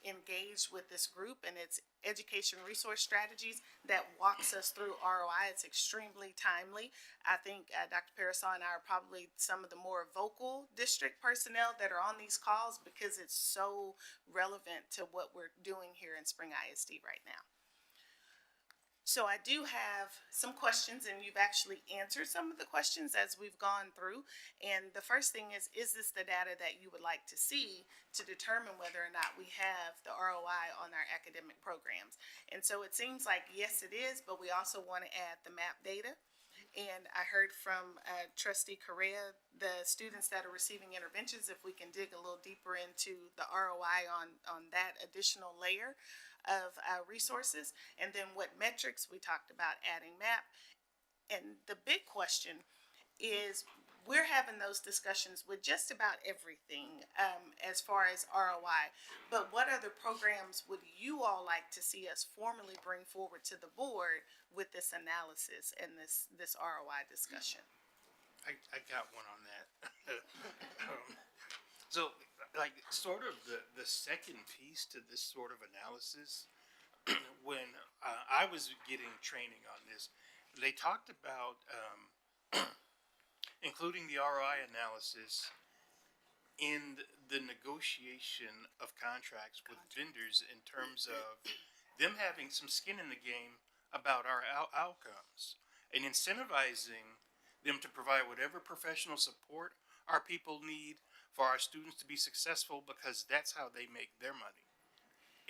engaged with this group and its education resource strategies that walks us through ROI. It's extremely timely. I think Dr. Parasol and I are probably some of the more vocal district personnel that are on these calls because it's so relevant to what we're doing here in Spring ISD right now. So I do have some questions, and you've actually answered some of the questions as we've gone through. And the first thing is this the data that you would like to see to determine whether or not we have the ROI on our academic programs? And so it seems like, yes, it is, but we also want to add the MAP data. And I heard from Trustee Correa, the students that are receiving interventions, if we can dig a little deeper into the ROI on that additional layer of resources, and then what metrics we talked about adding MAP. And the big question is, we're having those discussions with just about everything as far as ROI, but what other programs would you all like to see us formally bring forward to the board with this analysis and this ROI discussion? I got one on that. So, like, sort of the second piece to this sort of analysis, when I was getting training on this, they talked about including the ROI analysis in the negotiation of contracts with vendors in terms of them having some skin in the game about our outcomes and incentivizing them to provide whatever professional support our people need for our students to be successful, because that's how they make their money.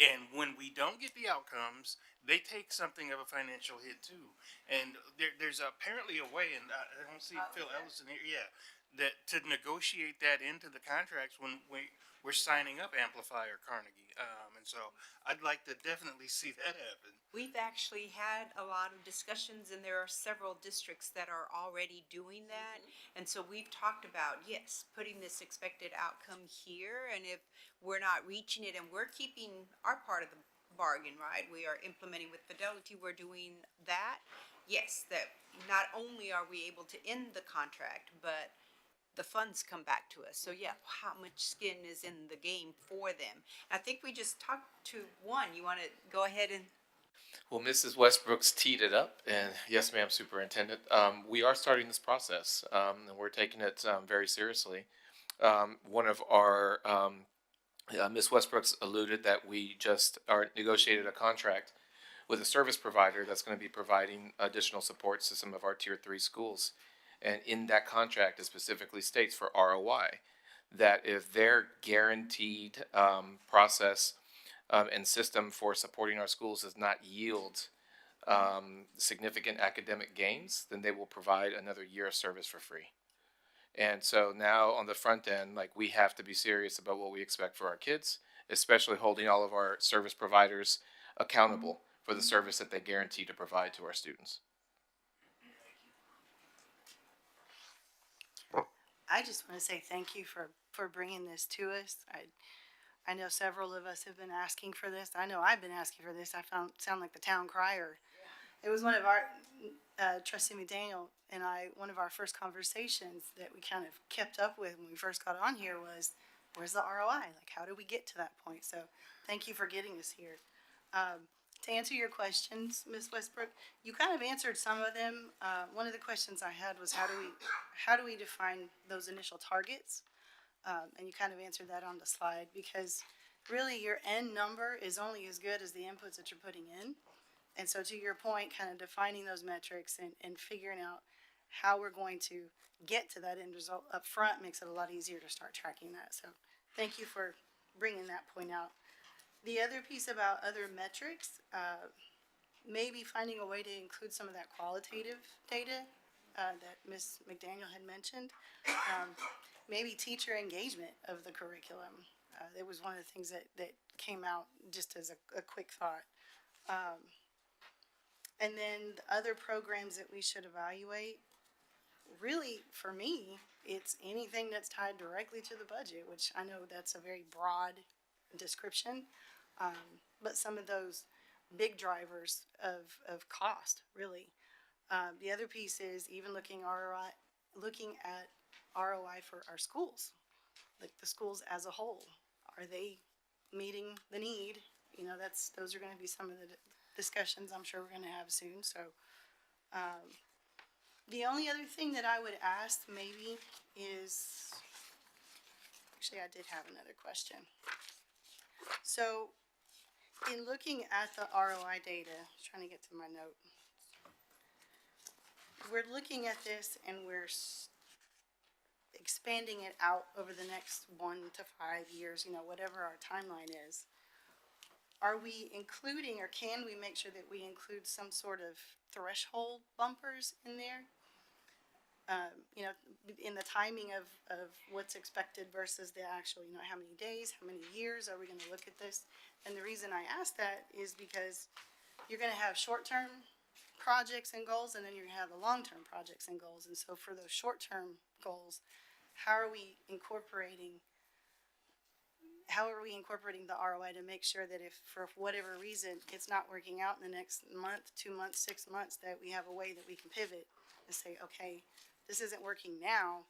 And when we don't get the outcomes, they take something of a financial hit too. And there's apparently a way, and I don't see Phil Ellison here, yeah, that to negotiate that into the contracts when we're signing up Amplify or Carnegie. And so I'd like to definitely see that happen. We've actually had a lot of discussions, and there are several districts that are already doing that. And so we've talked about, yes, putting this expected outcome here, and if we're not reaching it and we're keeping our part of the bargain, right? We are implementing with Fidelity, we're doing that. Yes, that not only are we able to end the contract, but the funds come back to us. So yeah, how much skin is in the game for them? I think we just talked to one. You want to go ahead and? Well, Mrs. Westbrooks teed it up, and yes, ma'am, Superintendent. We are starting this process, and we're taking it very seriously. One of our, Ms. Westbrooks alluded that we just negotiated a contract with a service provider that's going to be providing additional supports to some of our Tier 3 schools. And in that contract, it specifically states for ROI that if their guaranteed process and system for supporting our schools does not yield significant academic gains, then they will provide another year of service for free. And so now on the front end, like, we have to be serious about what we expect for our kids, especially holding all of our service providers accountable for the service that they guarantee to provide to our students. I just want to say thank you for bringing this to us. I know several of us have been asking for this. I know I've been asking for this. I sound like the town crier. It was one of our, Trustee McDaniel and I, one of our first conversations that we kind of kept up with when we first got on here was, where's the ROI? Like, how do we get to that point? So thank you for getting us here. To answer your questions, Ms. Westbrook, you kind of answered some of them. One of the questions I had was, how do we define those initial targets? And you kind of answered that on the slide, because really your end number is only as good as the inputs that you're putting in. And so to your point, kind of defining those metrics and figuring out how we're going to get to that end result up front makes it a lot easier to start tracking that. So thank you for bringing that point out. The other piece about other metrics, maybe finding a way to include some of that qualitative data that Ms. McDaniel had mentioned. Maybe teacher engagement of the curriculum. It was one of the things that came out just as a quick thought. And then the other programs that we should evaluate, really, for me, it's anything that's tied directly to the budget, which I know that's a very broad description. But some of those big drivers of cost, really. The other piece is even looking at ROI for our schools, like the schools as a whole. Are they meeting the need? You know, those are gonna be some of the discussions I'm sure we're gonna have soon, so. The only other thing that I would ask maybe is, actually, I did have another question. So, in looking at the ROI data, trying to get to my note. We're looking at this and we're expanding it out over the next 1 to 5 years, you know, whatever our timeline is. Are we including, or can we make sure that we include some sort of threshold bumpers in there? You know, in the timing of what's expected versus the actual, you know, how many days, how many years are we gonna look at this? And the reason I ask that is because you're gonna have short-term projects and goals, and then you're gonna have the long-term projects and goals. And so for those short-term goals, how are we incorporating the ROI to make sure that if for whatever reason it's not working out in the next month, 2 months, 6 months, that we have a way that we can pivot and say, okay, this isn't working now,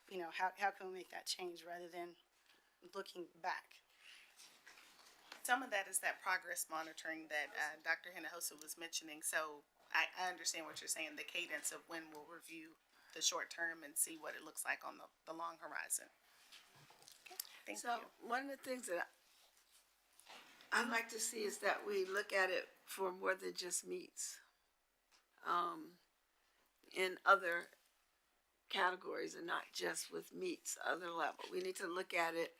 you know, how can we make that change rather than looking back? Some of that is that progress monitoring that Dr. Hinojosa was mentioning. So I understand what you're saying, the cadence of when we'll review the short term and see what it looks like on the long horizon. Okay, thank you. So, one of the things that I'd like to see is that we look at it for more than just meats. In other categories and not just with meats, other level. We need to look at it,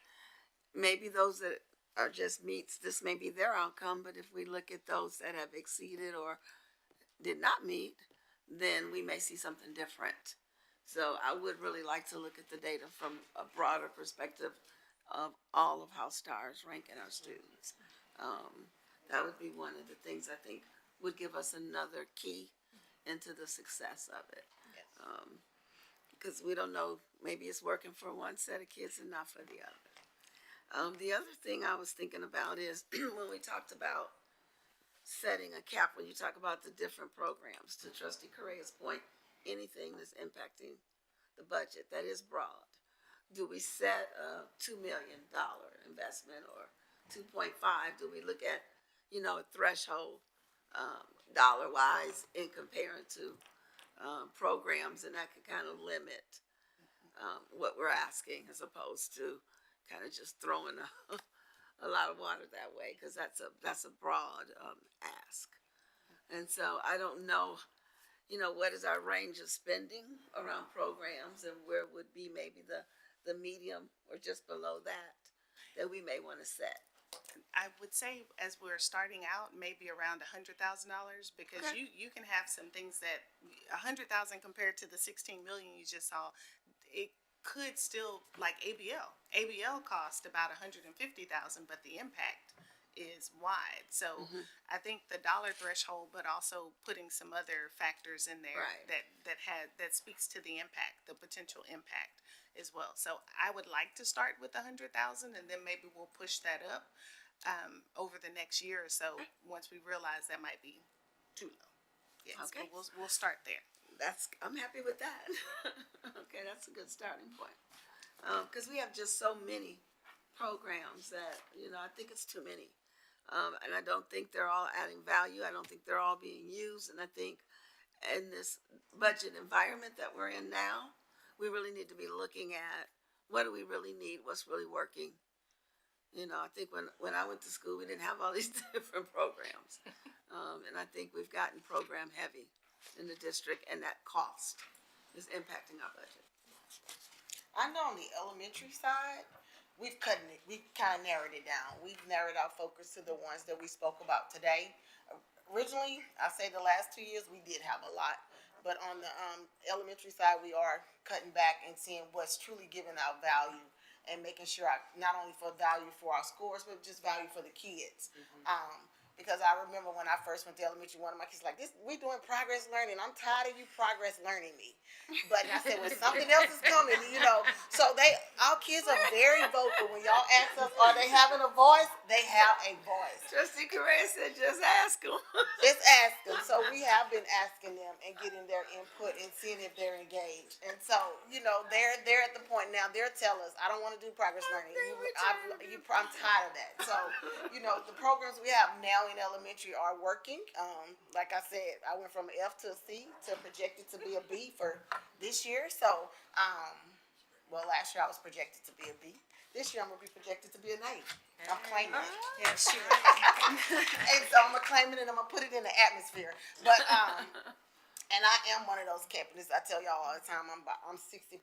maybe those that are just meats, this may be their outcome, but if we look at those that have exceeded or did not meet, then we may see something different. So I would really like to look at the data from a broader perspective of all of how STARS rank in our students. That would be one of the things I think would give us another key into the success of it. Because we don't know, maybe it's working for one set of kids and not for the other. The other thing I was thinking about is when we talked about setting a cap, when you talk about the different programs, to Trustee Correa's point, anything that's impacting the budget, that is broad. Do we set a $2 million investment or 2.5? Do we look at, you know, a threshold dollar-wise in comparing to programs, and that can kind of limit what we're asking as opposed to kind of just throwing a lot of water that way, because that's a broad ask. And so I don't know, you know, what is our range of spending around programs, and where would be maybe the medium or just below that we may want to set. I would say as we're starting out, maybe around $100,000, because Okay. you can have some things that $100,000 compared to the 16 million you just saw, it could still, like ABL cost about $150,000, but the impact is wide. So I think the dollar threshold, but also putting some other factors in there Right. that speaks to the impact, the potential impact as well. So I would like to start with 100,000, and then maybe we'll push that up over the next year or so once we realize that might be too low. Yes, Okay. but we'll start there. I'm happy with that. Okay, that's a good starting point. Because we have just so many programs that, you know, I think it's too many. And I don't think they're all adding value. I don't think they're all being used. And I think in this budget environment that we're in now, we really need to be looking at what do we really need, what's really working. You know, I think when I went to school, we didn't have all these different programs. And I think we've gotten program heavy in the district, and that cost is impacting our budget. I know on the elementary side, we've kind of narrowed it down. We've narrowed our focus to the ones that we spoke about today. Originally, I say the last 2 years, we did have a lot. But on the elementary side, we are cutting back and seeing what's truly giving out value and making sure not only for value for our scores, but just value for the kids. Because I remember when I first went to elementary, one of my kids was like, we doing progress learning. I'm tired of you progress learning me. But I said, well, something else is coming, you know. So our kids are very vocal. When y'all ask us, are they having a voice? They have a voice. Trustee Correa said, just ask them. Just ask them. So we have been asking them and getting their input and seeing if they're engaged. And so, you know, they're at the point now. They'll tell us, I don't want to do progress learning. I'm tired of that. So, you know, the programs we have now in elementary are working. Like I said, I went from an F to a C to projected to be a B for this year. So, well, last year I was projected to be a B. This year I'm gonna be projected to be an A. I'm claiming it. Yeah, sure. And so I'm gonna claim it and I'm gonna put it in the atmosphere. But and I am one of those captains. I tell y'all all the time. I'm 60%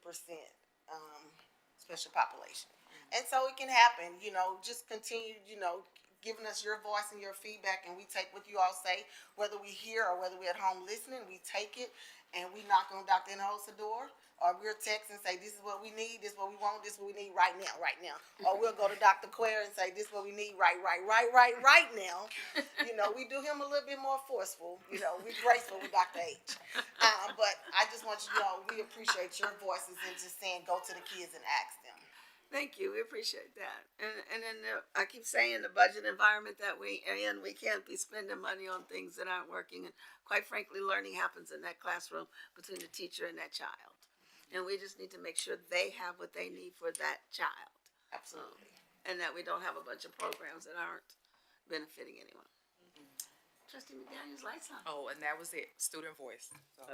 special population, and so it can happen. You know, just continue. You know, giving us your voice and your feedback, and we take what you all say, whether we hear or whether we're at home listening. We take it and we knock on Dr. Enholz's door. Or we'll text and say, this is what we need, this is what we want, this is what we need right now. Or we'll go to Dr. Quare and say, this is what we need right now. You know, we do him a little bit more forceful. You know, we're graceful with Dr. H. But I just want you to know, we appreciate your voices and just saying, go to the kids and ask them. Thank you. We appreciate that. And then I keep saying the budget environment that we are in, we can't be spending money on things that aren't working. And quite frankly, learning happens in that classroom between the teacher and that child. And we just need to make sure they have what they need for that child. Absolutely. And that we don't have a bunch of programs that aren't benefiting anyone. Trustee McDaniel's lights on. Oh, and that was it, student voice. So,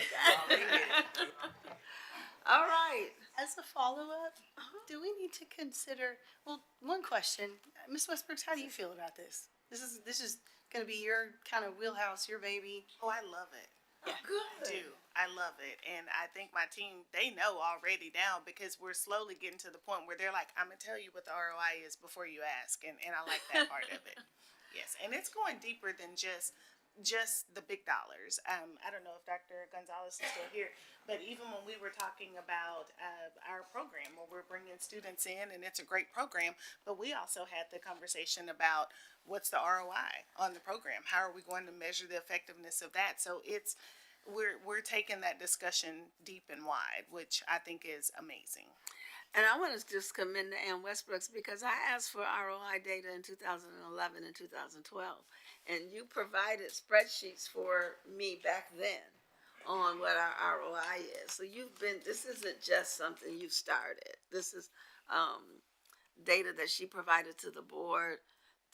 All right. As a follow-up, do we need to consider, well, one question, Ms. Westbrooks, how do you feel about this? This is gonna be your kind of wheelhouse, your baby. Oh, I love it. Yeah. Good. I do. I love it. And I think my team, they know already now because we're slowly getting to the point where they're like, I'm going to tell you what the ROI is before you ask. And I like that part of it. Yes. And it's going deeper than just the big dollars. I don't know if Dr. Gonzalez is still here, but even when we were talking about our program where we're bringing students in and it's a great program, but we also had the conversation about what's the ROI on the program? How are we going to measure the effectiveness of that? So we're taking that discussion deep and wide, which I think is amazing. And I want to just commend Ann Westbrooks because I asked for ROI data in 2011 and 2012. And you provided spreadsheets for me back then on what our ROI is. So this isn't just something you started. This is data that she provided to the board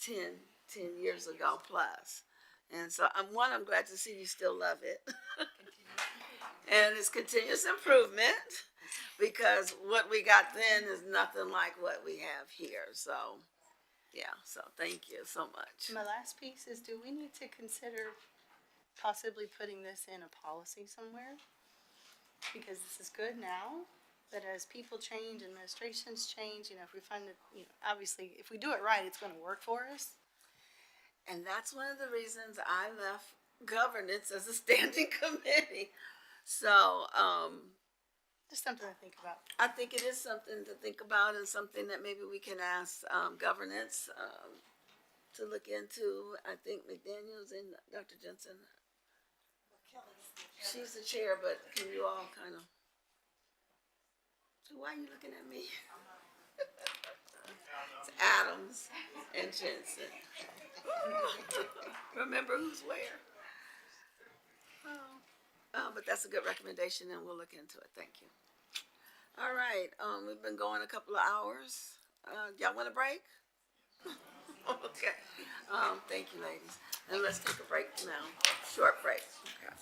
10 years ago plus. And so I'm glad to see you still love it. And it's continuous improvement because what we got then is nothing like what we have here. So, yeah, so thank you so much. My last piece is, do we need to consider possibly putting this in a policy somewhere? Because this is good now, but as people change, administrations change, if we find that, obviously, if we do it right, it's gonna work for us. And that's one of the reasons I left governance as a standing committee. So, just something to think about. I think it is something to think about and something that maybe we can ask governance to look into. I think McDaniel's and Dr. Jensen. She's the chair, but can you all kind of? So why are you looking at me? It's Adams and Jensen. Remember who's where. But that's a good recommendation and we'll look into it. Thank you. All right. We've been going a couple of hours. Y'all want a break? Okay. Thank you, ladies. And let's take a break now. Short break. Okay.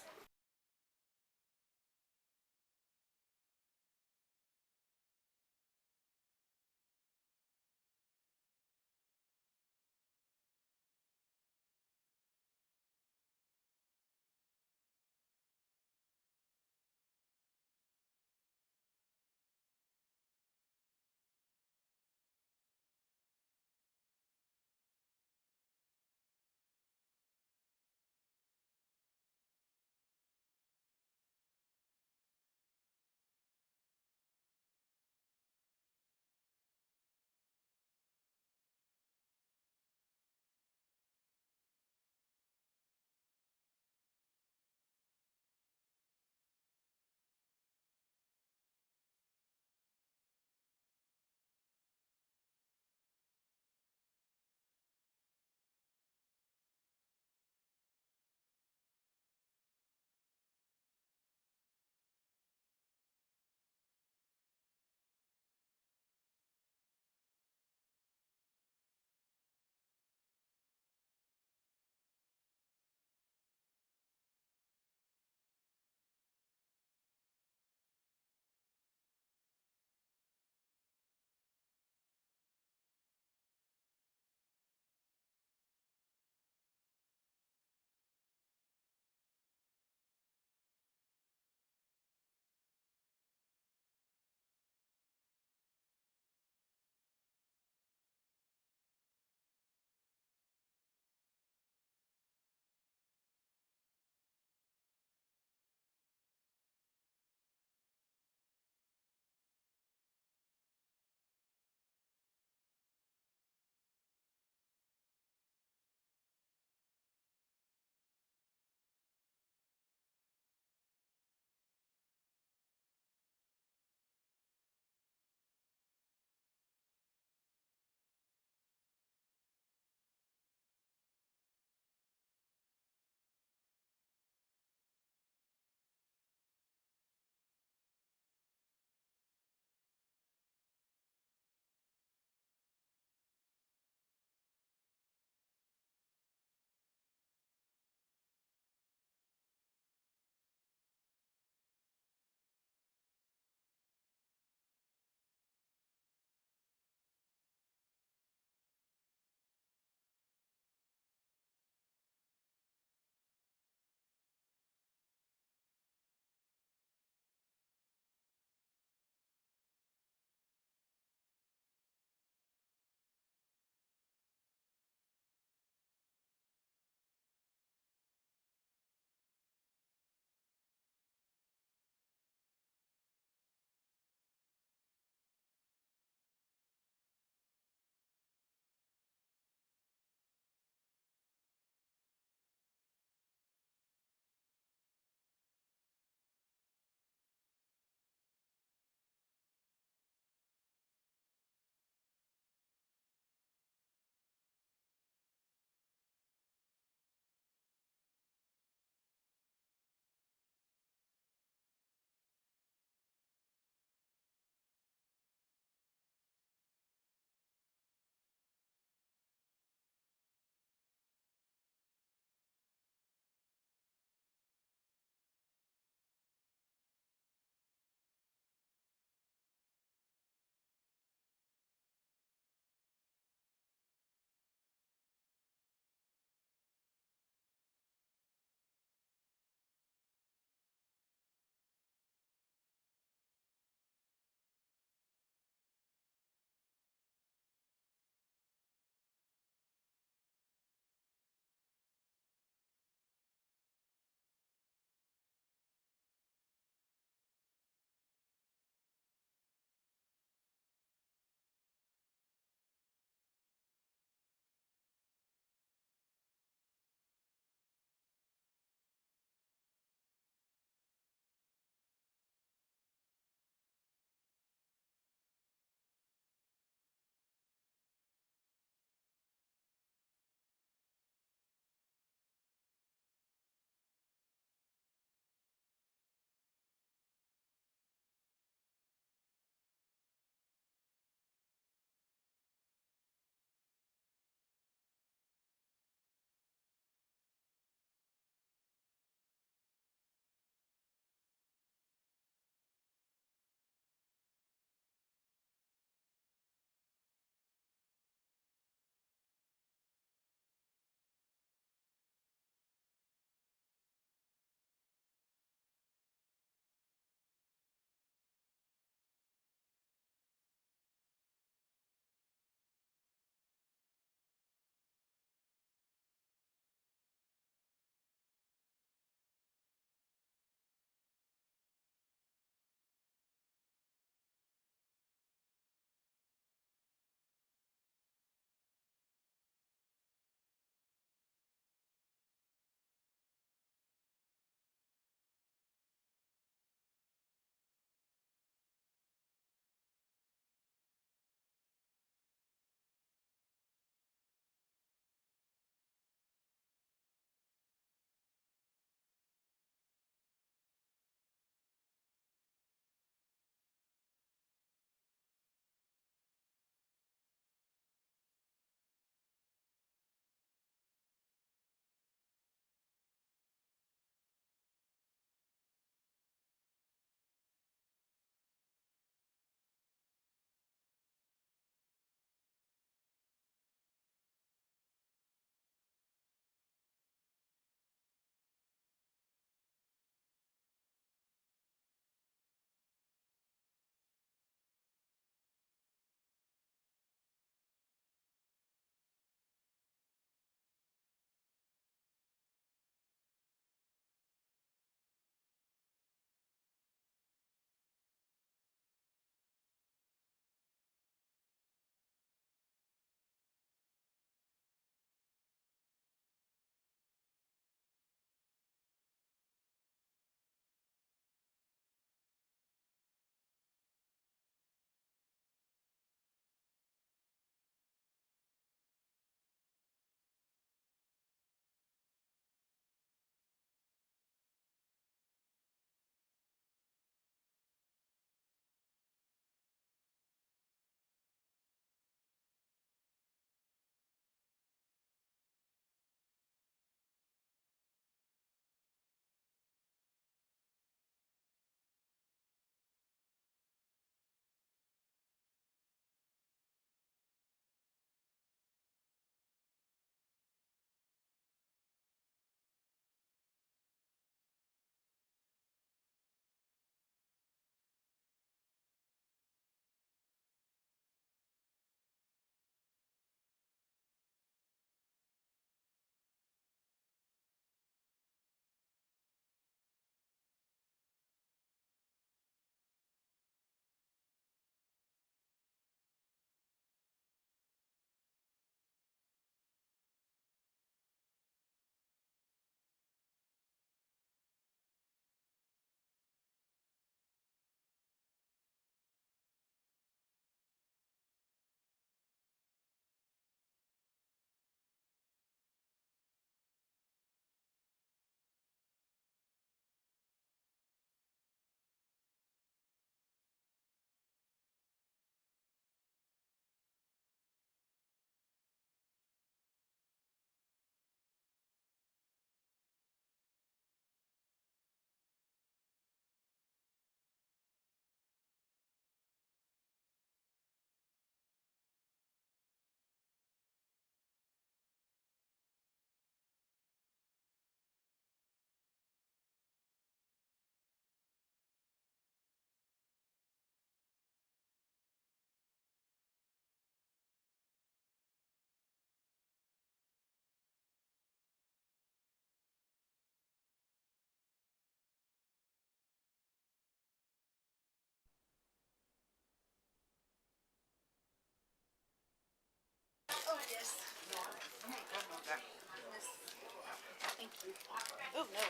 Oh, no.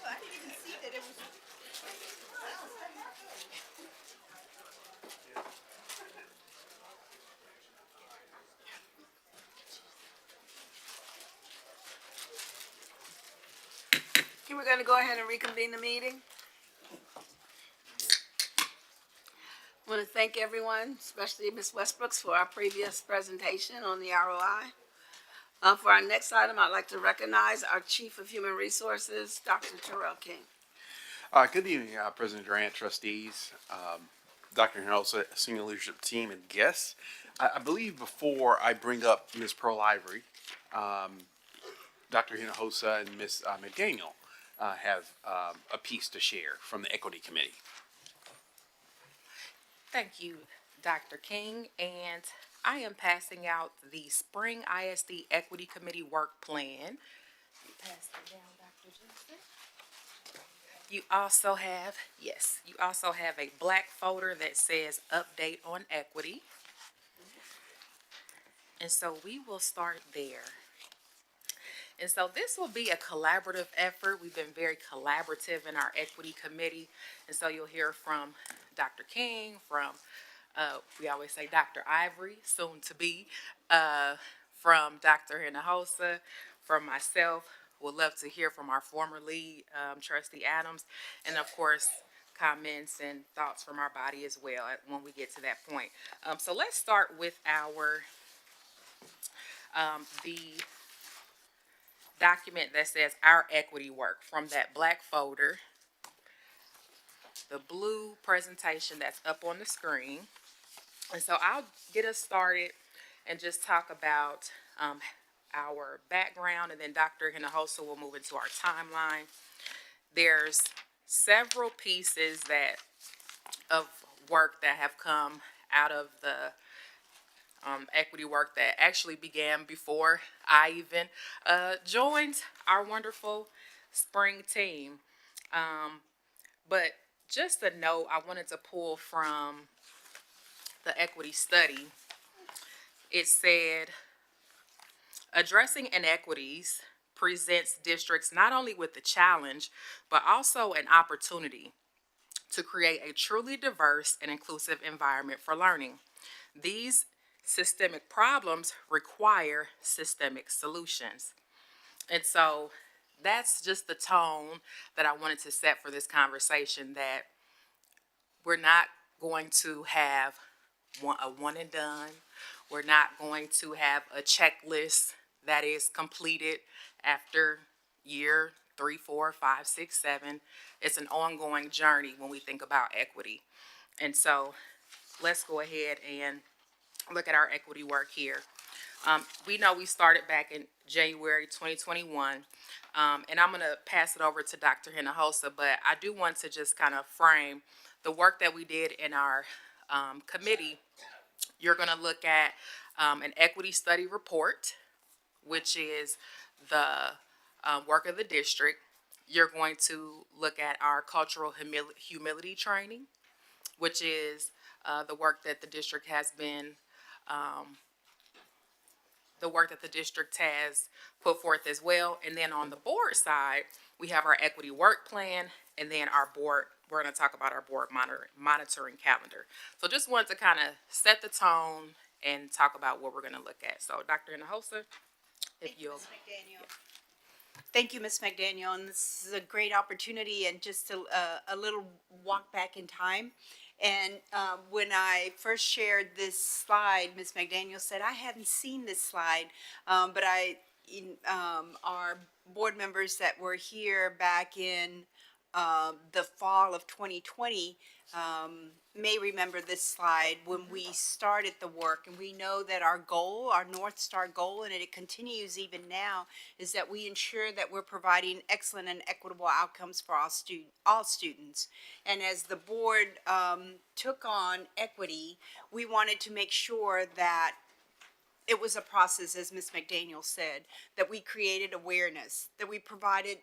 I didn't even see that it was. Okay, we're gonna go ahead and reconvene the meeting. I want to thank everyone, especially Ms. Westbrooks, for our previous presentation on the ROI. For our next item, I'd like to recognize our Chief of Human Resources, Dr. Terrell King. Good evening, President Durant, trustees, Dr. Hinosa, senior leadership team, and guests. I believe before I bring up Ms. Pearl Ivory, Dr. Hinojosa and Ms. McDaniel have a piece to share from the Equity Committee. Thank you, Dr. King, and I am passing out the Spring ISD Equity Committee Work Plan. Pass it down, Dr. Jensen. You also have a black folder that says Update on Equity. And so we will start there. And so this will be a collaborative effort. We've been very collaborative in our equity committee. And so you'll hear from Dr. King, from, we always say Dr. Ivory, soon to be, from Dr. Hinojosa, from myself. We'd love to hear from our former lead, Trustee Adams, and of course, comments and thoughts from our body as well when we get to that point. So let's start with our, the document that says our equity work from that black folder, the blue presentation that's up on the screen. And so I'll get us started and just talk about our background, and then Dr. Hinojosa will move into our timeline. There's several pieces of work that have come out of the equity work that actually began before I even joined our wonderful spring team. But just a note I wanted to pull from the equity study. It said, addressing inequities presents districts not only with a challenge, but also an opportunity to create a truly diverse and inclusive environment for learning. These systemic problems require systemic solutions. And so that's just the tone that I wanted to set for this conversation, that we're not going to have a one and done. We're not going to have a checklist that is completed after year 3, 4, 5, 6, 7. It's an ongoing journey when we think about equity. And so let's go ahead and look at our equity work here. We know we started back in January 2021, and I'm going to pass it over to Dr. Hinojosa, but I do want to just kind of frame the work that we did in our committee. You're going to look at an equity study report, which is the work of the district. You're going to look at our cultural humility training, which is the work that the district has been, put forth as well. And then on the board side, we have our equity work plan, and then our board, we're going to talk about our board monitoring calendar. So just wanted to kind of set the tone and talk about what we're going to look at. So Dr. Hinojosa, if you'll. Thank you, Ms. McDaniel, and this is a great opportunity and just a little walk back in time. And when I first shared this slide, Ms. McDaniel said, I hadn't seen this slide, but our board members that were here back in the fall of 2020 may remember this slide when we started the work. And we know that our goal, our North Star goal, and it continues even now, is that we ensure that we're providing excellent and equitable outcomes for all students. And as the board took on equity, we wanted to make sure that it was a process, as Ms. McDaniel said, that we created awareness, that we provided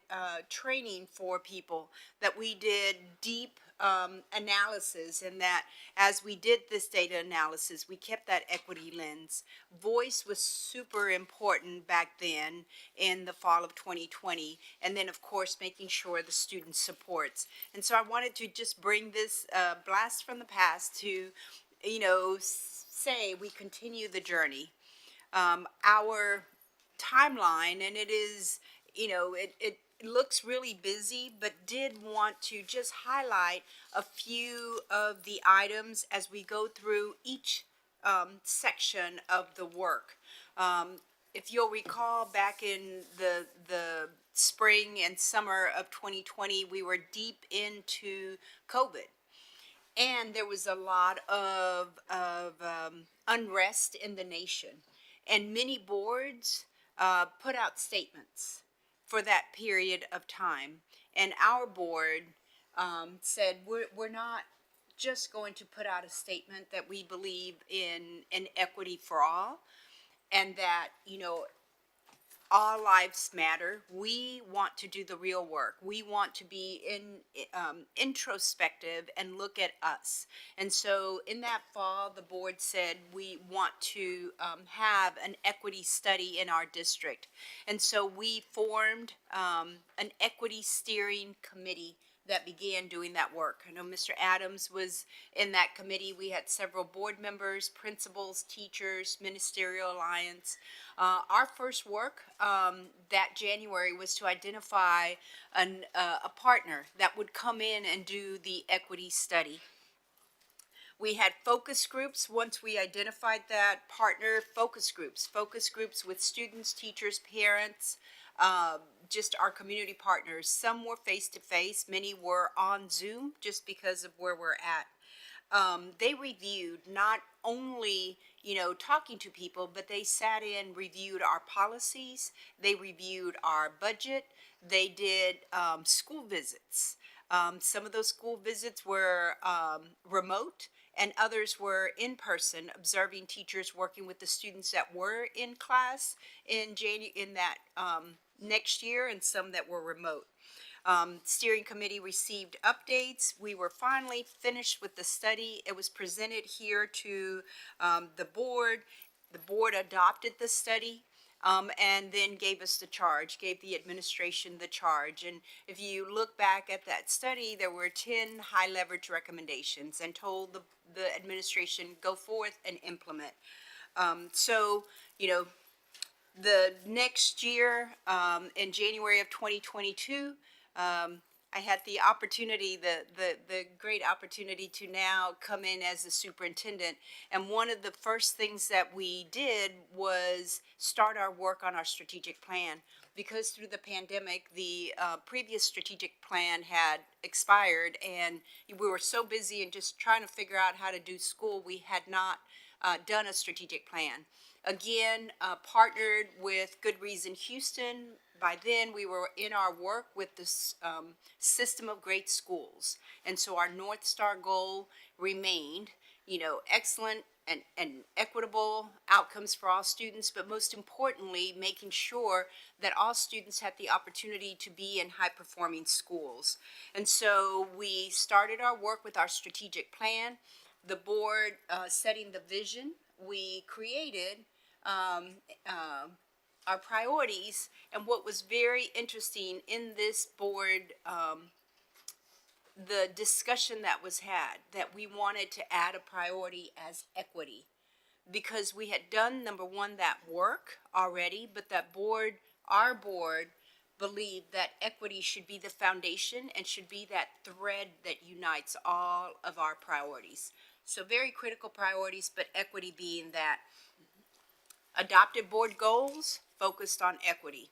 training for people, that we did deep analysis, and that as we did this data analysis, we kept that equity lens. Voice was super important back then in the fall of 2020, and then of course making sure the student supports. And so I wanted to just bring this blast from the past to, say we continue the journey. Our timeline, and it is, it looks really busy, but did want to just highlight a few of the items as we go through each section of the work. If you'll recall, back in the spring and summer of 2020, we were deep into COVID. And there was a lot of unrest in the nation. And many boards put out statements for that period of time. And our board said, we're not just going to put out a statement that we believe in equity for all, and that, all lives matter. We want to do the real work. We want to be introspective and look at us. And so in that fall, the board said we want to have an equity study in our district. And so we formed an equity steering committee that began doing that work. I know Mr. Adams was in that committee. We had several board members, principals, teachers, Ministerial Alliance. Our first work that January was to identify a partner that would come in and do the equity study. We had focus groups once we identified that partner, focus groups with students, teachers, parents, just our community partners. Some were face-to-face, many were on Zoom just because of where we're at. They reviewed not only, talking to people, but they sat in, reviewed our policies, they reviewed our budget, they did school visits. Some of those school visits were remote, and others were in person, observing teachers working with the students that were in class in that next year, and some that were remote. Steering committee received updates. We were finally finished with the study. It was presented here to the board. The board adopted the study. And then gave us the charge, gave the administration the charge. And if you look back at that study, there were 10 high leverage recommendations, and told the administration, go forth and implement. The next year, in January of 2022, I had the opportunity, the great opportunity to now come in as the superintendent. And one of the first things that we did was start our work on our strategic plan. Because through the pandemic, the previous strategic plan had expired, and we were so busy in just trying to figure out how to do school, we had not done a strategic plan. Again, partnered with Good Reason Houston. By then, we were in our work with this system of great schools. And so our North Star goal remained, excellent and equitable outcomes for all students, but most importantly, making sure that all students had the opportunity to be in high-performing schools. And so we started our work with our strategic plan, the board setting the vision. We created our priorities, and what was very interesting in this board, the discussion that was had, that we wanted to add a priority as equity, because we had done, number one, that work already, but our board believed that equity should be the foundation and should be that thread that unites all of our priorities. So very critical priorities, but equity being that. Adopted board goals focused on equity.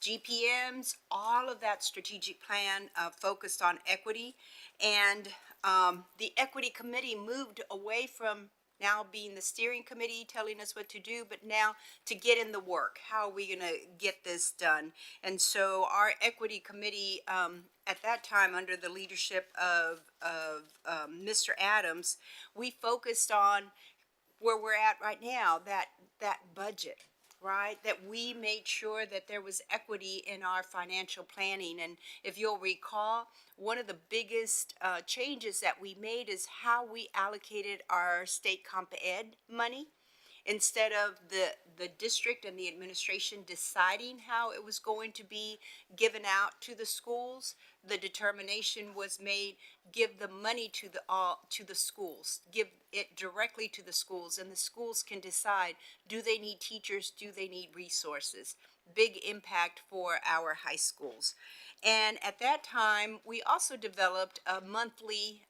GPMs, all of that strategic plan focused on equity. And the equity committee moved away from now being the steering committee telling us what to do, but now to get in the work. How are we going to get this done? And so our equity committee at that time, under the leadership of Mr. Adams, we focused on where we're at right now, that budget. right? That we made sure that there was equity in our financial planning. And if you'll recall, one of the biggest changes that we made is how we allocated our state comp ed money. Instead of the district and the administration deciding how it was going to be given out to the schools, the determination was made, give the money to the schools, give it directly to the schools, and the schools can decide, do they need teachers, do they need resources? Big impact for our high schools. And at that time, we also developed a monthly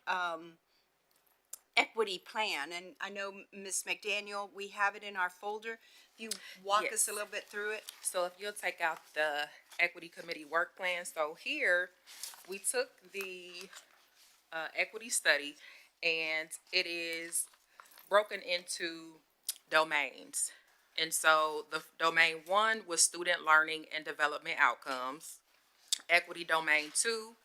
equity plan, and I know Ms. McDaniel, we have it in our folder. You walk us Yes. a little bit through it. So if you'll take out the equity committee work plan, so here we took the equity study and it is broken into domains. And so the domain 1 was student learning and development outcomes. Equity domain 2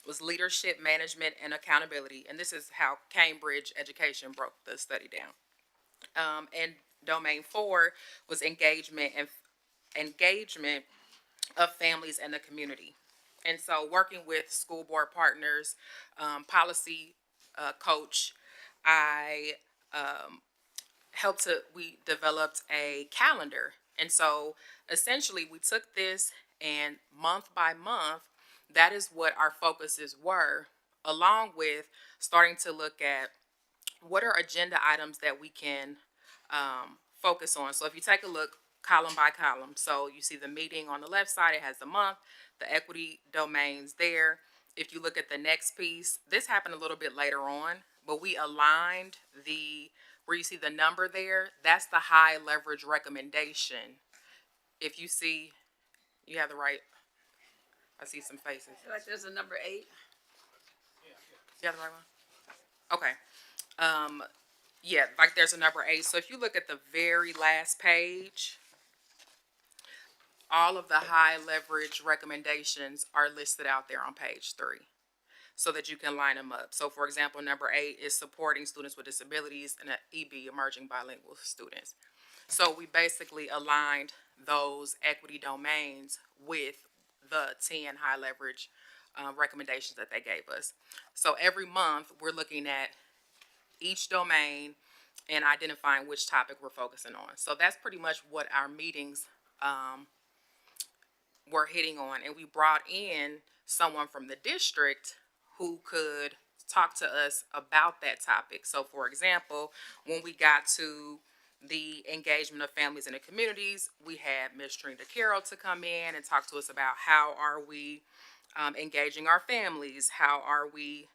was leadership, management, and accountability. And this is how Cambridge Education broke the study down. And domain 4 was engagement of families and the community. And so working with school board partners, policy coach, we developed a calendar. And so essentially we took this and month by month, that is what our focuses were, along with starting to look at what are agenda items that we can focus on. So if you take a look column by column, so you see the meeting on the left side, it has the month, the equity domains there. If you look at the next piece, this happened a little bit later on, but we aligned where you see the number there, that's the high leverage recommendation. If you see, you have the right, I see some faces. I feel like there's a number 8. You have the right one? Okay. Yeah, like there's a number 8. So if you look at the very last page, all of the high leverage recommendations are listed out there on page 3 so that you can line them up. So for example, number 8 is supporting students with disabilities and EB, emerging bilingual students. So we basically aligned those equity domains with the 10 high leverage recommendations that they gave us. So every month we're looking at each domain and identifying which topic we're focusing on. So that's pretty much what our meetings were hitting on. And we brought in someone from the district who could talk to us about that topic. So for example, when we got to the engagement of families in the communities, we had Ms. Trina Carroll to come in and talk to us about how are we engaging our families, how are we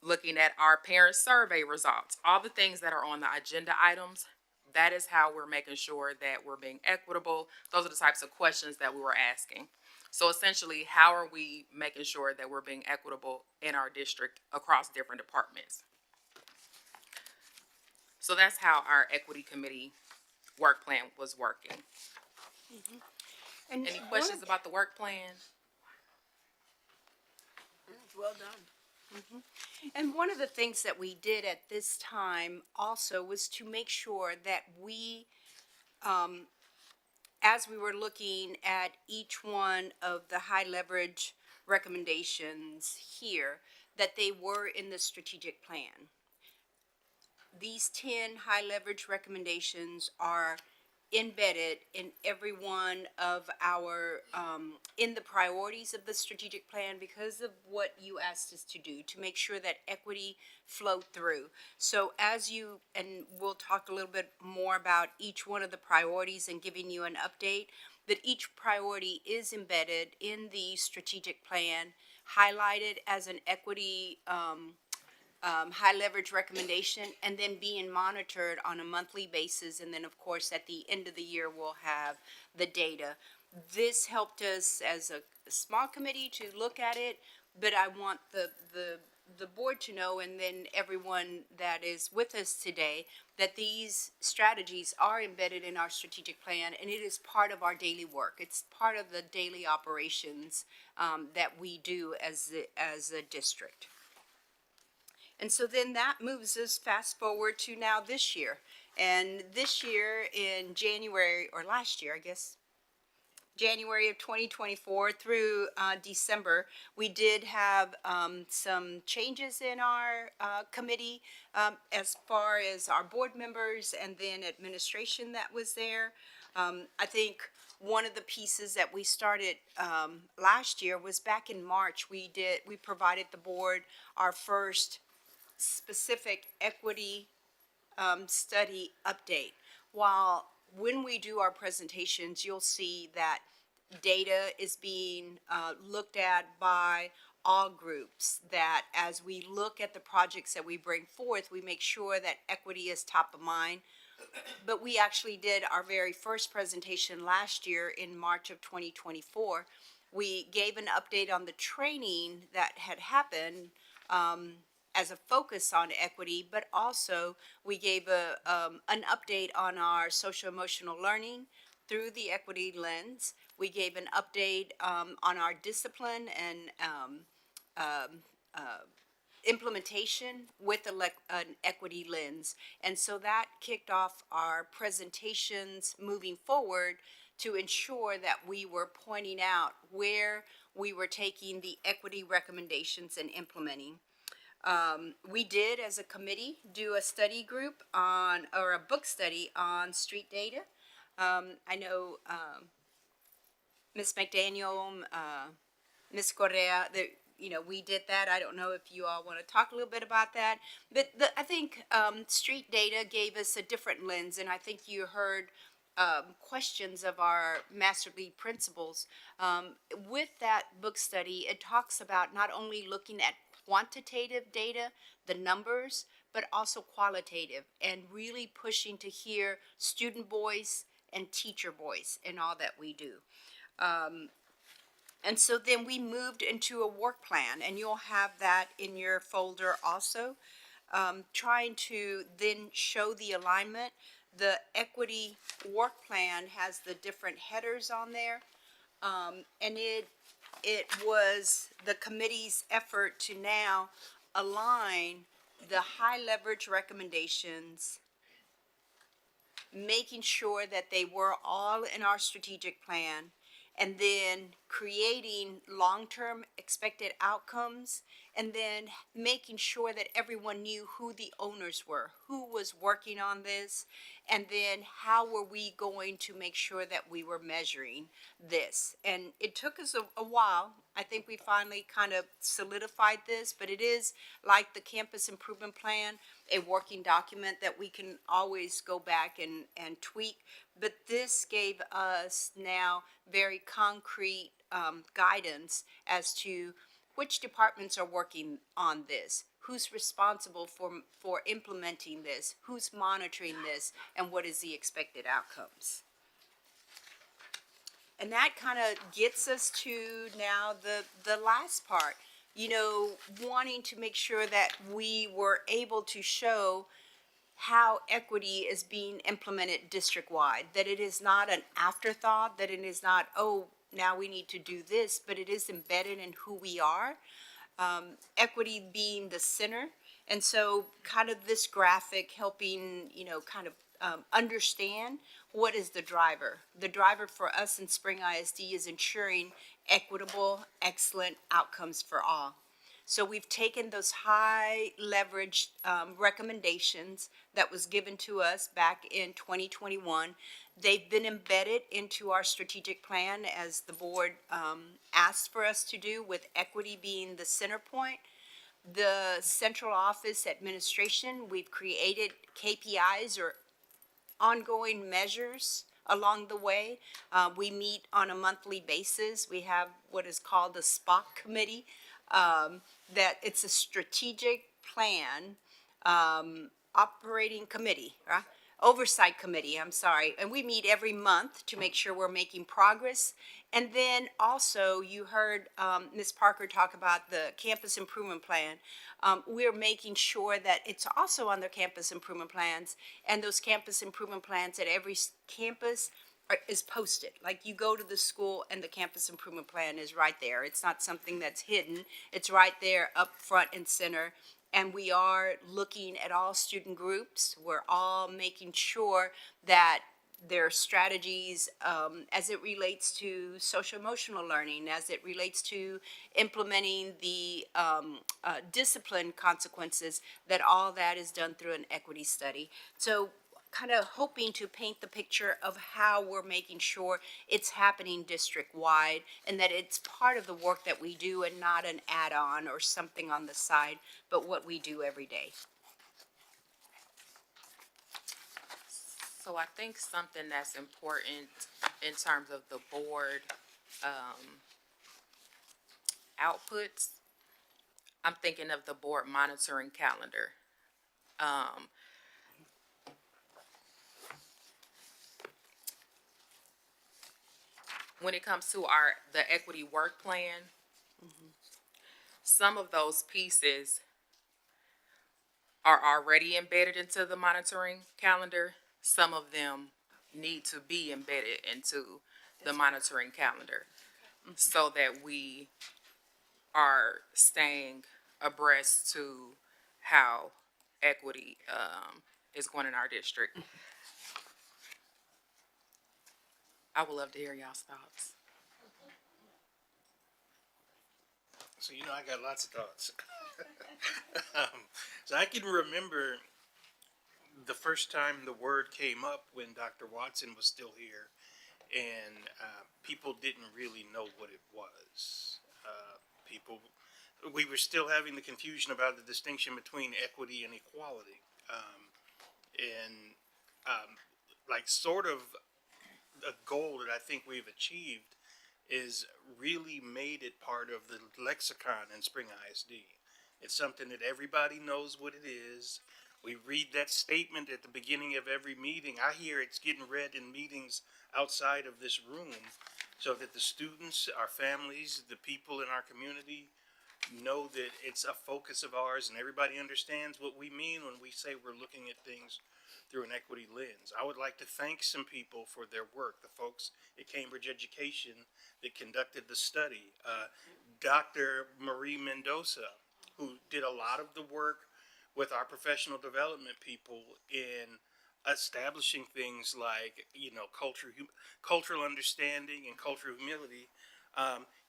looking at our parent survey results, all the things that are on the agenda items. That is how we're making sure that we're being equitable. Those are the types of questions that we were asking. So essentially, how are we making sure that we're being equitable in our district across different departments? So that's how our equity committee work plan was working. And Any questions about the work plan? Well done. And one of the things that we did at this time also was to make sure that we, as we were looking at each one of the high leverage recommendations here, that they were in the strategic plan. These 10 high leverage recommendations are embedded in every one of our, in the priorities of the strategic plan because of what you asked us to do, to make sure that equity flowed through. So as you, and we'll talk a little bit more about each one of the priorities and giving you an update, that each priority is embedded in the strategic plan, highlighted as an equity high leverage recommendation, and then being monitored on a monthly basis. And then of course at the end of the year we'll have the data. This helped us as a small committee to look at it, but I want the board to know, and then everyone that is with us today, that these strategies are embedded in our strategic plan, and it is part of our daily work. It's part of the daily operations that we do as a district. And so then that moves us fast forward to now this year. And this year in January, or last year, I guess, January of 2024 through December, we did have some changes in our committee as far as our board members and then administration that was there. I think one of the pieces that we started last year was back in March. We provided the board our first specific equity study update. While when we do our presentations, you'll see that data is being looked at by all groups, that as we look at the projects that we bring forth, we make sure that equity is top of mind. But we actually did our very first presentation last year in March of 2024. We gave an update on the training that had happened as a focus on equity, but also we gave an update on our social emotional learning through the equity lens. We gave an update on our discipline and implementation with an equity lens. And so that kicked off our presentations moving forward to ensure that we were pointing out where we were taking the equity recommendations and implementing. We did, as a committee, do a study group on, or a book study on street data. I know Ms. McDaniel, Ms. Correa, we did that. I don't know if you all want to talk a little bit about that. But I think street data gave us a different lens, and I think you heard questions of our Master Lead principals. With that book study, it talks about not only looking at quantitative data, the numbers, but also qualitative, and really pushing to hear student voice and teacher voice in all that we do. And so then we moved into a work plan, and you'll have that in your folder also, trying to then show the alignment. The equity work plan has the different headers on there, and it was the committee's effort to now align the high leverage recommendations, making sure that they were all in our strategic plan, and then creating long-term expected outcomes, and then making sure that everyone knew who the owners were, who was working on this, and then how were we going to make sure that we were measuring this. And it took us a while. I think we finally kind of solidified this, but it is like the campus improvement plan, a working document that we can always go back and tweak. But this gave us now very concrete guidance as to which departments are working on this, who's responsible for implementing this, who's monitoring this, and what is the expected outcomes. And that kind of gets us to now the last part, wanting to make sure that we were able to show how equity is being implemented district-wide, that it is not an afterthought, that it is not, oh, now we need to do this, but it is embedded in who we are, equity being the center. And so kind of this graphic helping, kind of understand what is the driver. The driver for us in Spring ISD is ensuring equitable, excellent outcomes for all. So we've taken those high leverage recommendations that was given to us back in 2021. They've been embedded into our strategic plan as the board asked for us to do, with equity being the center point. The central office administration, we've created KPIs or ongoing measures along the way. We meet on a monthly basis. We have what is called the SPOC committee. That it's a strategic plan, operating committee, right? Oversight committee, I'm sorry. And we meet every month to make sure we're making progress. And then also you heard Ms. Parker talk about the campus improvement plan. We're making sure that it's also on their campus improvement plans, and those campus improvement plans at every campus is posted. Like, you go to the school and the campus improvement plan is right there. It's not something that's hidden. It's right there up front and center. and we are looking at all student groups. We're all making sure that there are strategies as it relates to social emotional learning, as it relates to implementing the discipline consequences, that all that is done through an equity study. So kind of hoping to paint the picture of how we're making sure it's happening district-wide and that it's part of the work that we do and not an add-on or something on the side, but what we do every day. So I think something that's important in terms of the board, outputs, I'm thinking of the board monitoring calendar. When it comes to the equity work plan, some of those pieces are already embedded into the monitoring calendar. Some of them need to be embedded into the monitoring calendar so that we are staying abreast to how equity is going in our district. I would love to hear y'all's thoughts. So, you know, I got lots of thoughts. So I can remember the first time the word came up when Dr. Watson was still here, and people didn't really know what it was. We were still having the confusion about the distinction between equity and equality. Like sort of a goal that I think we've achieved is really made it part of the lexicon in Spring ISD. It's something that everybody knows what it is. We read that statement at the beginning of every meeting. I hear it's getting read in meetings outside of this room so that the students, our families, the people in our community know that it's a focus of ours and everybody understands what we mean when we say we're looking at things through an equity lens. I would like to thank some people for their work, the folks at Cambridge Education that conducted the study. Dr. Marie Mendoza, who did a lot of the work with our professional development people in establishing things like, you know, cultural understanding and cultural humility,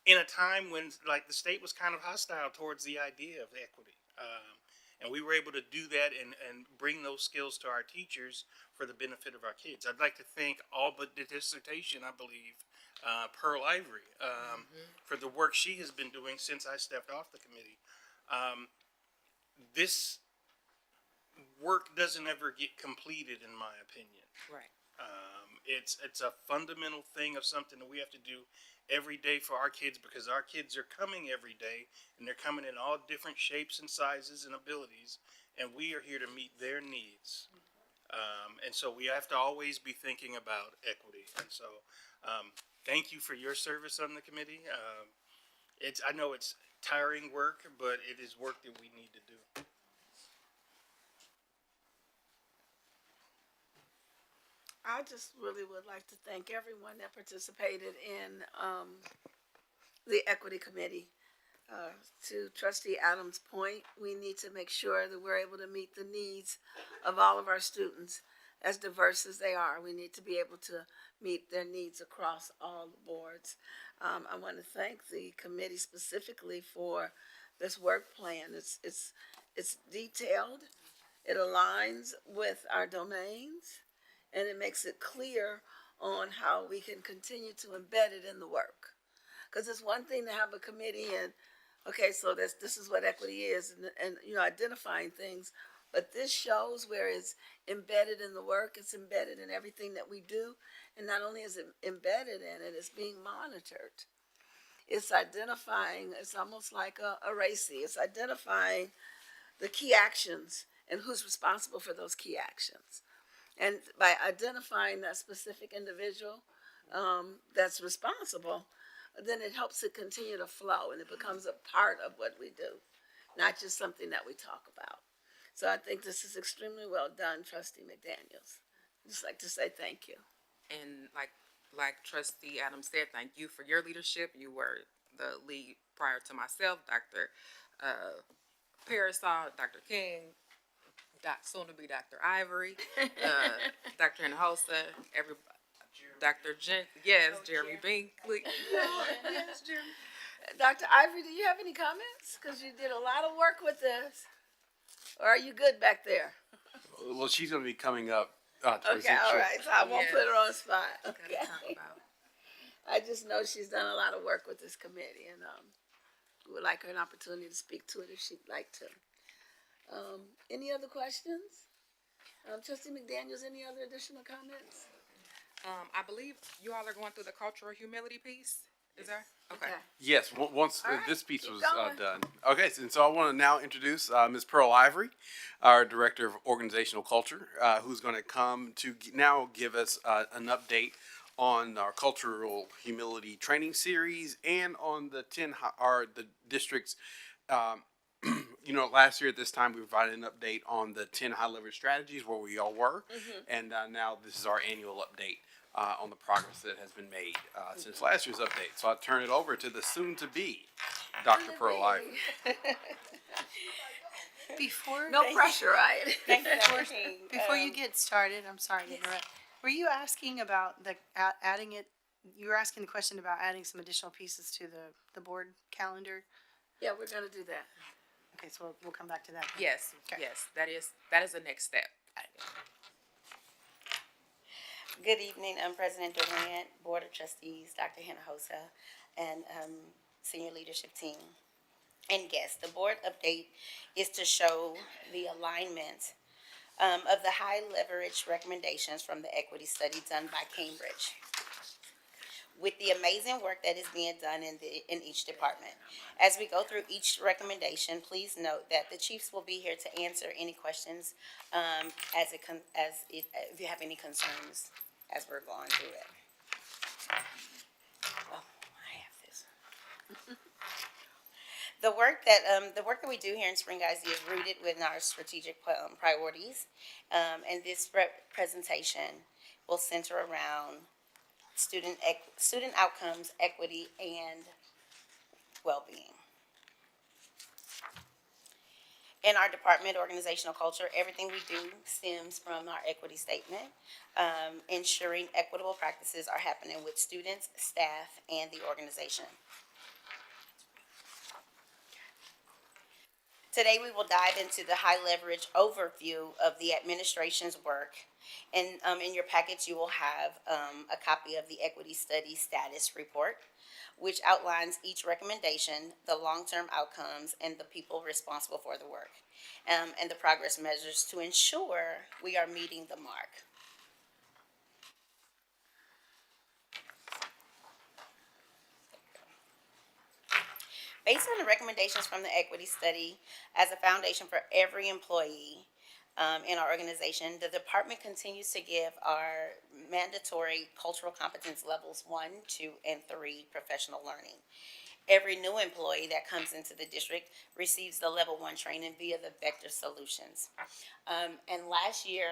in a time when like the state was kind of hostile towards the idea of equity. And we were able to do that and bring those skills to our teachers for the benefit of our kids. I'd like to thank all but the dissertation, I believe, Pearl Ivory, for the work she has been doing since I stepped off the committee. This work doesn't ever get completed, in my opinion. Right. It's a fundamental thing of something that we have to do every day for our kids, because our kids are coming every day and they're coming in all different shapes and sizes and abilities, and we are here to meet their needs. And so we have to always be thinking about equity. And so thank you for your service on the committee. I know it's tiring work, but it is work that we need to do. I just really would like to thank everyone that participated in the Equity Committee. To Trustee Adams' point, we need to make sure that we're able to meet the needs of all of our students, as diverse as they are. We need to be able to meet their needs across all the boards. I want to thank the committee specifically for this work plan. It's detailed, it aligns with our domains, and it makes it clear on how we can continue to embed it in the work. Because it's one thing to have a committee and, okay, so this is what equity is, and you know, identifying things, but this shows where it's embedded in the work, it's embedded in everything that we do, and not only is it embedded in it, it's being monitored. It's identifying, it's almost like a RACI, it's identifying the key actions and who's responsible for those key actions. And by identifying that specific individual that's responsible, then it helps it continue to flow and it becomes a part of what we do, not just something that we talk about. So I think this is extremely well done, Trustee McDaniels. I'd just like to say thank you. And like Trustee Adams said, thank you for your leadership. You were the lead prior to myself. Dr. Parasol, Dr. King, soon to be Dr. Ivory, Dr. Hinojosa, Dr. Jeremy Binkley. Yes, Jeremy. Dr. Ivory, do you have any comments? Because you did a lot of work with this. Or are you good back there? Well, she's going to be coming up. Towards Okay, the- all right. So I won't Yes. put her on the spot. Gotta Okay. talk about. I just know she's done a lot of work with this committee, and we would like her an opportunity to speak to it if she'd like to. Any other questions? Trustee McDaniels, any other additional comments? I believe you all are going through the cultural humility piece. Is there? Okay. Yes, once All right, this piece keep was going. done. Okay, so I want to now introduce Ms. Pearl Ivory, our Director of Organizational Culture, who's going to come to now give us an update on our cultural humility training series and on the the district's. Last year at this time we provided an update on the 10 high leverage strategies where we all were, and now this is our annual update on the progress that has been made since last year's update. So I'll turn it over to the soon-to-be Dr. Pearl Ivory. Before. No pressure, right? Before you get started, I'm sorry to interrupt. Were you asking about the adding it? You were asking the question about adding some additional pieces to the board calendar. Yeah, we're gonna do that. Okay, so we'll come back to that. then. Yes. Okay. Yes. That is the next step. Good evening, President Durant, Board of Trustees, Dr. Hinojosa, and senior leadership team. And guests, the board update is to show the alignment of the high leverage recommendations from the equity study done by Cambridge with the amazing work that is being done in each department. As we go through each recommendation, please note that the chiefs will be here to answer any questions if you have any concerns as we're going through it. Oh, I have this. The work that we do here in Spring ISD is rooted within our strategic priorities, and this presentation will center around student outcomes, equity, and well-being. In our department, organizational culture, everything we do stems from our equity statement, ensuring equitable practices are happening with students, staff, and the organization. Today, we will dive into the high leverage overview of the administration's work. And in your package, you will have a copy of the equity study status report, which outlines each recommendation, the long-term outcomes, and the people responsible for the work, and the progress measures to ensure we are meeting the mark. Based on the recommendations from the equity study as a foundation for every employee in our organization, the department continues to give our mandatory cultural competence levels 1, 2, and 3 professional learning. Every new employee that comes into the district receives the level 1 training via the Vector Solutions. And last year,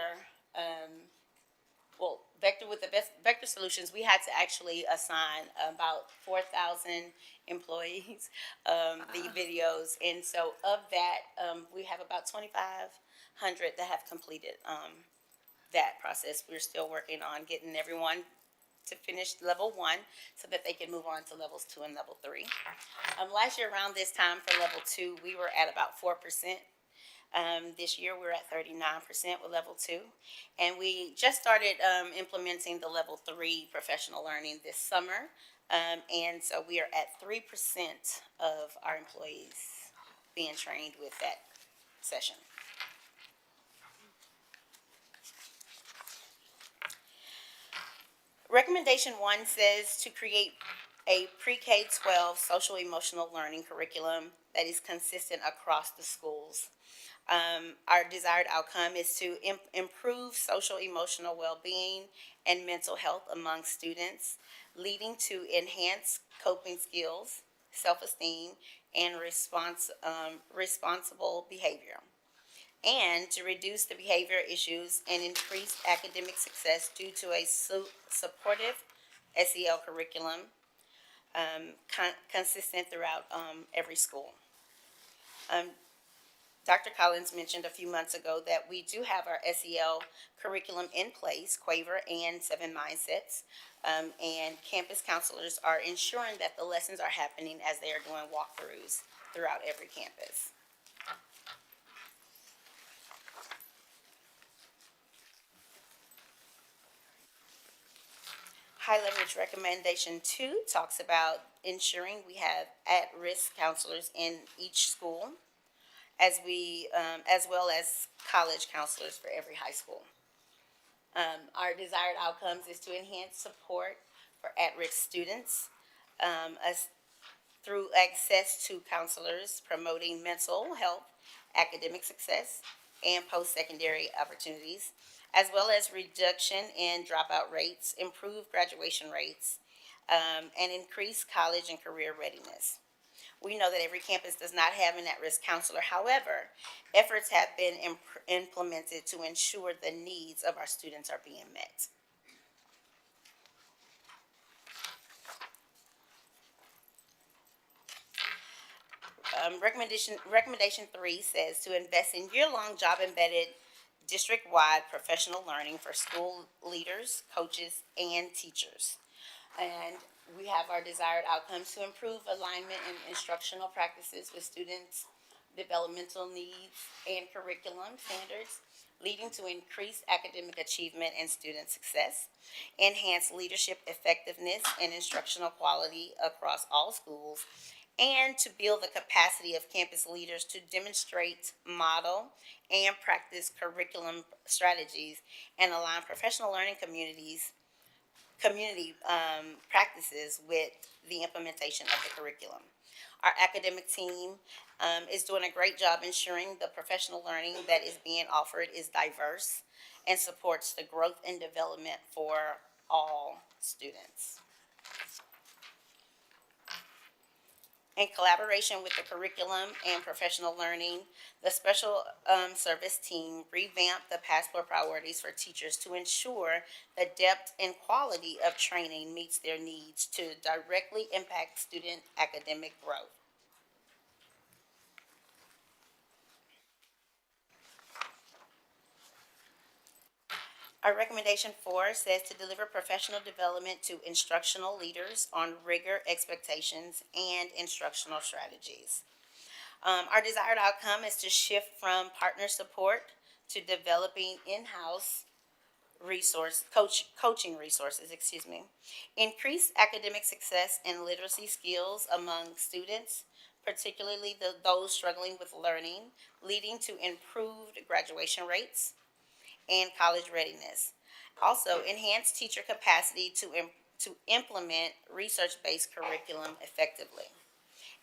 with the Vector Solutions, we had to actually assign about 4,000 employees the videos. And so of that, we have about 2,500 that have completed that process. We're still working on getting everyone to finish level 1 so that they can move on to levels 2 and level 3. Last year around this time for level 2, we were at about 4%. This year we're at 39% with level 2. And we just started implementing the level 3 professional learning this summer. And so we are at 3% of our employees being trained with that session. Recommendation 1 says to create a pre-K-12 social emotional learning curriculum that is consistent across the schools. Our desired outcome is to improve social emotional well-being and mental health among students, leading to enhanced coping skills, self-esteem, and responsible behavior, and to reduce the behavior issues and increase academic success due to a supportive SEL curriculum consistent throughout every school. Dr. Collins mentioned a few months ago that we do have our SEL curriculum in place, Quaver and Seven Mindsets. And campus counselors are ensuring that the lessons are happening as they are doing walkthroughs throughout every campus. High leverage recommendation 2 talks about ensuring we have at-risk counselors in each school, as well as college counselors for every high school. Our desired outcomes is to enhance support for at-risk students, through access to counselors, promoting mental health, academic success, and post-secondary opportunities, as well as reduction in dropout rates, improved graduation rates, and increased college and career readiness. We know that every campus does not have an at-risk counselor. However, efforts have been implemented to ensure the needs of our students are being met. Recommendation 3 says to invest in year-long job-embedded district-wide professional learning for school leaders, coaches, and teachers. And we have our desired outcomes to improve alignment in instructional practices with students' developmental needs and curriculum standards, leading to increased academic achievement and student success, enhance leadership effectiveness and instructional quality across all schools, and to build the capacity of campus leaders to demonstrate, model, and practice curriculum strategies and align professional learning community practices with the implementation of the curriculum. Our academic team is doing a great job ensuring the professional learning that is being offered is diverse and supports the growth and development for all students. In collaboration with the curriculum and professional learning, the special service team revamped the passport priorities for teachers to ensure the depth and quality of training meets their needs to directly impact student academic growth. Our recommendation 4 says to deliver professional development to instructional leaders on rigor, expectations, and instructional strategies. Our desired outcome is to shift from partner support to developing in-house coaching resources, increase academic success and literacy skills among students, particularly those struggling with learning, leading to improved graduation rates and college readiness. Also, enhance teacher capacity to implement research-based curriculum effectively,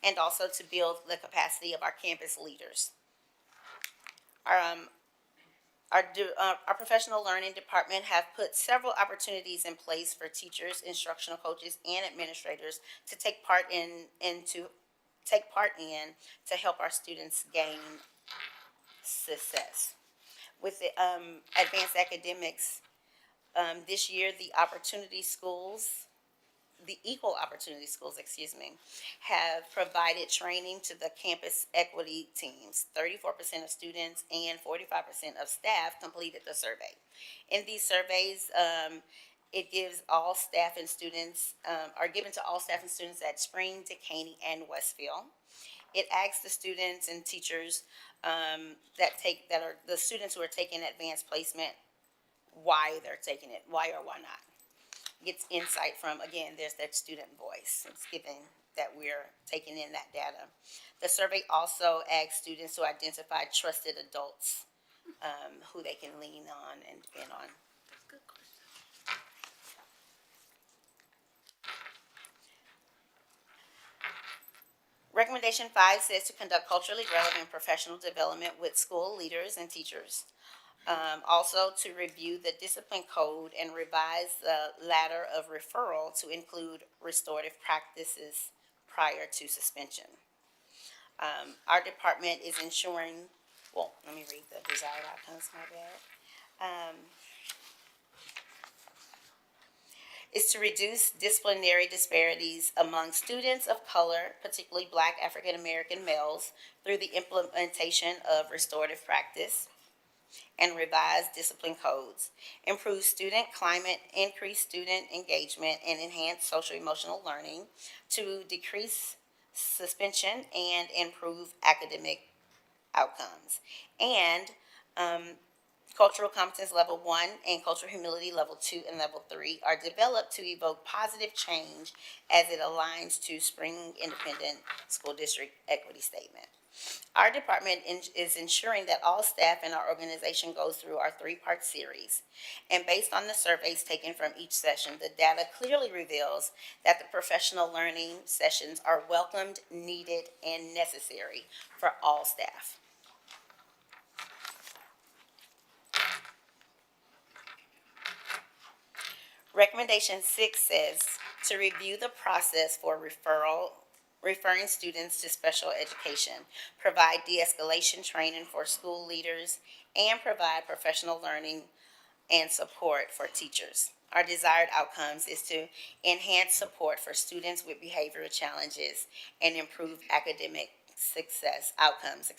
and also to build the capacity of our campus leaders. Our professional learning department have put several opportunities in place for teachers, instructional coaches, and administrators to take part in to help our students gain success. With the advanced academics, this year the Equal Opportunity Schools, have provided training to the campus equity teams. 34% of students and 45% of staff completed the survey. In these surveys, it gives all staff and students, are given to all staff and students at Spring, Decaney, and Westfield. It asks the students and teachers that are the students who are taking advanced placement, why they're taking it, why or why not. Gets insight from, again, there's that student voice. It's given that we're taking in that data. The survey also asks students to identify trusted adults who they can lean on and depend on. That's a good question. Recommendation 5 says to conduct culturally relevant professional development with school leaders and teachers. Also to review the discipline code and revise the ladder of referral to include restorative practices prior to suspension. Our department is ensuring, well, let me read the desired outcomes, my bad. is to reduce disciplinary disparities among students of color, particularly Black African American males, through the implementation of restorative practice and revised discipline codes, improve student climate, increase student engagement, and enhance social emotional learning, to decrease suspension and improve academic outcomes. And cultural competence level 1 and cultural humility level 2 and level 3 are developed to evoke positive change as it aligns to Spring Independent School District Equity Statement. Our department is ensuring that all staff in our organization goes through our 3-part series. And based on the surveys taken from each session, the data clearly reveals that the professional learning sessions are welcomed, needed, and necessary for all staff. Recommendation 6 says to review the process for referring students to special education, provide de-escalation training for school leaders, and provide professional learning and support for teachers. Our desired outcomes is to enhance support for students with behavioral challenges and improve academic outcomes.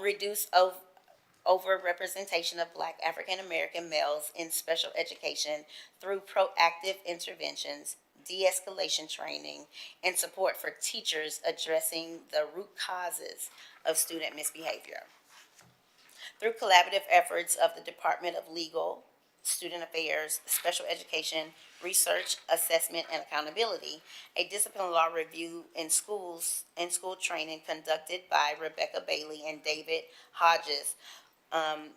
Reduce overrepresentation of Black African American males in special education through proactive interventions, de-escalation training, and support for teachers addressing the root causes of student misbehavior. Through collaborative efforts of the Department of Legal, Student Affairs, Special Education, Research, Assessment, and Accountability, a discipline law review in school training conducted by Rebecca Bailey and David Hodges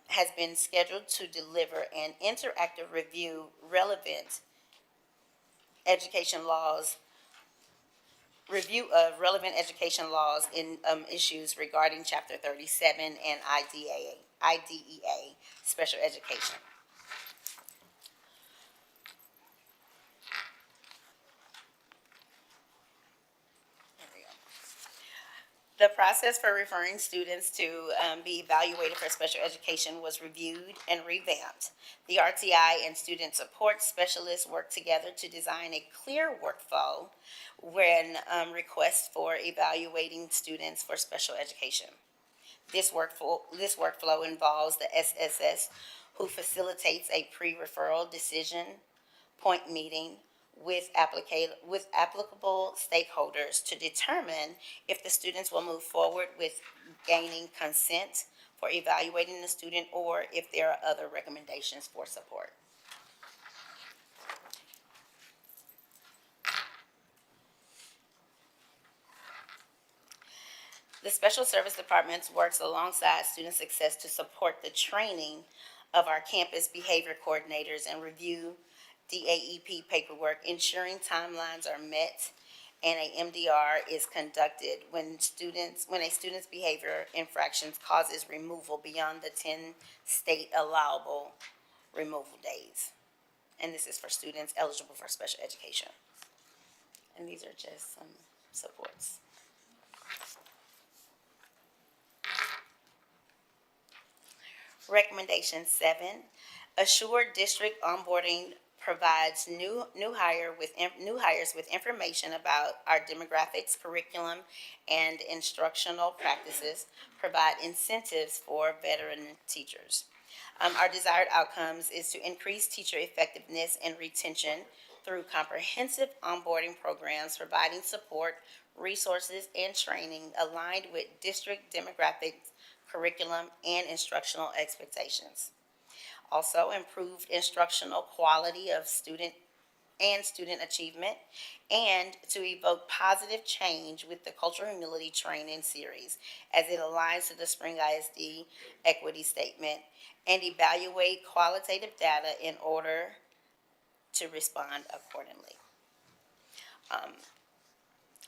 has been scheduled to deliver an interactive review of relevant education laws in issues regarding Chapter 37 and IDEA, special education. The process for referring students to be evaluated for special education was reviewed and revamped. The RTI and student support specialists worked together to design a clear workflow when requests for evaluating students for special education. This workflow involves the SSS, who facilitates a pre-referral decision point meeting with applicable stakeholders to determine if the students will move forward with gaining consent for evaluating the student or if there are other recommendations for support. The Special Service Department works alongside Student Success to support the training of our campus behavior coordinators and review DAEP paperwork, ensuring timelines are met and a MDR is conducted when a student's behavior infractions causes removal beyond the 10 state allowable removal days. And this is for students eligible for special education. And these are just some supports. Recommendation 7, assure district onboarding provides new hires with information about our demographics, curriculum, and instructional practices, provide incentives for veteran teachers. Our desired outcomes is to increase teacher effectiveness and retention through comprehensive onboarding programs, providing support, resources, and training aligned with district demographics, curriculum, and instructional expectations. Also, improved instructional quality of student achievement, and to evoke positive change with the Cultural Humility Training Series as it aligns to the Spring ISD Equity Statement, and evaluate qualitative data in order to respond accordingly.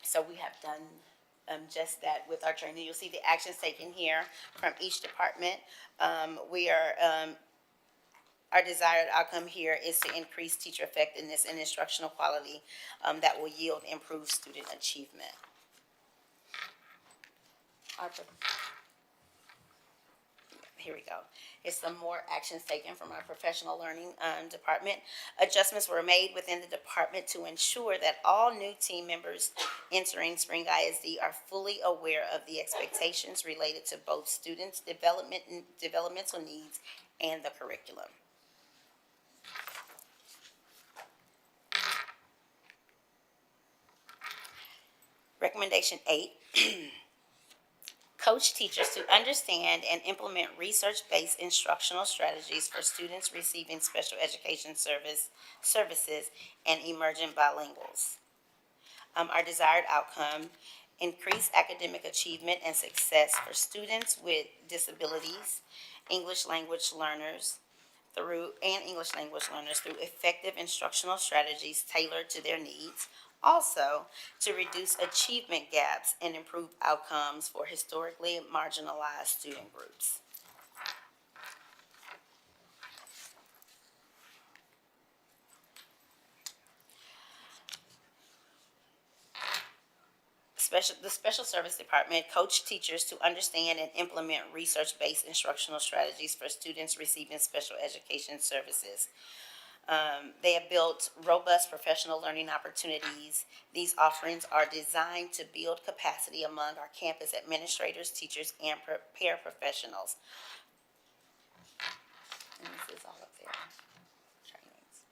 So we have done just that with our training. You'll see the actions taken here from each department. Our desired outcome here is to increase teacher effectiveness and instructional quality that will yield improved student achievement. here we go. It's some more actions taken from our professional learning department. Adjustments were made within the department to ensure that all new team members entering Spring ISD are fully aware of the expectations related to both students' developmental needs and the curriculum. Recommendation 8. Coach teachers to understand and implement research-based instructional strategies for students receiving special education services and emergent bilinguals. Our desired outcome, increase academic achievement and success for students with disabilities, English language learners through effective instructional strategies tailored to their needs. Also, to reduce achievement gaps and improve outcomes for historically marginalized student groups. The Special Service Department coach teachers to understand and implement research-based instructional strategies for students receiving special education services. They have built robust professional learning opportunities. These offerings are designed to build capacity among our campus administrators, teachers, and paraprofessionals. And this is all of their trainings.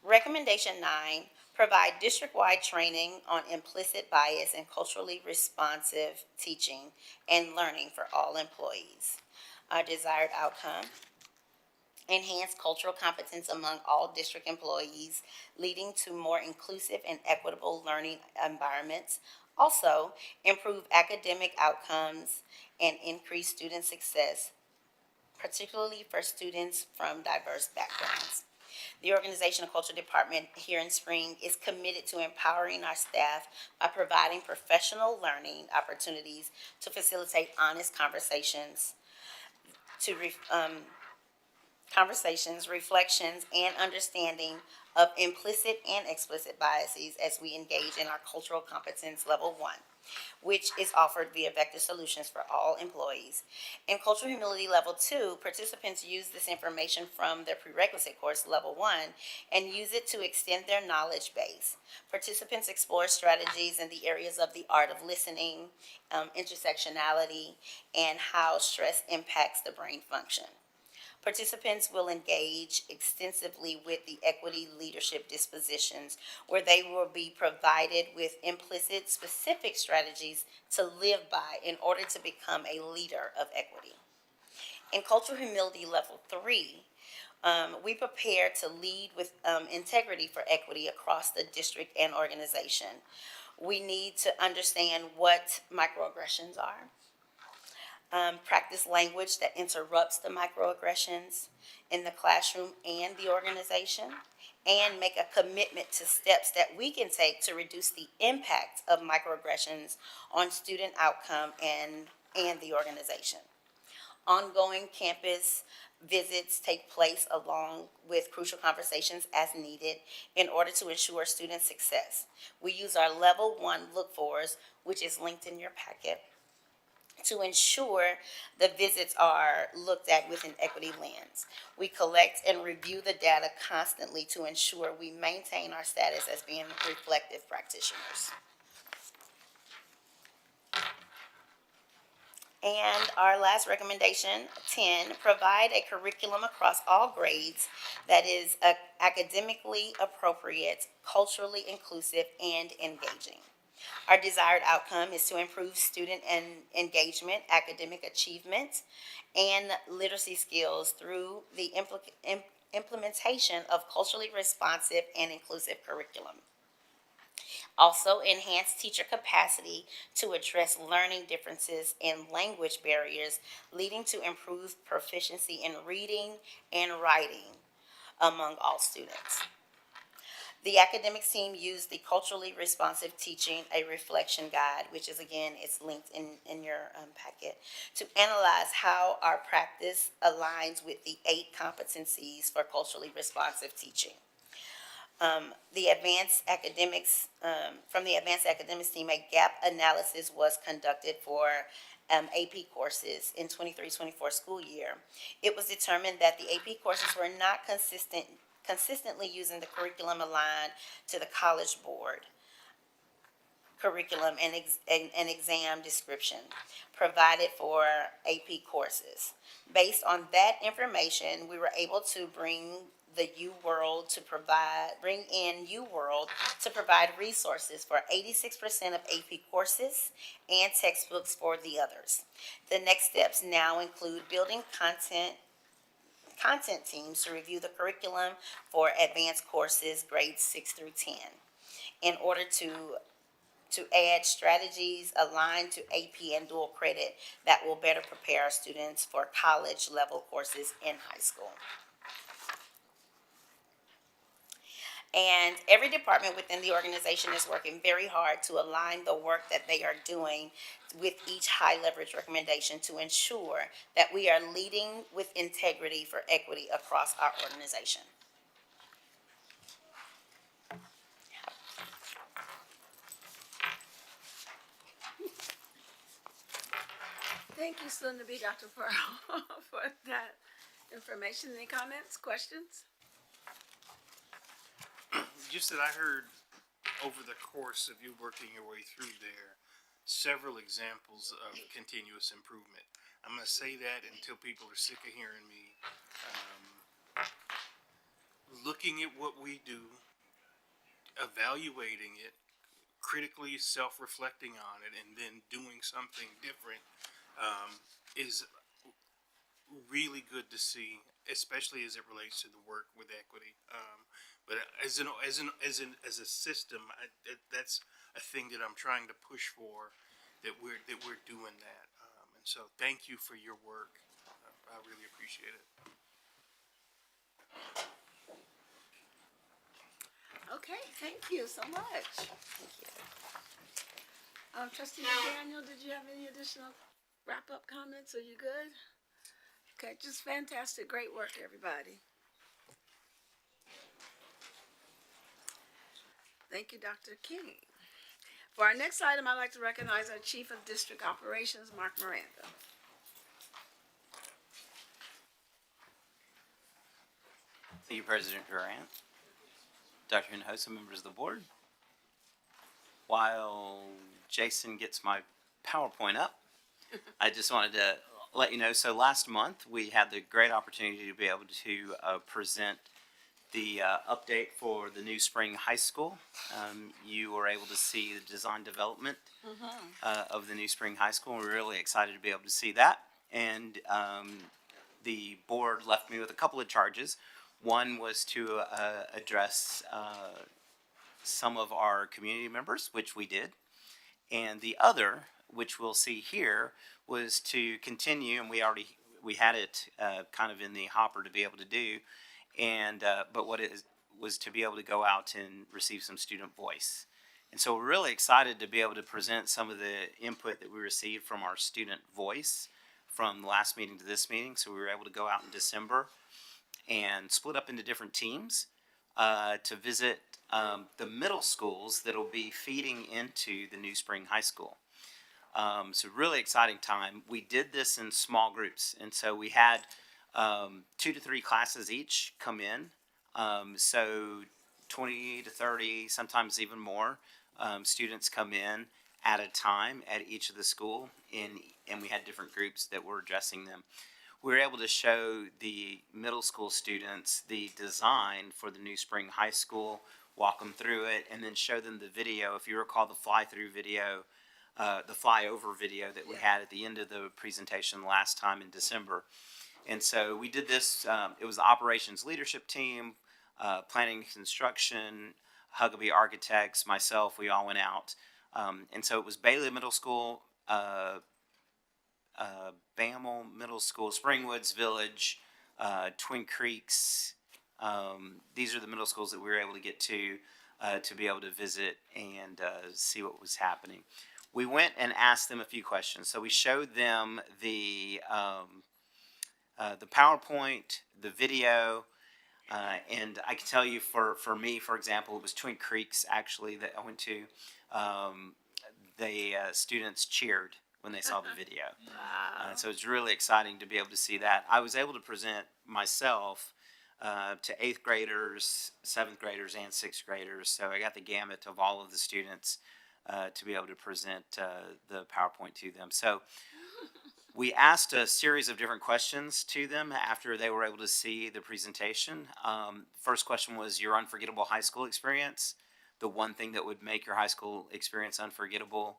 Recommendation 9, provide district-wide training on implicit bias and culturally responsive teaching and learning for all employees. Our desired outcome, enhance cultural competence among all district employees, leading to more inclusive and equitable learning environments. Also, improve academic outcomes and increase student success, particularly for students from diverse backgrounds. The Organizational Culture Department here in Spring is committed to empowering our staff by providing professional learning opportunities to facilitate honest conversations, reflections, and understanding of implicit and explicit biases as we engage in our cultural competence level 1, which is offered via Vector Solutions for all employees. In Cultural Humility level 2, participants use this information from their prerequisite course level 1 and use it to extend their knowledge base. Participants explore strategies in the areas of the art of listening, intersectionality, and how stress impacts the brain function. Participants will engage extensively with the equity leadership dispositions, where they will be provided with implicit specific strategies to live by in order to become a leader of equity. In Cultural Humility level 3, we prepare to lead with integrity for equity across the district and organization. We need to understand what microaggressions are. Practice language that interrupts the microaggressions in the classroom and the organization, and make a commitment to steps that we can take to reduce the impact of microaggressions on student outcome and the organization. Ongoing campus visits take place along with crucial conversations as needed in order to ensure student success. We use our level 1 look-fors, which is linked in your packet, to ensure the visits are looked at with an equity lens. We collect and review the data constantly to ensure we maintain our status as being reflective practitioners. And our last recommendation, 10, provide a curriculum across all grades that is academically appropriate, culturally inclusive, and engaging. Our desired outcome is to improve student engagement, academic achievement, and literacy skills through the implementation of culturally responsive and inclusive curriculum. Also, enhance teacher capacity to address learning differences and language barriers, leading to improved proficiency in reading and writing among all students. The academics team used the Culturally Responsive Teaching, a Reflection Guide, which is, again, it's linked in your packet, to analyze how our practice aligns with the 8 competencies for culturally responsive teaching. The advanced academics, from the advanced academics team, a gap analysis was conducted for AP courses in 23-24 school year. It was determined that the AP courses were not consistently using the curriculum aligned to the College Board curriculum and exam description provided for AP courses. Based on that information, we were able to bring in UWorld to provide resources for 86% of AP courses and textbooks for the others. The next steps now include building content teams to review the curriculum for advanced courses grades 6 through 10 in order to add strategies aligned to AP and dual credit that will better prepare our students for college level courses in high school. And every department within the organization is working very hard to align the work that they are doing with each high leverage recommendation to ensure that we are leading with integrity for equity across our organization. Thank you, soon to be Dr. Pearl, for that information. Any comments, questions? Just that I heard over the course of you working your way through there, several examples of continuous improvement. I'm gonna say that until people are sick of hearing me. Looking at what we do, evaluating it, critically self-reflecting on it, and then doing something different is really good to see, especially as it relates to the work with equity. But as a system, that's a thing that I'm trying to push for, that we're doing that. And so, thank you for your work. I really appreciate it. Okay, thank you so much. Thank you. Trustee McDaniel, did you have any additional wrap-up comments? Are you good? Okay, just fantastic. Great work, everybody. Thank you, Dr. King. For our next item, I'd like to recognize our Chief of District Operations, Mark Miranda. Thank you, President Durant, Dr. Hinojosa, members of the board. While Jason gets my PowerPoint up, I just wanted to let you know, so last month we had the great opportunity to be able to present the update for the new Spring High School. You were able to see the design development of the new Spring High School. We're really excited to be able to see that. And the board left me with a couple of charges. One was to address some of our community members, which we did. And the other, which we'll see here, was to continue, and we had it kind of in the hopper to be able to do, and but what it was to be able to go out and receive some student voice. And so we're really excited to be able to present some of the input that we received from our student voice from the last meeting to this meeting. So we were able to go out in December and split up into different teams to visit the middle schools that'll be feeding into the new Spring High School. So really exciting time. We did this in small groups, and so we had 2 to 3 classes each come in. So 20 to 30, sometimes even more, students come in at a time at each of the school, and we had different groups that were addressing them. We were able to show the middle school students the design for the new Spring High School, walk them through it, and then show them the video. If you recall the fly-through video, the flyover video that we had at the end of the presentation last time in December. And so we did this, it was the operations leadership team, planning and construction, Huckabee Architects, myself, we all went out. And so it was Bailey Middle School, Bammel Middle School, Springwoods Village, Twin Creeks. These are the middle schools that we were able to get to be able to visit and see what was happening. We went and asked them a few questions. So we showed them the PowerPoint, the video, And I can tell you for me, for example, it was Twin Creeks actually that I went to. The students cheered when they saw the video. So it's really exciting to be able to see that. I was able to present myself to 8th graders, 7th graders, and 6th graders. So I got the gamut of all of the students to be able to present the PowerPoint to them. So we asked a series of different questions to them after they were able to see the presentation. First question was your unforgettable high school experience, the one thing that would make your high school experience unforgettable.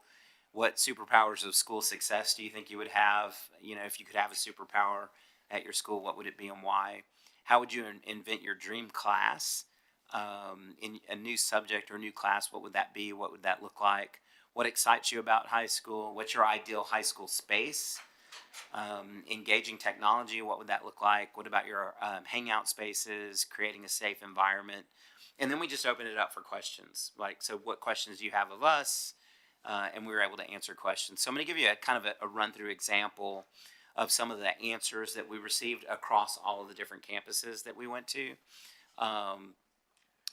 What superpowers of school success do you think you would have? You know, if you could have a superpower at your school, what would it be and why? How would you invent your dream class? In a new subject or new class, what would that be? What would that look like? What excites you about high school? What's your ideal high school space? Engaging technology, what would that look like? What about your hangout spaces, creating a safe environment? And then we just opened it up for questions. Like, so what questions do you have of us? And we were able to answer questions. So I'm going to give you a kind of a run-through example of some of the answers that we received across all of the different campuses that we went to.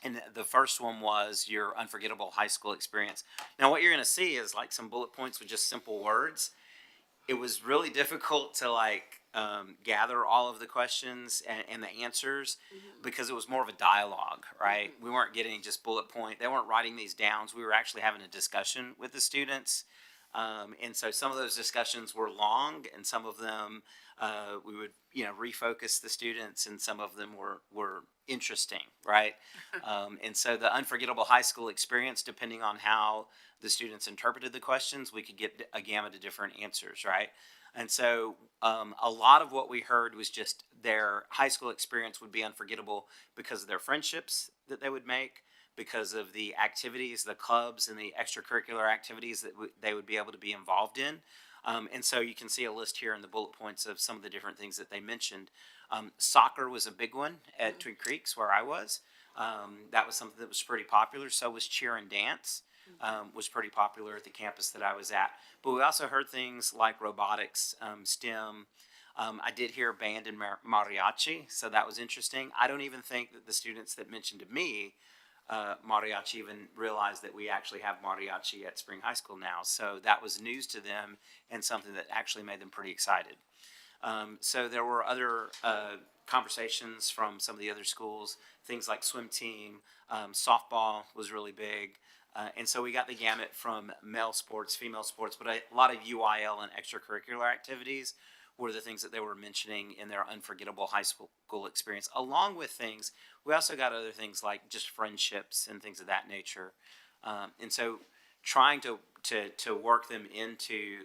And the first one was your unforgettable high school experience. Now, what you're going to see is like some bullet points with just simple words. It was really difficult to gather all of the questions and the answers because it was more of a dialogue, right? We weren't getting just bullet point. They weren't writing these down. We were actually having a discussion with the students. And so some of those discussions were long, and some of them we would, refocus the students, and some of them were interesting, right? And so the unforgettable high school experience, depending on how the students interpreted the questions, we could get a gamut of different answers, right? And so a lot of what we heard was just their high school experience would be unforgettable because of their friendships that they would make, because of the activities, the clubs, and the extracurricular activities that they would be able to be involved in. And so you can see a list here in the bullet points of some of the different things that they mentioned. Soccer was a big one at Twin Creeks where I was. That was something that was pretty popular. So was cheer and dance. Was pretty popular at the campus that I was at. But we also heard things like robotics, STEM. I did hear band and mariachi, so that was interesting. I don't even think that the students that mentioned to me mariachi even realized that we actually have mariachi at Spring High School now. So that was news to them and something that actually made them pretty excited. So there were other conversations from some of the other schools, things like swim team, softball was really big. And so we got the gamut from male sports, female sports, but a lot of UIL and extracurricular activities were the things that they were mentioning in their unforgettable high school experience. Along with things, we also got other things like just friendships and things of that nature. And so trying to work them into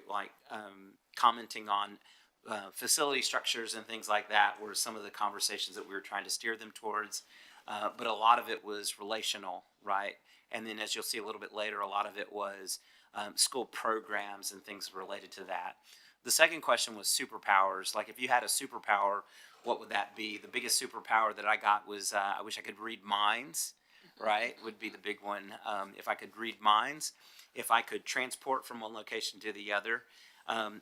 commenting on facility structures and things like that were some of the conversations that we were trying to steer them towards. But a lot of it was relational, right? And then as you'll see a little bit later, a lot of it was school programs and things related to that. The second question was superpowers. Like if you had a superpower, what would that be? The biggest superpower that I got was I wish I could read minds, right? Would be the big one. If I could read minds, if I could transport from one location to the other,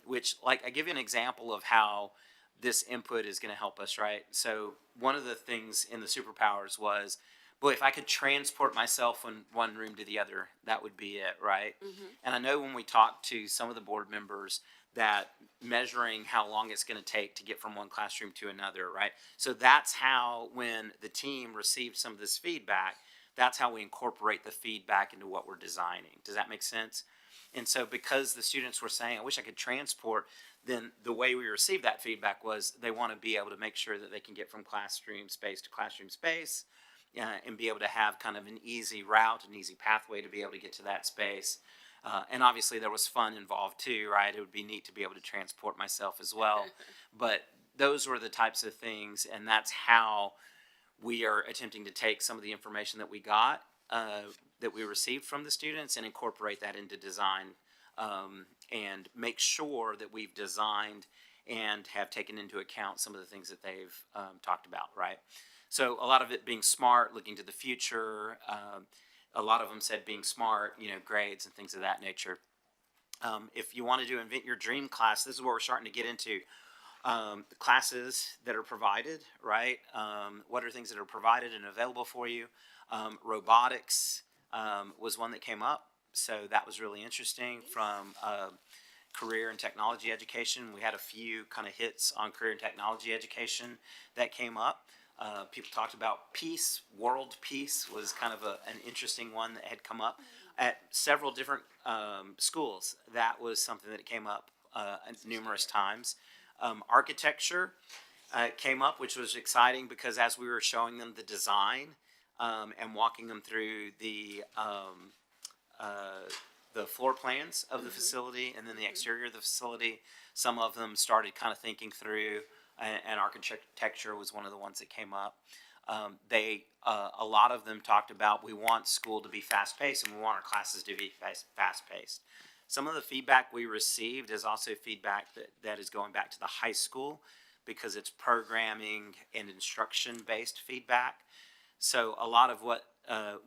which I give you an example of how this input is going to help us, right? So one of the things in the superpowers was, boy, if I could transport myself from one room to the other, that would be it, right? And I know when we talked to some of the board members that measuring how long it's going to take to get from one classroom to another, right? So that's how, when the team received some of this feedback, that's how we incorporate the feedback into what we're designing. Does that make sense? And so because the students were saying, I wish I could transport, then the way we received that feedback was they want to be able to make sure that they can get from classroom space to classroom space and be able to have kind of an easy route, an easy pathway to be able to get to that space. And obviously there was fun involved too, right? It would be neat to be able to transport myself as well. But those were the types of things, and that's how we are attempting to take some of the information that we got, that we received from the students, and incorporate that into design and make sure that we've designed and have taken into account some of the things that they've talked about, right? So a lot of it being smart, looking to the future. A lot of them said being smart, grades and things of that nature. If you wanted to invent your dream class, this is where we're starting to get into. The classes that are provided, right? What are things that are provided and available for you? Robotics was one that came up, so that was really interesting from career and technology education. We had a few kind of hits on career and technology education that came up. People talked about peace, world peace was kind of an interesting one that had come up at several different schools. That was something that came up numerous times. Architecture came up, which was exciting because as we were showing them the design and walking them through the floor plans of the facility and then the exterior of the facility, some of them started kind of thinking through, and architecture was one of the ones that came up. A lot of them talked about, we want school to be fast-paced and we want our classes to be fast-paced. Some of the feedback we received is also feedback that is going back to the high school because it's programming and instruction-based feedback. So a lot of what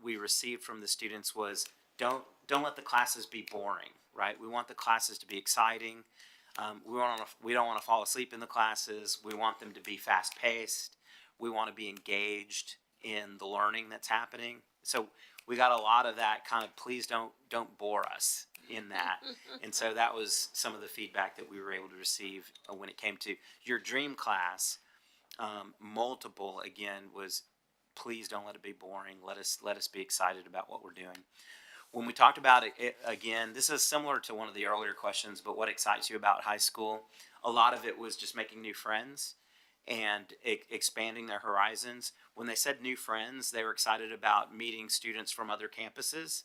we received from the students was, don't let the classes be boring, right? We want the classes to be exciting. We don't want to fall asleep in the classes. We want them to be fast-paced. We want to be engaged in the learning that's happening. So we got a lot of that kind of, please don't bore us in that. And so that was some of the feedback that we were able to receive when it came to your dream class. Multiple, again, was please don't let it be boring. Let us be excited about what we're doing. When we talked about it, again, this is similar to one of the earlier questions, but what excites you about high school? A lot of it was just making new friends and expanding their horizons. When they said new friends, they were excited about meeting students from other campuses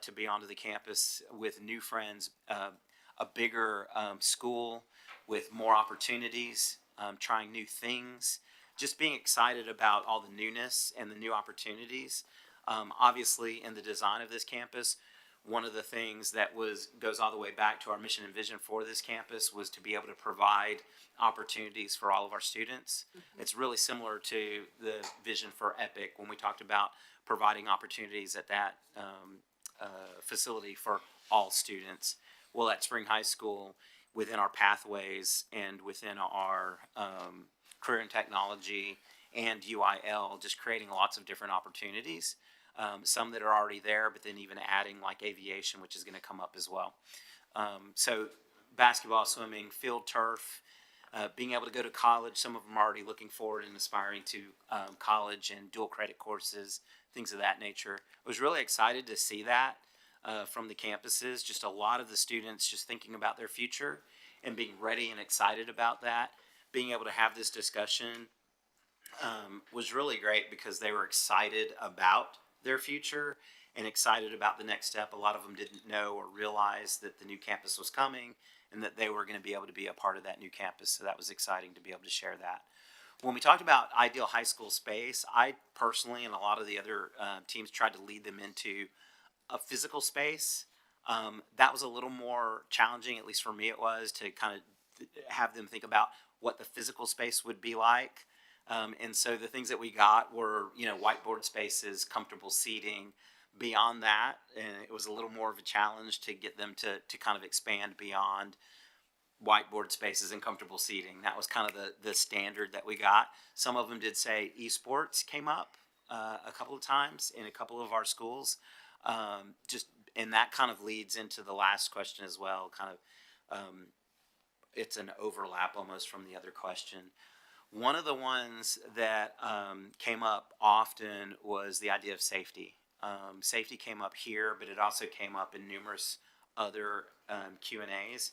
to be onto the campus with new friends, a bigger school with more opportunities, trying new things, just being excited about all the newness and the new opportunities. Obviously, in the design of this campus, one of the things that goes all the way back to our mission and vision for this campus was to be able to provide opportunities for all of our students. Mm-hmm. It's really similar to the vision for EPIC when we talked about providing opportunities at that facility for all students. Well, at Spring High School, within our pathways and within our career and technology and UIL, just creating lots of different opportunities. Some that are already there, but then even adding like aviation, which is going to come up as well. So basketball, swimming, field turf, being able to go to college. Some of them are already looking forward and aspiring to college and dual credit courses, things of that nature. I was really excited to see that from the campuses. Just a lot of the students just thinking about their future and being ready and excited about that. Being able to have this discussion was really great because they were excited about their future and excited about the next step. A lot of them didn't know or realize that the new campus was coming and that they were going to be able to be a part of that new campus. So that was exciting to be able to share that. When we talked about ideal high school space, I personally and a lot of the other teams tried to lead them into a physical space. That was a little more challenging, at least for me it was, to kind of have them think about what the physical space would be like. And so the things that we got were, whiteboard spaces, comfortable seating. Beyond that, and it was a little more of a challenge to get them to kind of expand beyond whiteboard spaces and comfortable seating. That was kind of the standard that we got. Some of them did say esports came up a couple of times in a couple of our schools. And that kind of leads into the last question as well. Kind of, it's an overlap almost from the other question. One of the ones that came up often was the idea of safety. Safety came up here, but it also came up in numerous other Q&As.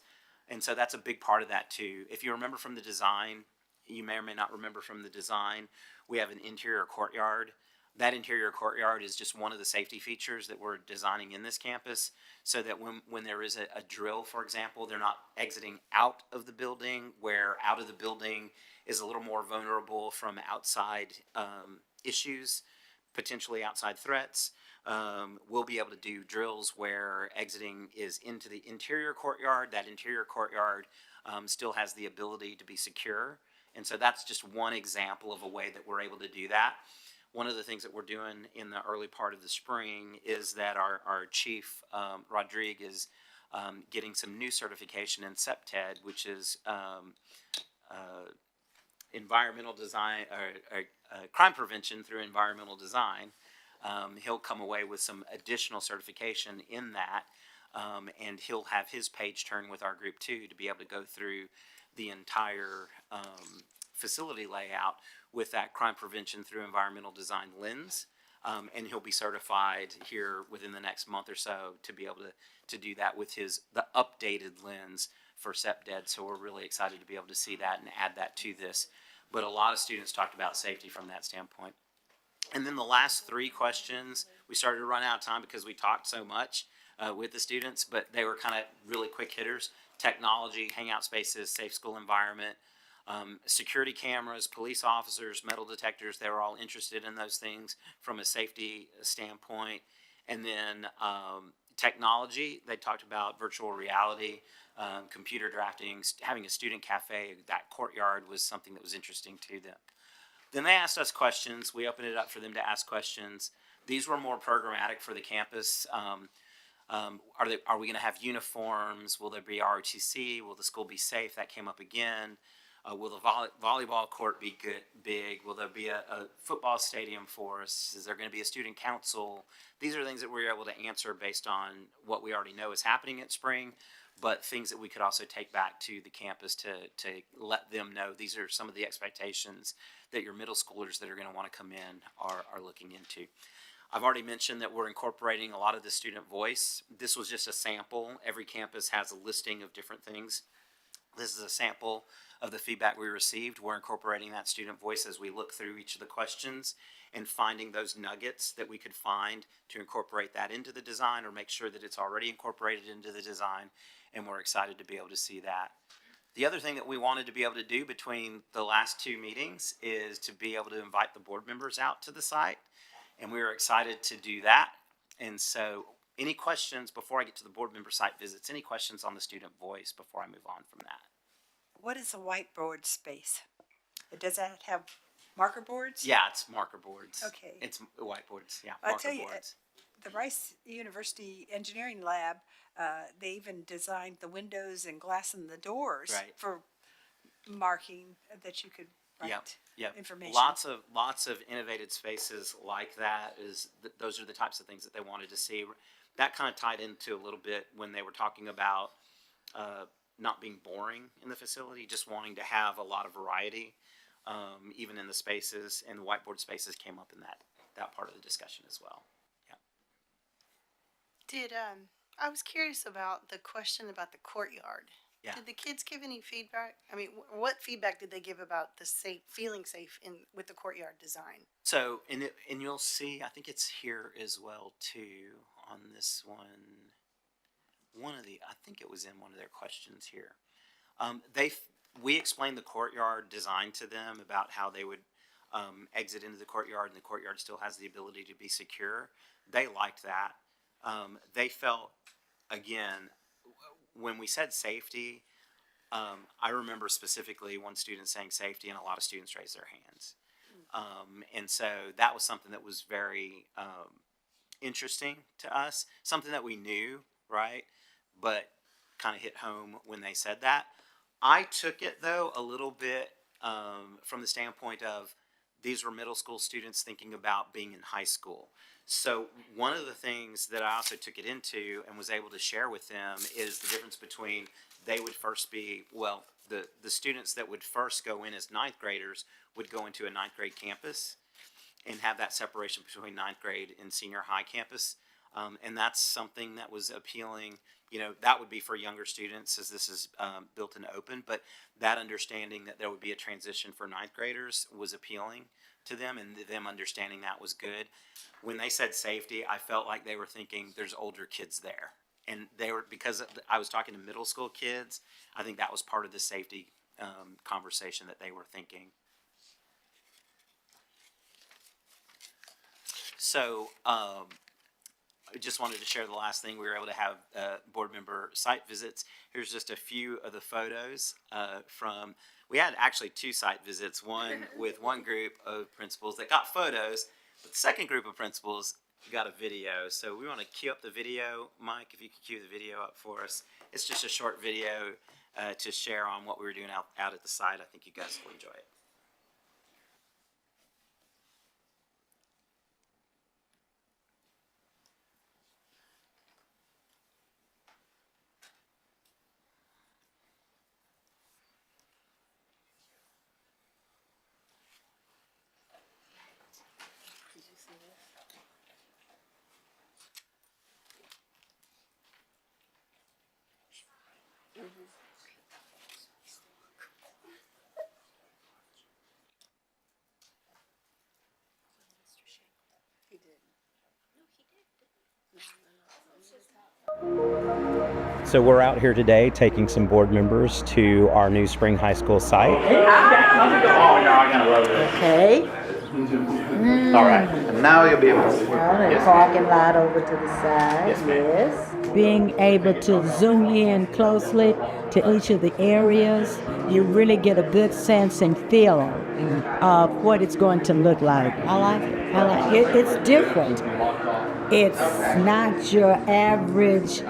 And so that's a big part of that too. If you remember from the design, you may or may not remember from the design, we have an interior courtyard. That interior courtyard is just one of the safety features that we're designing in this campus so that when there is a drill, for example, they're not exiting out of the building, where out of the building is a little more vulnerable from outside issues, potentially outside threats. We'll be able to do drills where exiting is into the interior courtyard. That interior courtyard still has the ability to be secure. And so that's just one example of a way that we're able to do that. One of the things that we're doing in the early part of the spring is that our chief, Rodrigue, is getting some new certification in CEPTED, which is environmental design or crime prevention through environmental design. He'll come away with some additional certification in that, and he'll have his page turn with our group too to be able to go through the entire facility layout with that crime prevention through environmental design lens. And he'll be certified here within the next month or so to be able to do that with the updated lens for SEPDED. So we're really excited to be able to see that and add that to this. But a lot of students talked about safety from that standpoint. And then the last three questions, we started to run out of time because we talked so much with the students, but they were kind of really quick hitters. Technology, hangout spaces, safe school environment, security cameras, police officers, metal detectors. They were all interested in those things from a safety standpoint. And then technology, they talked about virtual reality, computer drafting, having a student cafe. That courtyard was something that was interesting to them. Then they asked us questions. We opened it up for them to ask questions. These were more programmatic for the campus. Are we going to have uniforms? Will there be ROTC? Will the school be safe? That came up again. Will the volleyball court be big? Will there be a football stadium for us? Is there going to be a student council? These are things that we were able to answer based on what we already know is happening at Spring, but things that we could also take back to the campus to let them know these are some of the expectations that your middle schoolers that are going to want to come in are looking into. I've already mentioned that we're incorporating a lot of the student voice. This was just a sample. Every campus has a listing of different things. This is a sample of the feedback we received. We're incorporating that student voice as we look through each of the questions and finding those nuggets that we could find to incorporate that into the design or make sure that it's already incorporated into the design, and we're excited to be able to see that. The other thing that we wanted to be able to do between the last two meetings is to be able to invite the board members out to the site, and we were excited to do that. And so any questions before I get to the board member site visits, any questions on the student voice before I move on from that? What is a whiteboard space? Does that have marker boards? Yeah, it's marker boards. Okay. It's whiteboards, yeah, I'll marker tell you, boards. the Rice University Engineering Lab, they even designed the windows and glass in the doors Right. for marking that you could write information. Lots of innovative spaces like that. Those are the types of things that they wanted to see. That kind of tied into a little bit when they were talking about not being boring in the facility, just wanting to have a lot of variety, even in the spaces, and the whiteboard spaces came up in that part of the discussion as well. I was curious about the question about the courtyard. Yeah. Did the kids give any feedback? I mean, what feedback did they give about the feeling safe with the courtyard design? So, and you'll see, I think it's here as well too on this one. I think it was in one of their questions here. We explained the courtyard design to them about how they would exit into the courtyard, and the courtyard still has the ability to be secure. They liked that. They felt, again, when we said safety, I remember specifically one student saying safety, and a lot of students raised their hands. And so that was something that was very interesting to us, something that we knew, right? But kind of hit home when they said that. I took it, though, a little bit from the standpoint of these were middle school students thinking about being in high school. So one of the things that I also took it into and was able to share with them is the difference between they would first be, well, the students that would first go in as ninth graders would go into a ninth grade campus and have that separation between ninth grade and senior high campus. And that's something that was appealing. You know, that would be for younger students as this is built and open, but that understanding that there would be a transition for ninth graders was appealing to them, and them understanding that was good. When they said safety, I felt like they were thinking there's older kids there. And they were, because I was talking to middle school kids, I think that was part of the safety conversation that they were thinking. So, I just wanted to share the last thing. We were able to have board member site visits. Here's just a few of the photos we had actually two site visits, one with one group of principals that got photos, but the second group of principals got a video. So we want to cue up the video. Mike, if you could cue the video up for us. It's just a short video to share on what we were doing out at the site. I think you guys will enjoy it. So we're out here today taking some board members to our new Spring High School site. Okay. All right, and now you'll be able to. The parking lot over to the side. Yes. Being able to zoom in closely to each of the areas, you really get a good sense and feeling of what it's going to look like. I like it. I like it. It's different. It's not your average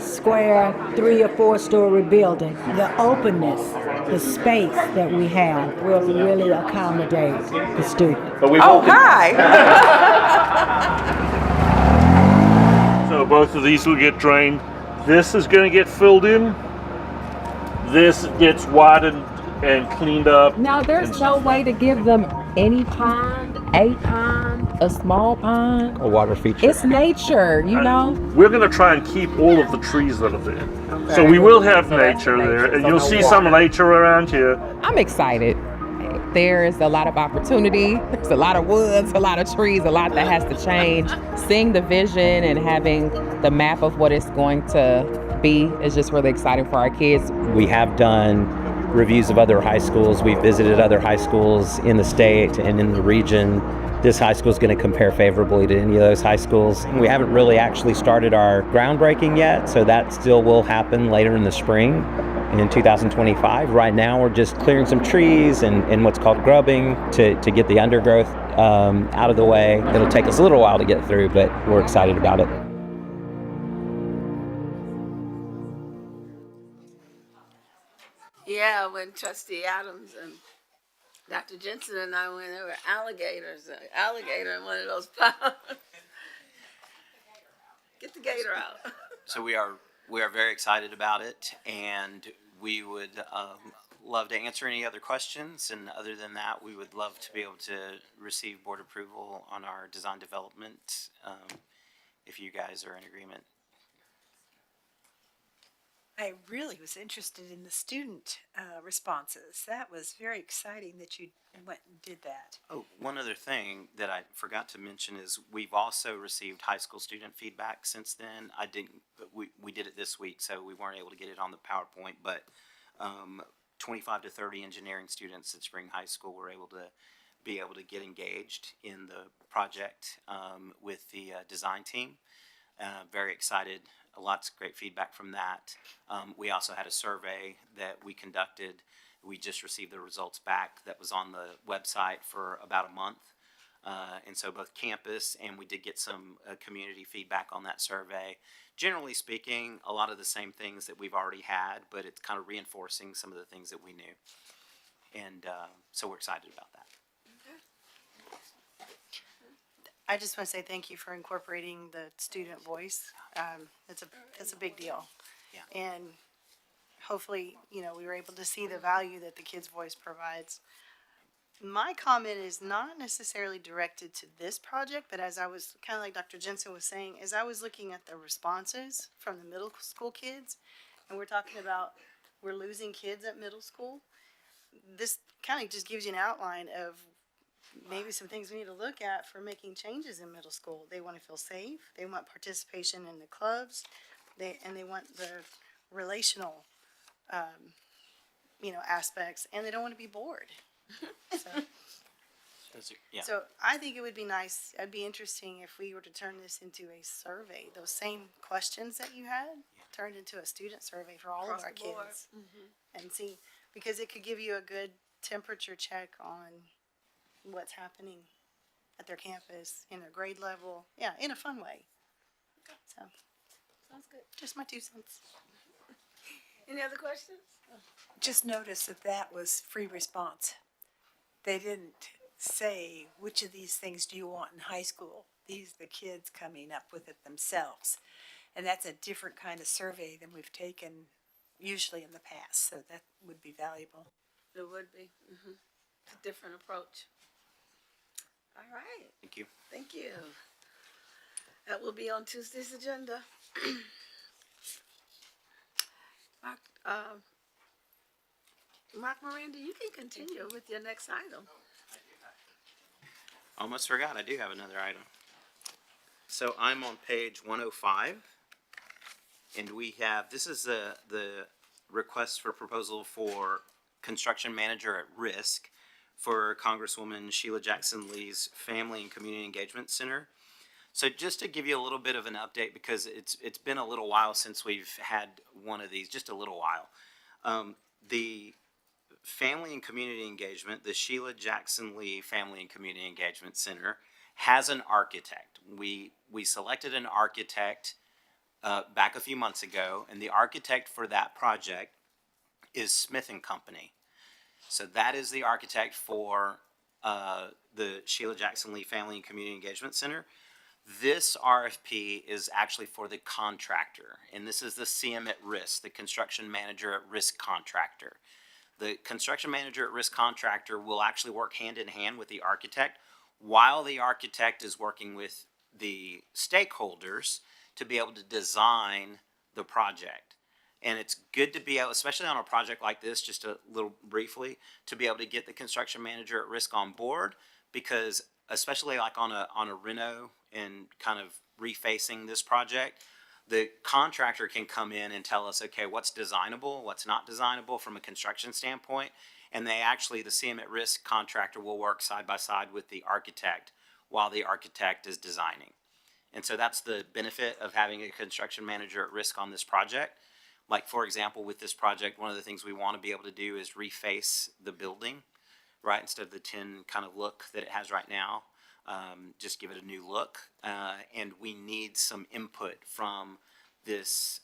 square 3 or 4 story building. The openness, the space that we have will really accommodate the student. So both of these will get drained. This is going to get filled in. This gets widened and cleaned up. Now, there's no way to give them any pond, a pond, a small pond. A water feature. It's nature, you know? We're going to try and keep all of the trees that are there. So we will have nature there, and you'll see some nature around here. I'm excited. There is a lot of opportunity. There's a lot of woods, a lot of trees, a lot that has to change. Seeing the vision and having the map of what it's going to be is just really exciting for our kids. We have done reviews of other high schools. We've visited other high schools in the state and in the region. This high school is going to compare favorably to any of those high schools. We haven't really actually started our groundbreaking yet, so that still will happen later in the spring in 2025. Right now, we're just clearing some trees and what's called grubbing to get the undergrowth out of the way. It'll take us a little while to get through, but we're excited about it. Yeah, when Trustee Adams and Dr. Jensen and I went, there were alligators, an alligator in one of those ponds. Get the gator out. So we are very excited about it, and we would love to answer any other questions. And other than that, we would love to be able to receive board approval on our design development if you guys are in agreement. I really was interested in the student responses. That was very exciting that you went and did that. Oh, one other thing that I forgot to mention is we've also received high school student feedback since then. But we did it this week, so we weren't able to get it on the PowerPoint, but 25 to 30 engineering students at Spring High School were able to get engaged in the project with the design team. Very excited. Lots of great feedback from that. We also had a survey that we conducted. We just received the results back. That was on the website for about a month. And so both campus and we did get some community feedback on that survey. Generally speaking, a lot of the same things that we've already had, but it's kind of reinforcing some of the things that we knew. And so we're excited about that. I just want to say thank you for incorporating the student voice. It's a big deal. Yeah. And hopefully, we were able to see the value that the kids' voice provides. My comment is not necessarily directed to this project, but as I was, kind of like Dr. Jensen was saying, as I was looking at the responses from the middle school kids, and we're talking about we're losing kids at middle school, this kind of just gives you an outline of maybe some things we need to look at for making changes in middle school. They want to feel safe. They want participation in the clubs. They want the relational, aspects, and they don't want to be bored. So I think it would be nice. It'd be interesting if we were to turn this into a survey. Those same questions that you had turned into a student survey for all of our kids, and see, because it could give you a good temperature check on what's happening at their campus, in their grade level, yeah, in a fun way. So, Sounds good. just my 2 cents. Any other questions? Just notice that that was free response. They didn't say, which of these things do you want in high school? These are the kids coming up with it themselves. And that's a different kind of survey than we've taken usually in the past, so that would be valuable. It would be. It's a different approach. All right. Thank you. Thank you. That will be on Tuesday's agenda. Mark Miranda, you can continue with your next item. Almost forgot, I do have another item. So I'm on page 105, and we have, this is the request for proposal for construction manager at risk for Congresswoman Sheila Jackson Lee's Family and Community Engagement Center. So just to give you a little bit of an update, because it's been a little while since we've had one of these, just a little while. The Family and Community Engagement, the Sheila Jackson Lee Family and Community Engagement Center, has an architect. We selected an architect back a few months ago, and the architect for that project is Smith & Company. So that is the architect for the Sheila Jackson Lee Family and Community Engagement Center. This RFP is actually for the contractor, and this is the CM at risk, the construction manager at risk contractor. The construction manager at risk contractor will actually work hand in hand with the architect while the architect is working with the stakeholders to be able to design the project. And it's good to be able, especially on a project like this, just a little briefly, to be able to get the construction manager at risk on board, because especially like on a reno and kind of refacing this project, the contractor can come in and tell us, okay, what's designable, what's not designable from a construction standpoint, and they actually, the CM at risk contractor will work side by side with the architect while the architect is designing. And so that's the benefit of having a construction manager at risk on this project. Like, for example, with this project, one of the things we want to be able to do is reface the building, right, instead of the tin kind of look that it has right now. Just give it a new look, and we need some input from this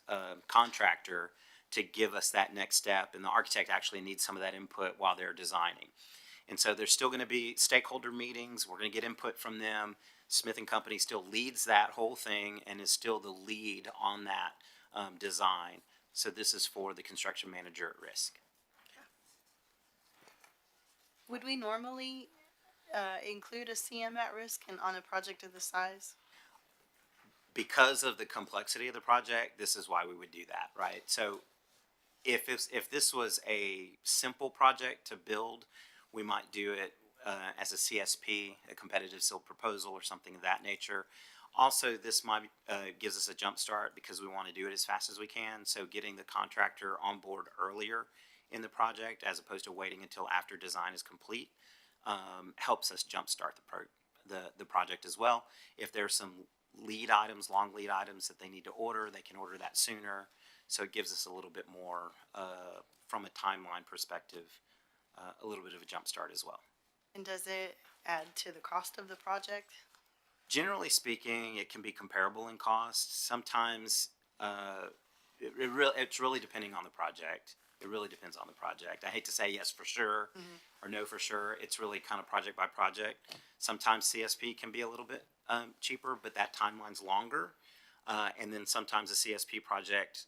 contractor to give us that next step, and the architect actually needs some of that input while they're designing. And so there's still going to be stakeholder meetings. We're going to get input from them. Smith & Company still leads that whole thing and is still the lead on that design. So this is for the construction manager at risk. Would we normally include a CM at risk on a project of this size? Because of the complexity of the project, this is why we would do that, right? So if this was a simple project to build, we might do it as a CSP, a competitive sealed proposal or something of that nature. Also, this might gives us a jump start because we want to do it as fast as we can. So getting the contractor on board earlier in the project as opposed to waiting until after design is complete helps us jumpstart the project as well. If there's some lead items, long lead items that they need to order, they can order that sooner. So it gives us a little bit more, from a timeline perspective, a little bit of a jumpstart as well. And does it add to the cost of the project? Generally speaking, it can be comparable in cost. Sometimes it's really depending on the project. It really depends on the project. I hate to say yes for sure or no for sure. It's really kind of project by project. Sometimes CSP can be a little bit cheaper, but that timeline's longer. And then sometimes a CSP project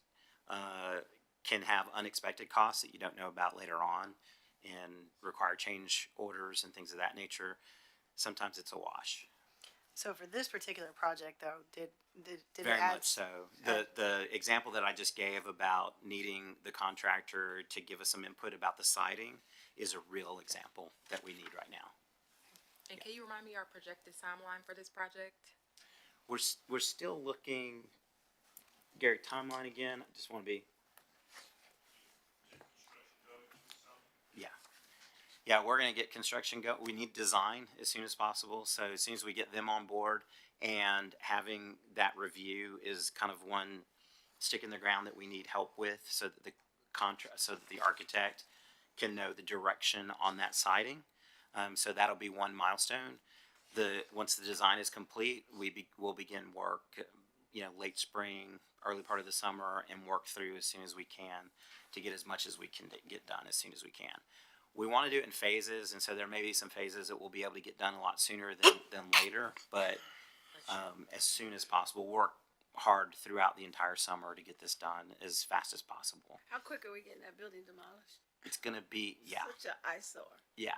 can have unexpected costs that you don't know about later on and require change orders and things of that nature. Sometimes it's a wash. So for this particular project, though, did it Very add? much so. The example that I just gave about needing the contractor to give us some input about the siding is a real example that we need right now. And can you remind me our projected timeline for this project? We're still looking, Gary, timeline again. I just want to be. Yeah, we're going to get construction go. We need design as soon as possible. So as soon as we get them on board and having that review is kind of one stick in the ground that we need help with, so that the architect can know the direction on that siding. So that'll be one milestone. once the design is complete, we'll begin work, late spring, early part of the summer, and work through as soon as we can to get as much as we can get done as soon as we can. We want to do it in phases, and so there may be some phases that we'll be able to get done a lot sooner than later, but as soon as possible. Work hard throughout the entire summer to get this done as fast as possible. How quick are we getting that building demolished? It's gonna be, yeah, Such an eyesore. yeah.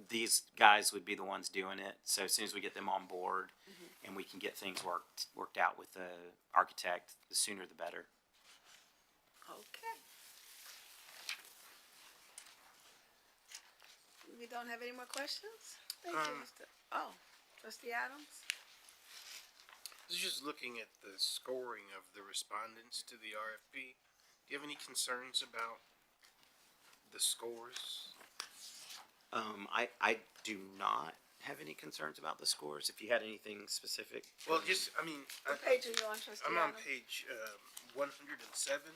These guys would be the ones doing it, so as soon as we get them on board and we can get things worked out with the architect, the sooner the better. Okay. We don't have any more questions? Thank you, Mr. Oh, Trustee Adams? I was just looking at the scoring of the respondents to the RFP. Do you have any concerns about the scores? I do not have any concerns about the scores. If you had anything specific. Well, what page are you on, Trustee I'm on Adams? page 107.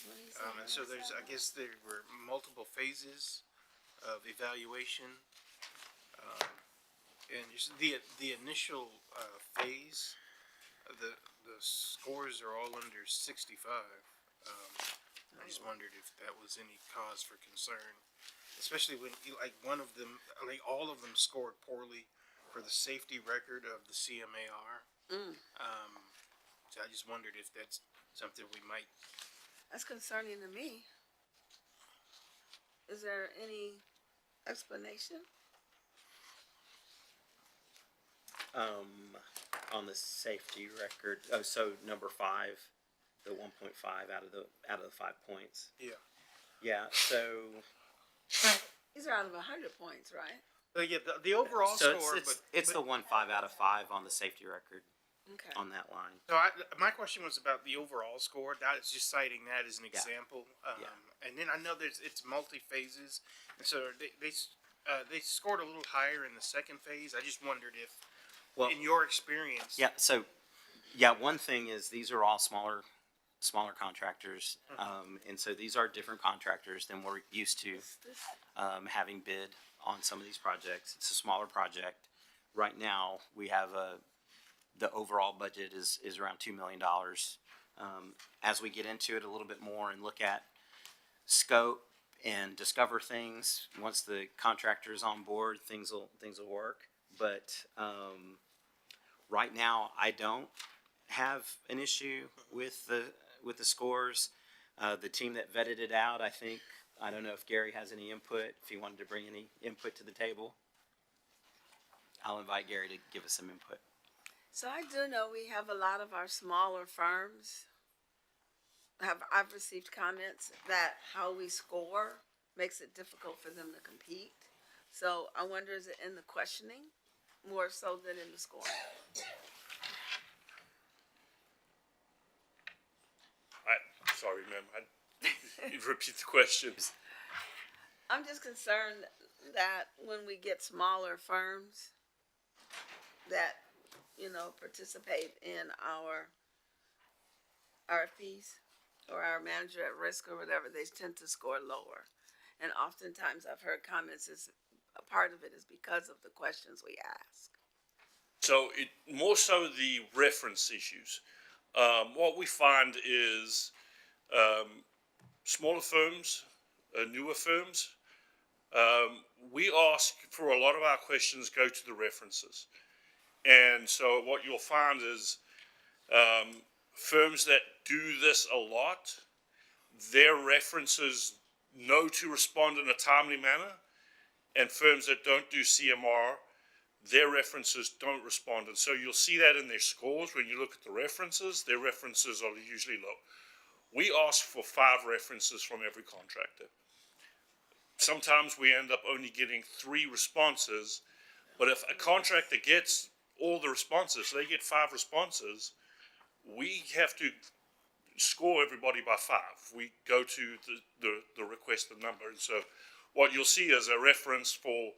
And so I guess there were multiple phases of evaluation. And just the initial phase, the scores are all under 65. I just wondered if that was any cause for concern, especially when one of them, all of them scored poorly for the safety record of the CMAR. So I just wondered if that's something we might. That's concerning to me. Is there any explanation? On the safety record, so number 5, the 1.5 out of the 5 points. Yeah. Yeah, so. These are out of 100 points, right? Yeah, the overall So score. it's the 1.5 out of 5 on the safety record. Okay. On that line. So my question was about the overall score. That is just citing that as an example. And then I know it's multi-phases, and so they scored a little higher in the second phase. I just wondered if, in your experience. Yeah. So, one thing is these are all smaller contractors, and so these are different contractors than we're used to having bid on some of these projects. It's a smaller project. Right now, we have the overall budget is around $2 million. As we get into it a little bit more and look at scope and discover things, once the contractor is on board, things will work. But right now, I don't have an issue with the scores. The team that vetted it out, I don't know if Gary has any input, if he wanted to bring any input to the table. I'll invite Gary to give us some input. So I do know we have a lot of our smaller firms. I've received comments that how we score makes it difficult for them to compete. So I wonder, is it in the questioning more so than in the scoring? Sorry, ma'am. Repeat the question. I'm just concerned that when we get smaller firms that, participate in our RFPs or our manager at risk or whatever, they tend to score lower. And oftentimes I've heard comments a part of it is because of the questions we ask. So more so the reference issues. What we find is smaller firms, newer firms, we ask for a lot of our questions go to the references. And so what you'll find is firms that do this a lot, their references know to respond in a timely manner, and firms that don't do CMR, their references don't respond. And so you'll see that in their scores when you look at the references, their references are usually low. We ask for 5 references from every contractor. Sometimes we end up only getting 3 responses, but if a contractor gets all the responses, they get 5 responses, we have to score everybody by 5. We go to the requested number. And so what you'll see is a reference for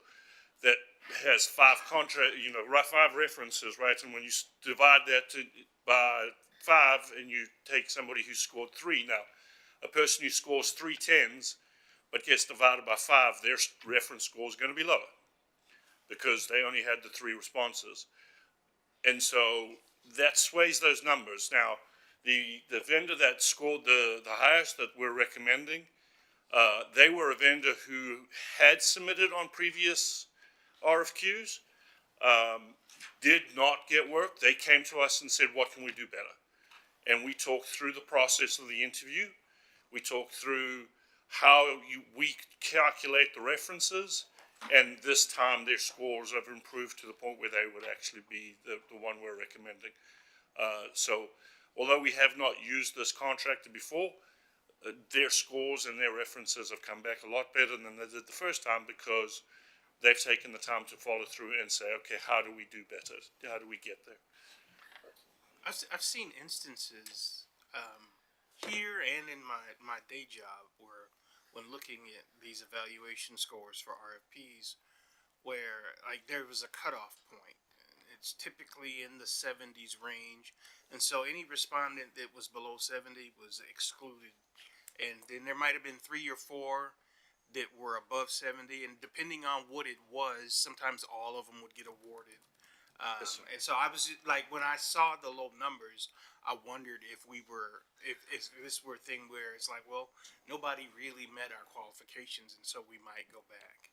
that has 5 5 references, right? And when you divide that by 5 and you take somebody who scored 3, now a person who scores 3 10s but gets divided by 5, their reference score is going to be lower. because they only had the 3 responses. And so that sways those numbers. Now, the vendor that scored the highest that we're recommending, they were a vendor who had submitted on previous RFQs, did not get work. They came to us and said, what can we do better? And we talked through the process of the interview. We talked through how we calculate the references, and this time their scores have improved to the point where they would actually be the one we're recommending. So although we have not used this contractor before, their scores and their references have come back a lot better than they did the first time, because they've taken the time to follow through and say, okay, how do we do better? How do we get there? I've seen instances here and in my day job where, when looking at these evaluation scores for RFPs, where like there was a cutoff point. It's typically in the 70s range, and so any respondent that was below 70 was excluded. And then there might have been 3 or 4 that were above 70, and depending on what it was, sometimes all of them would get awarded. And so I was like, when I saw the low numbers, I wondered if this were a thing where it's like, well, nobody really met our qualifications, and so we might go back.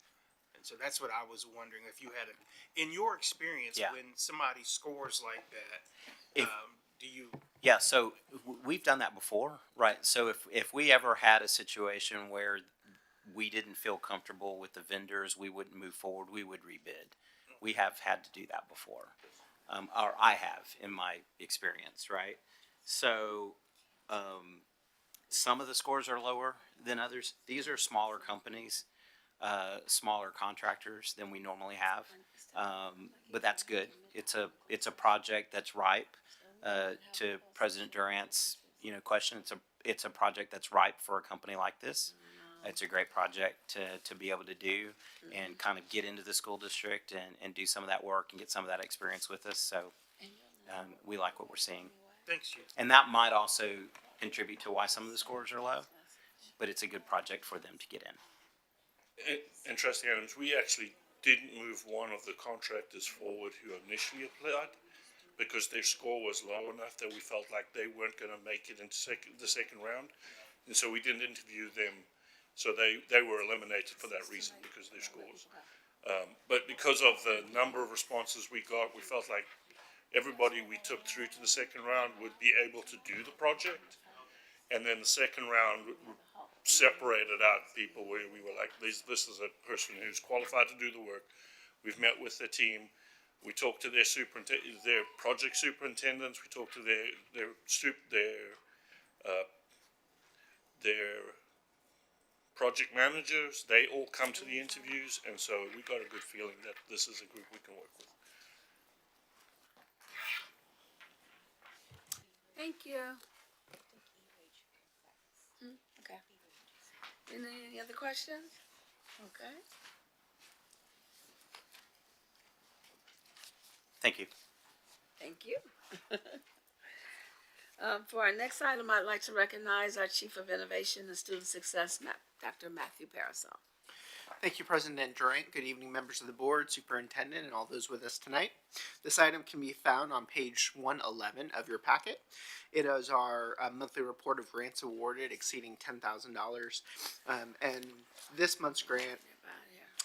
And so that's what I was wondering, if you had in your experience, when somebody scores like that, do you? Yeah, so we've done that before, right? So if we ever had a situation where we didn't feel comfortable with the vendors, we wouldn't move forward, we would rebid. We have had to do that before, or I have in my experience, right? So some of the scores are lower than others. These are smaller companies, smaller contractors than we normally have, but that's good. It's a project that's ripe. To President Durant's question, it's a project that's ripe for a company like this. It's a great project to be able to do and kind of get into the school district and do some of that work and get some of that experience with us. So we like what we're seeing. Thanks, you. And that might also contribute to why some of the scores are low, but it's a good project for them to get in. And Trustee Adams, we actually didn't move one of the contractors forward who initially applied, because their score was low enough that we felt like they weren't going to make it into the second round. And so we didn't interview them. So they were eliminated for that reason, because of their scores. But because of the number of responses we got, we felt like everybody we took through to the second round would be able to do the project. And then the second round separated out people where we were like, this is a person who's qualified to do the work. We've met with the team. We talked to their project superintendents. We talked to their project managers. They all come to the interviews, and so we got a good feeling that this is a group we can work with. Thank you. Okay. Any other questions? Okay. Thank you. Thank you. For our next item, I'd like to recognize our Chief of Innovation and Student Success, Dr. Matthew Parasol. Thank you, President Durant. Good evening, members of the board, superintendent, and all those with us tonight. This item can be found on page 111 of your packet. It is our monthly report of grants awarded exceeding $10,000. And this month's grant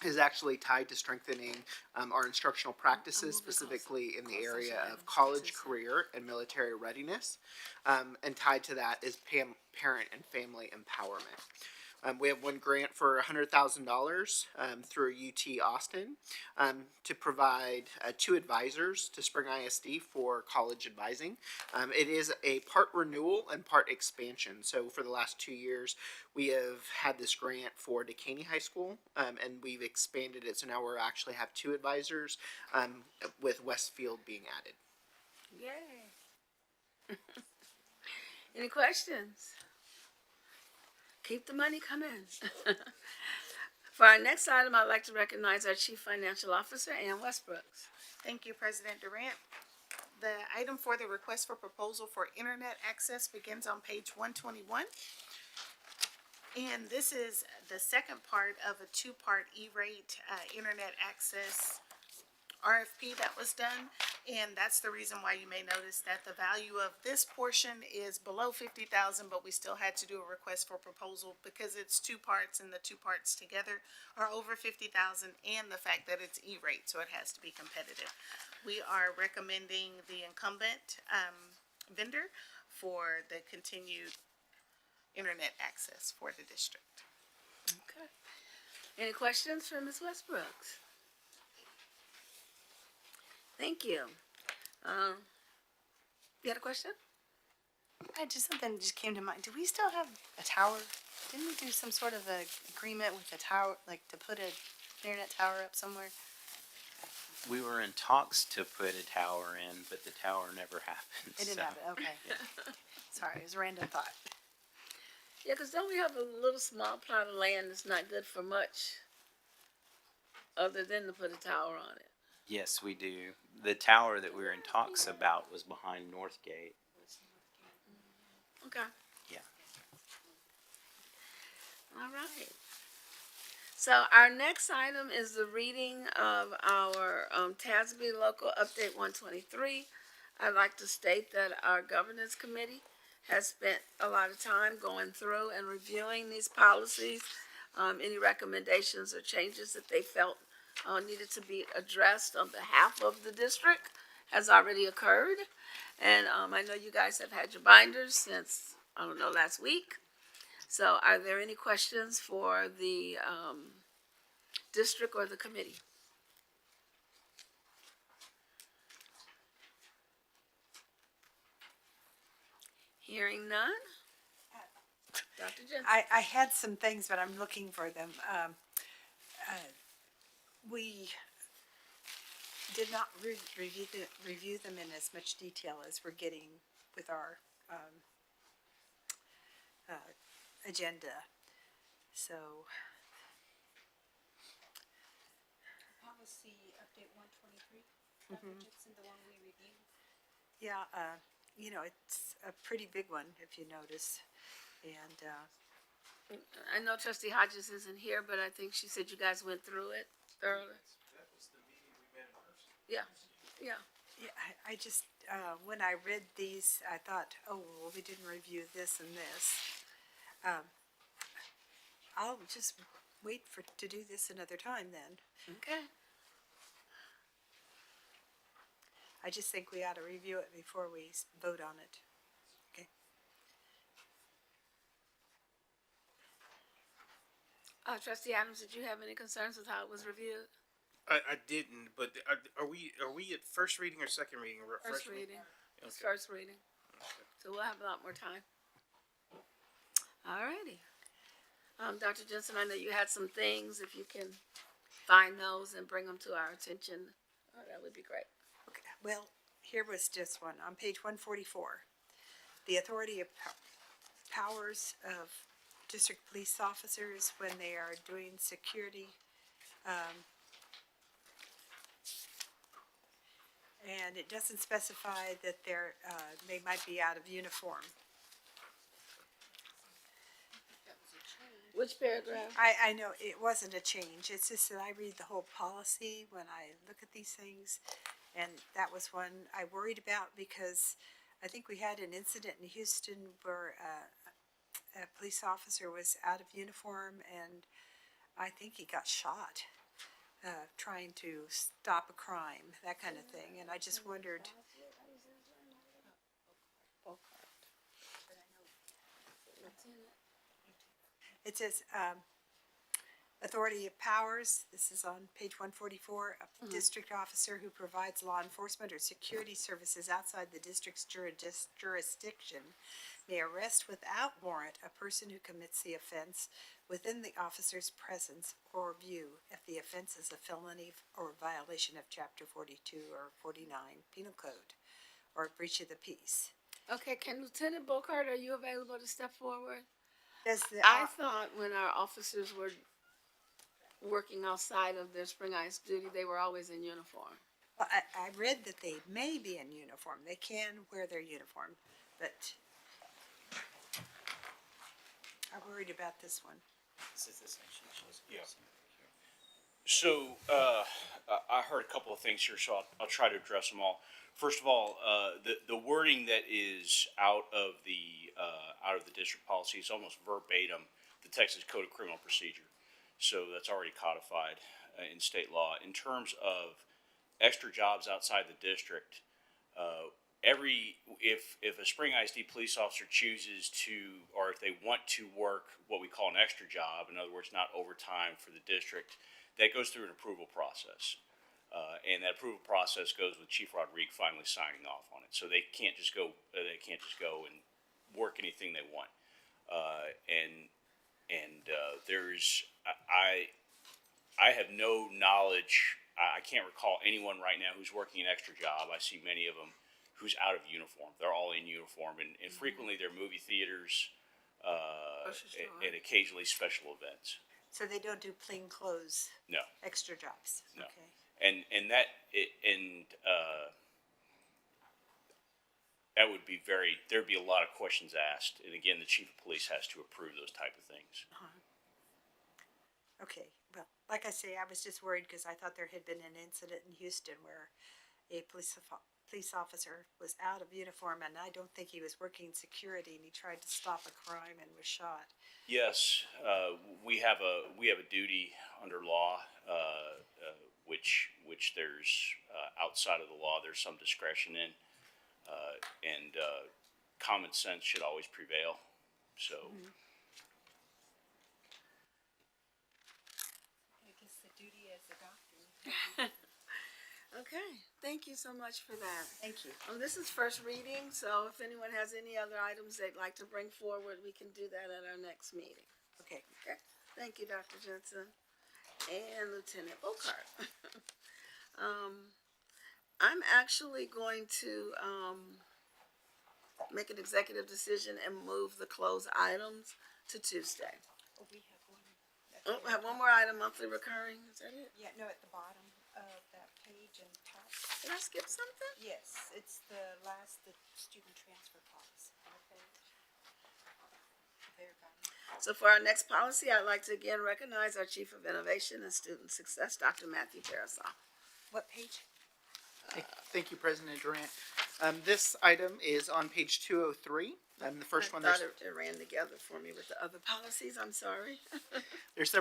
is actually tied to strengthening our instructional practices, specifically in the area of college, career, and military readiness. And tied to that is parent and family empowerment. We have one grant for $100,000 through UT Austin to provide 2 advisors to Spring ISD for college advising. It is a part renewal and part expansion. So for the last 2 years, we have had this grant for Dekaney High School, and we've expanded it. So now we actually have 2 advisors with Westfield being added. Yay. Any questions? Keep the money coming. For our next item, I'd like to recognize our Chief Financial Officer, Ann Westbrooks. Thank you, President Durant. The item for the request for proposal for internet access begins on page 121. And this is the second part of a 2-part E-rate internet access RFP that was done. And that's the reason why you may notice that the value of this portion is below 50,000, but we still had to do a request for proposal because it's two parts, and the two parts together are over 50,000, and the fact that it's E-rate, so it has to be competitive. We are recommending the incumbent vendor for the continued internet access for the district. Okay. Any questions for Ms. Westbrooks? Thank you. You had a question? Something just came to mind. Do we still have a tower? Didn't we do some sort of a agreement with the tower, like to put an internet tower up somewhere? We were in talks to put a tower in, but the tower never happened. It didn't so, happen, okay. yeah. Sorry, it was a random thought. Yeah, because don't we have a little small plot of land that's not good for much other than to put a tower on it? Yes, we do. The tower that we were in talks about was behind Northgate. Okay. Yeah. All right. So our next item is the reading of our TASB Local Update 123. I'd like to state that our governance committee has spent a lot of time going through and reviewing these policies. Any recommendations or changes that they felt needed to be addressed on behalf of the district has already occurred. And I know you guys have had your binders since, I don't know, last week. So are there any questions for the district or the committee? Hearing none? Dr. Jensen? I had some things, but I'm looking for them. We did not review them in as much detail as we're getting with our agenda. So. Policy update 123, Mhm. Gibson, the one we reviewed. Yeah, it's a pretty big one, if you notice. And I know Trustee Hodges isn't here, but I think she said you guys went through it thoroughly. That was the meeting we met in person. Yeah, yeah. yeah, I just, when I read these, I thought, oh, well, we didn't review this and this. I'll just wait to do this another time then. Okay. I just think we ought to review it before we vote on it. Okay. Trustee Adams, did you have any concerns with how it was reviewed? I didn't, but are we at first reading or second reading? First reading. It's Okay. first reading. So we'll have a lot more time. All righty. Dr. Jensen, I know you had some things. If you can find those and bring them to our attention, that would be great. Okay. Well, here was just one on page 144. The authority of powers of district police officers when they are doing security. And it doesn't specify that they might be out of uniform. Which paragraph? I know it wasn't a change. It's just that I read the whole policy when I look at these things. And that was one I worried about because I think we had an incident in Houston where a police officer was out of uniform and I think he got shot trying to stop a crime, that kind of thing. And I just wondered. It says, authority of powers, this is on page 144, a district officer who provides law enforcement or security services outside the district's jurisdiction may arrest without warrant a person who commits the offense within the officer's presence or view if the offense is a felony or violation of Chapter 42 or 49 Penal Code or a breach of the peace. Okay, can Lieutenant Bocart, are you available to step forward? I thought when our officers were working outside of their spring ice duty, they were always in uniform. Well, I read that they may be in uniform. They can wear their uniform, but I'm worried about this one. Yeah. So, I heard a couple of things here, so I'll try to address them all. First of all, the wording that is out of the district policy is almost verbatim the Texas Code of Criminal Procedure. So that's already codified in state law. In terms of extra jobs outside the district, if a Spring ISD police officer chooses to, or if they want to work what we call an extra job, in other words, not overtime for the district, that goes through an approval process. And that approval process goes with Chief Rodriguez finally signing off on it. So they can't just go and work anything they want. I have no knowledge. I can't recall anyone right now who's working an extra job. I see many of them who's out of uniform. They're all in uniform, and frequently they're movie theaters, and occasionally special events. So they don't do plain clothes, No, extra jobs? no. Okay. That would be there'd be a lot of questions asked, and again, the chief of police has to approve those type of things. Okay, well, like I say, I was just worried because I thought there had been an incident in Houston where a police officer was out of uniform, and I don't think he was working security, and he tried to stop a crime and was shot. Yes, we have a duty under law, which there's outside of the law there's some discretion in, and common sense should always prevail. So. I guess the duty as a doctor. Okay, thank you so much for that. Thank you. This is first reading, so if anyone has any other items they'd like to bring forward, we can do that at our next meeting. Okay. Okay, thank you, Dr. Jensen and Lieutenant Bocart. I'm actually going to make an executive decision and move the closed items to Tuesday. Oh, we have one. Oh, we have one more item, monthly recurring, is that it? Yeah, no, at the bottom of that page and top. Did I skip something? Yes, it's the student transfer policy. Okay. There, got it. So for our next policy, I'd like to again recognize our Chief of Innovation and Student Success, Dr. Matthew Parasol. What page? Thank you, President Durant. This item is on page 203. The first one, I thought it ran together for me with the other policies, I'm sorry. there's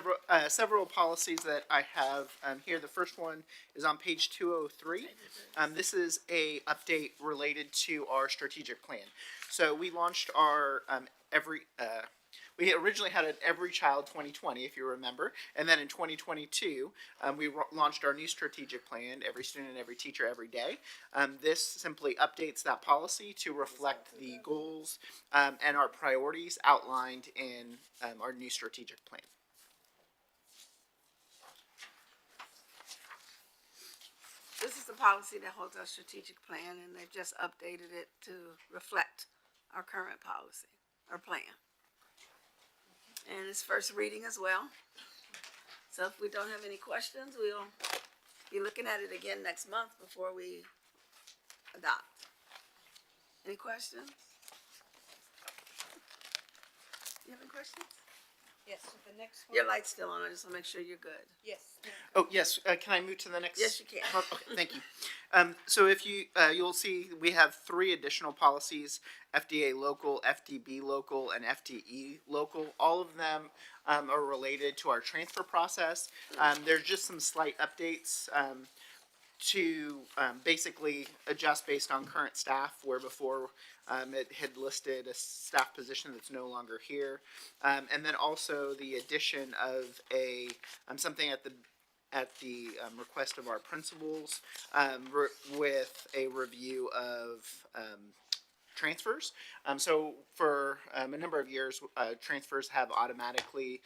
several policies that I have here. The first one is on page 203. This is a update related to our strategic plan. So we launched our we originally had an Every Child 2020, if you remember, and then in 2022, we launched our new strategic plan, Every Student, Every Teacher, Every Day. This simply updates that policy to reflect the goals and our priorities outlined in our new strategic plan. This is the policy that holds our strategic plan, and they've just updated it to reflect our current policy, our plan. And it's first reading as well. So if we don't have any questions, we'll be looking at it again next month before we adopt. Any questions? You have any questions? Yes, so the next one. Your light's still on, I just wanna make sure you're good. Yes. Oh, yes. Can I move to the next? Yes, you can. Okay, thank you. So if you'll see, we have 3 additional policies: FDA local, FDB local, and FTE local. All of them are related to our transfer process. There's just some slight updates to basically adjust based on current staff, where before it had listed a staff position that's no longer here. And then also the addition of something at the request of our principals with a review of transfers. So for a number of years, transfers have automatically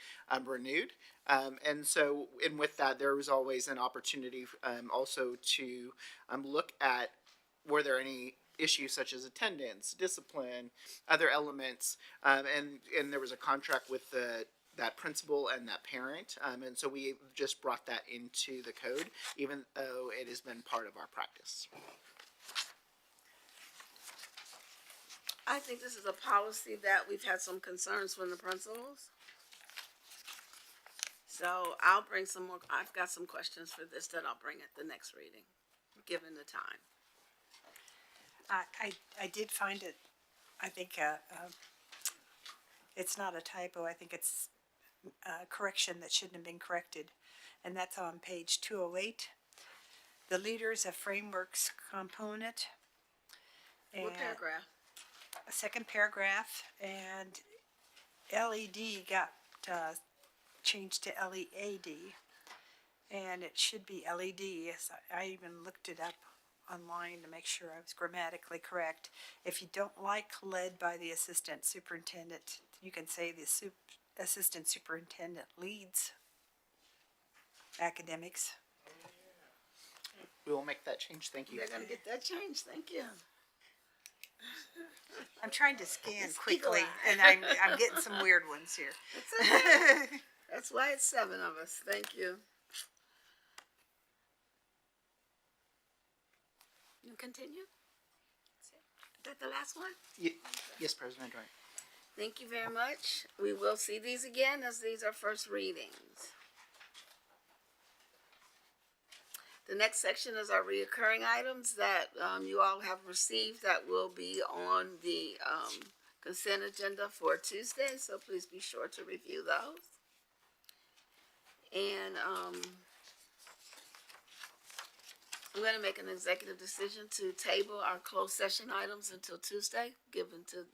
renewed. And with that, there was always an opportunity also to look at, were there any issues such as attendance, discipline, other elements, and there was a contract with that principal and that parent, and so we just brought that into the code, even though it has been part of our practice. I think this is a policy that we've had some concerns from the principals. So I'll bring some more, I've got some questions for this that I'll bring at the next reading, given the time. I did find it, I think, it's not a typo, I think it's a correction that shouldn't have been corrected. And that's on page 208. The leaders of frameworks component. What And paragraph? a second paragraph, and LED got changed to LEAD, and it should be LED. Yes, I even looked it up online to make sure I was grammatically correct. If you don't like led by the assistant superintendent, you can say the assistant superintendent leads academics. We will make that change. Thank you. They're gonna get that changed, thank you. I'm trying to scan It's quickly, eagle eye. and I'm getting some weird ones here. It's okay. That's why it's 7 of us, thank you. You continue? Is that the last one? Yes, President Durant. Thank you very much. We will see these again as these are first readings. The next section is our reoccurring items that you all have received that will be on the consent agenda for Tuesday, so please be sure to review those. And I'm going to make an executive decision to table our closed session items until Tuesday, given to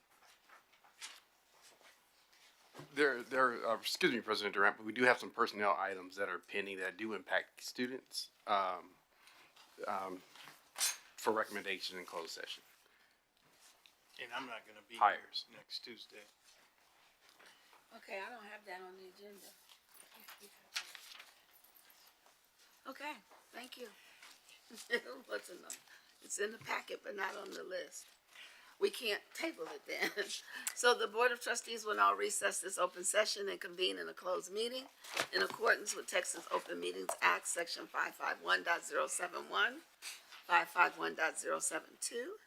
Excuse me, President Durant, but we do have some personnel items that are pending that do impact students, for recommendation in closed session. And I'm not gonna be here Hires. next Tuesday. Okay, I don't have that on the agenda. Okay, thank you. What's enough? It's in the packet, but not on the list. We can't table it then. So the Board of Trustees will now recess this open session and convene in a closed meeting in accordance with Texas Open Meetings Act, Section 551.071, 551.072,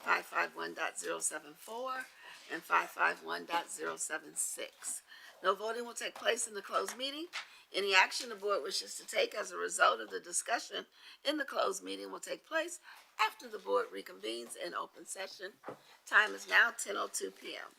551.074, and 551.076. No voting will take place in the closed meeting. Any action the board wishes to take as a result of the discussion in the closed meeting will take place after the board reconvenes in open session. Time is now 10:02 p.m.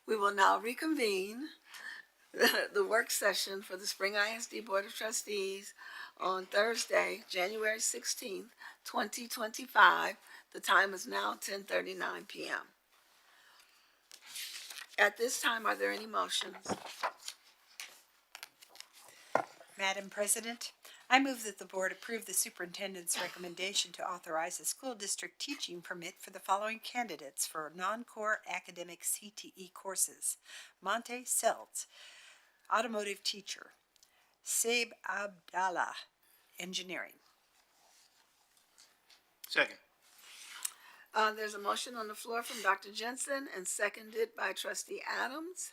We will now reconvene the work session for the Spring ISD Board of Trustees on Thursday, January 16th, 2025. The time is now 10:39 p.m. At this time, are there any motions? Madam President, I move that the board approve the superintendent's recommendation to authorize a school district teaching permit for the following candidates for non-core academic CTE courses. Monte Seltz, automotive teacher. Saib Abdallah, engineering. Second. There's a motion on the floor from Dr. Jensen and seconded by Trustee Adams.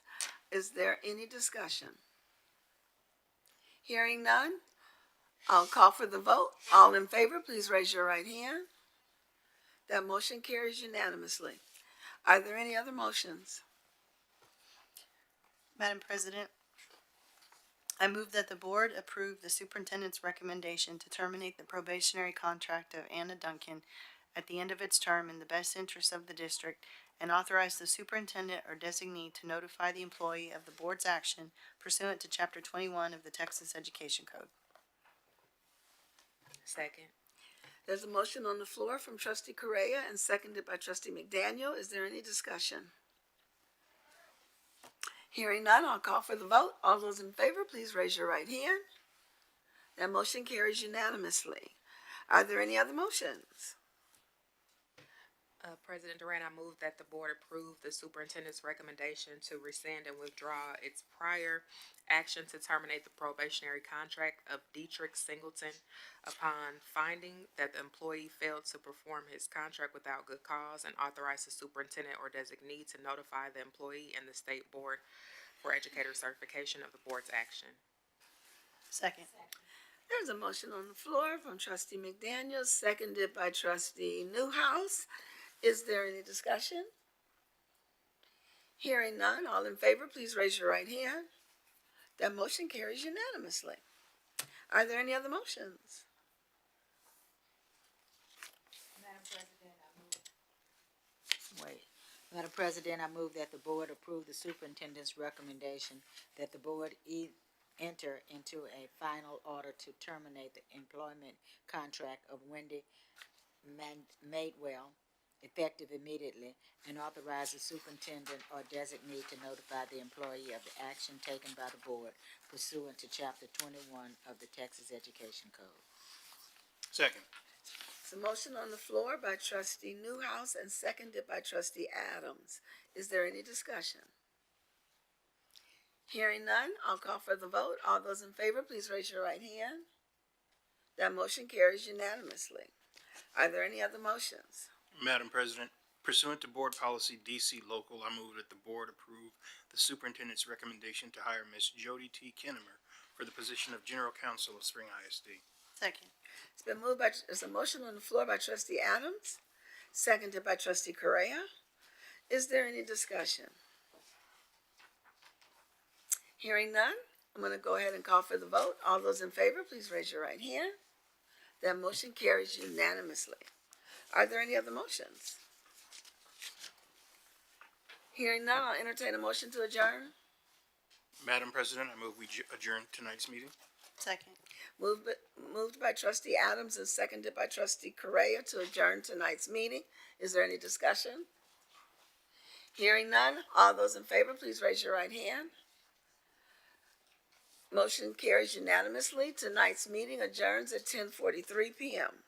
Is there any discussion? Hearing none, I'll call for the vote. All in favor, please raise your right hand. That motion carries unanimously. Are there any other motions? Madam President, I move that the board approve the superintendent's recommendation to terminate the probationary contract of Anna Duncan at the end of its term in the best interest of the district, and authorize the superintendent or designee to notify the employee of the board's action pursuant to Chapter 21 of the Texas Education Code. Second. There's a motion on the floor from Trustee Correa and seconded by Trustee McDaniel. Is there any discussion? Hearing none, I'll call for the vote. All those in favor, please raise your right hand. That motion carries unanimously. Are there any other motions? President Durant, I move that the board approve the superintendent's recommendation to rescind and withdraw its prior action to terminate the probationary contract of Dietrich Singleton upon finding that the employee failed to perform his contract without good cause, and authorize the superintendent or designee to notify the employee and the state board for educator certification of the board's action. Second. There's a motion on the floor from Trustee McDaniel, seconded by Trustee Newhouse. Is there any discussion? Hearing none, all in favor, please raise your right hand. That motion carries unanimously. Are there any other motions? Madam President, I move that the board approve the superintendent's recommendation that the board enter into a final order to terminate the employment contract of Wendy Madewell, effective immediately, and authorize the superintendent or designee to notify the employee of the action taken by the board pursuant to Chapter 21 of the Texas Education Code. Second. There's a motion on the floor by Trustee Newhouse and seconded by Trustee Adams. Is there any discussion? Hearing none, I'll call for the vote. All those in favor, please raise your right hand. That motion carries unanimously. Are there any other motions? Madam President, pursuant to Board Policy DC Local, I move that the board approve the superintendent's recommendation to hire Ms. Jody T. Kinnemer for the position of General Counsel of Spring ISD. Second. It's been moved by, there's a motion on the floor by Trustee Adams, seconded by Trustee Correa. Is there any discussion? Hearing none, I'm going to go ahead and call for the vote. All those in favor, please raise your right hand. That motion carries unanimously. Are there any other motions? Hearing none, I'll entertain a motion to adjourn. Madam President, I move we adjourn tonight's meeting. Second. Moved by Trustee Adams and seconded by Trustee Correa to adjourn tonight's meeting. Is there any discussion? Hearing none, all those in favor, please raise your right hand. Motion carries unanimously. Tonight's meeting adjourns at 10:43 p.m.